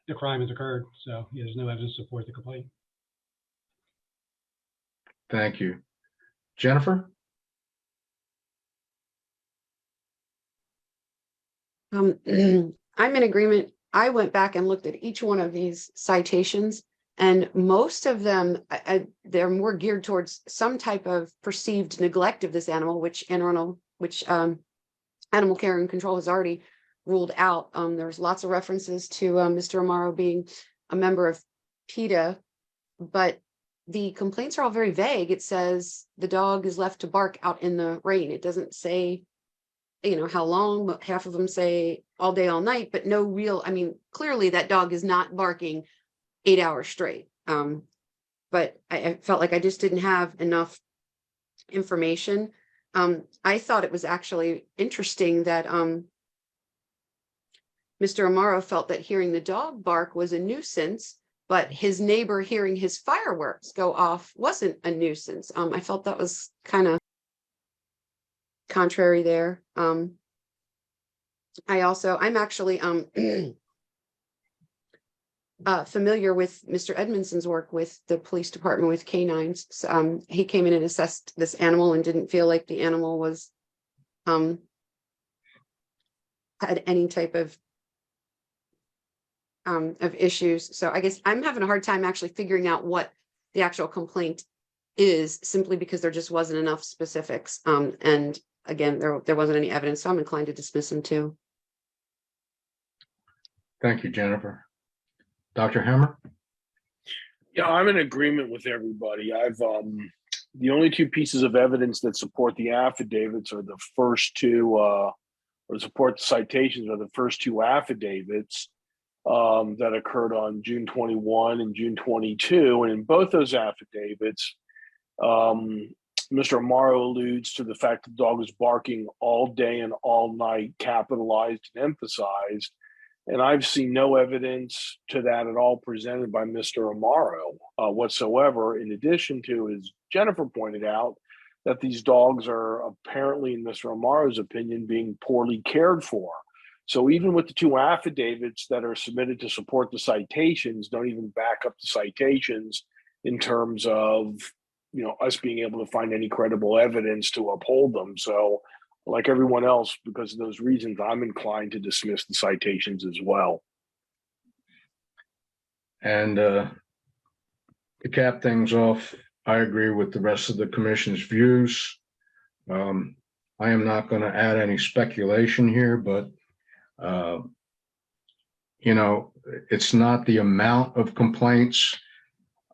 the crime has occurred. So there's no evidence to support the complaint. Thank you. Jennifer? I'm in agreement. I went back and looked at each one of these citations, and most of them, they're more geared towards some type of perceived neglect of this animal, which Animal Care and Control has already ruled out. There's lots of references to Mr. Amaro being a member of PETA, but the complaints are all very vague. It says the dog is left to bark out in the rain. It doesn't say, how long, but half of them say all day, all night, but no real, clearly that dog is not barking 8 hours straight. But I felt like I just didn't have enough information. I thought it was actually interesting that Mr. Amaro felt that hearing the dog bark was a nuisance, but his neighbor hearing his fireworks go off wasn't a nuisance. I felt that was kind of contrary there. I'm actually familiar with Mr. Edmondson's work with the police department with canines. So, he came in and assessed this animal and didn't feel like the animal was had any type of issues. So I guess I'm having a hard time actually figuring out what the actual complaint is, simply because there just wasn't enough specifics. And again, there wasn't any evidence, so I'm inclined to dismiss him too. Thank you, Jennifer. Dr. Hammer? Yeah, I'm in agreement with everybody. I've the only two pieces of evidence that support the affidavits are the first two, or support the citations are the first two affidavits. that occurred on June 21 and June 22. And in both those affidavits, Mr. Amaro alludes to the fact the dog was barking all day and all night, capitalized and emphasized. And I've seen no evidence to that at all presented by Mr. Amaro whatsoever. In addition to, as Jennifer pointed out, that these dogs are apparently, in Mr. Amaro's opinion, being poorly cared for. So even with the two affidavits that are submitted to support the citations, don't even back up the citations in terms of, you know, us being able to find any credible evidence to uphold them. So like everyone else, because of those reasons, I'm inclined to dismiss the citations as well. And to cap things off, I agree with the rest of the commission's views. I am not going to add any speculation here, but you know, it's not the amount of complaints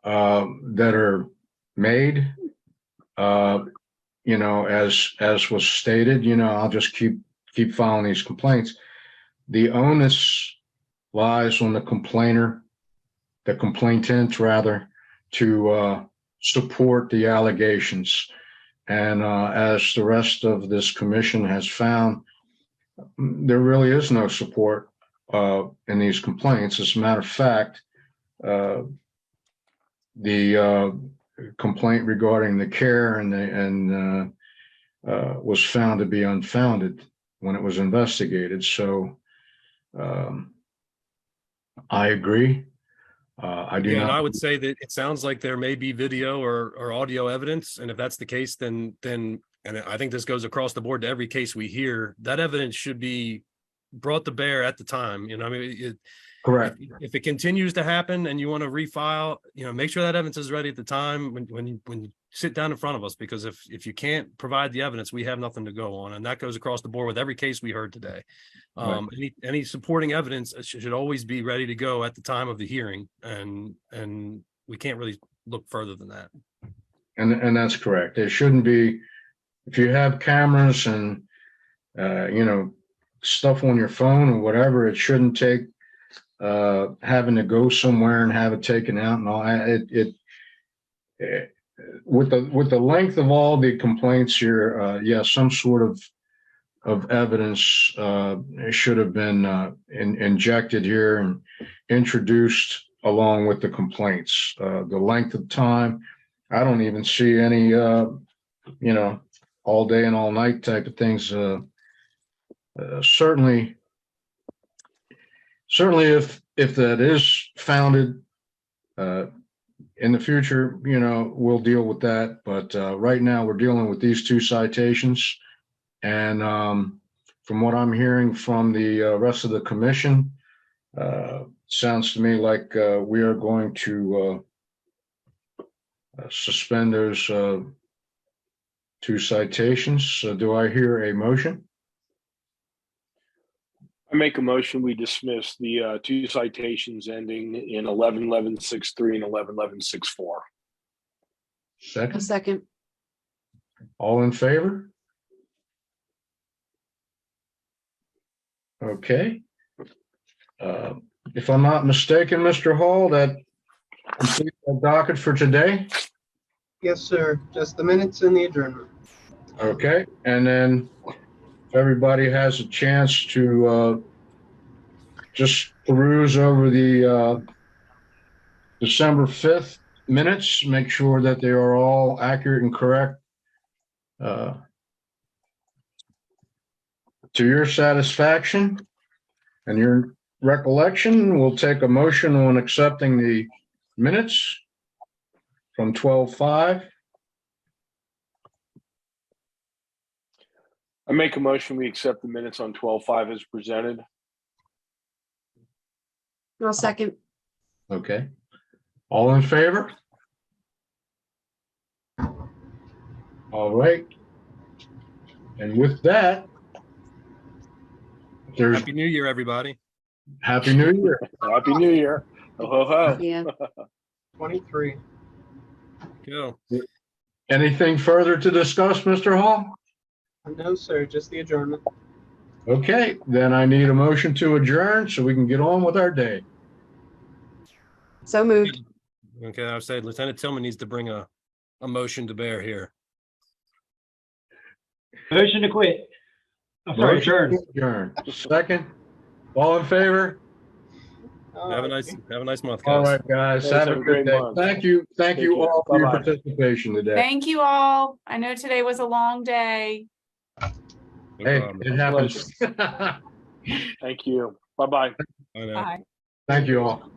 that are made. You know, as was stated, you know, I'll just keep filing these complaints. The onus lies on the complainant rather, to support the allegations. And as the rest of this commission has found, there really is no support in these complaints. As a matter of fact, the complaint regarding the care was found to be unfounded when it was investigated. So I agree. I do Yeah, and not. I would say that it sounds like there may be video or audio evidence, and if that's the case, then and I think this goes across the board to every case we hear, that evidence should be brought to bear at the time. You know, I mean, Correct. If it continues to happen and you want to refile, you know, make sure that evidence is ready at the time when you sit down in front of us, because if you can't provide the evidence, we have nothing to go on, and that goes across the board with every case we heard today. Right. Any supporting evidence should always be ready to go at the time of the hearing, and we can't really look further than that. And that's correct. It shouldn't be, if you have cameras and you know, stuff on your phone or whatever, it shouldn't take having to go somewhere and have it taken out and all. With the length of all the complaints here, yeah, some sort of evidence should have been injected here and introduced along with the complaints. The length of time, I don't even see any, you know, all day and all night type of things. Certainly, if that is founded in the future, you know, we'll deal with that. But right now we're dealing with these two citations. And from what I'm hearing from the rest of the commission, sounds to me like we are going to suspend those two citations. So do I hear a motion? I make a motion, we dismiss the two citations ending in 11-11-63 and 11-11-64. Second. A second. All in favor? Okay. If I'm not mistaken, Mr. Hall, that completes the docket for today. Yes, sir. Just the minutes and the adjournment. Okay, and then if everybody has a chance to just peruse over the December 5th minutes, make sure that they are all accurate and correct to your satisfaction and your recollection. We'll take a motion on accepting the minutes from 12/5. I make a motion, we accept the minutes on 12/5 as presented. I'll second. Okay. All in favor? All right. And with that, there's Happy New Year, everybody. Happy New Year. Happy New Year. Ho, ho, ho. Yeah. 23. Go. Anything further to discuss, Mr. Hall? No, sir. Just the adjournment. Okay, then I need a motion to adjourn so we can get on with our day. So moved. Okay, I've said Lieutenant Tillman needs to bring a motion to bear here. Motion to quit. I'm sorry, Motion adjourn. to adjourn. Second, all in favor? Have a nice month, All guys. right, guys, Guys, have have a a good great day. month. Thank you Take care. all for your Bye-bye. participation today. Thank you all. I know today was a long day. No Hey, problem. it happens. Thank you. Bye-bye. Bye now. Bye. Thank you all.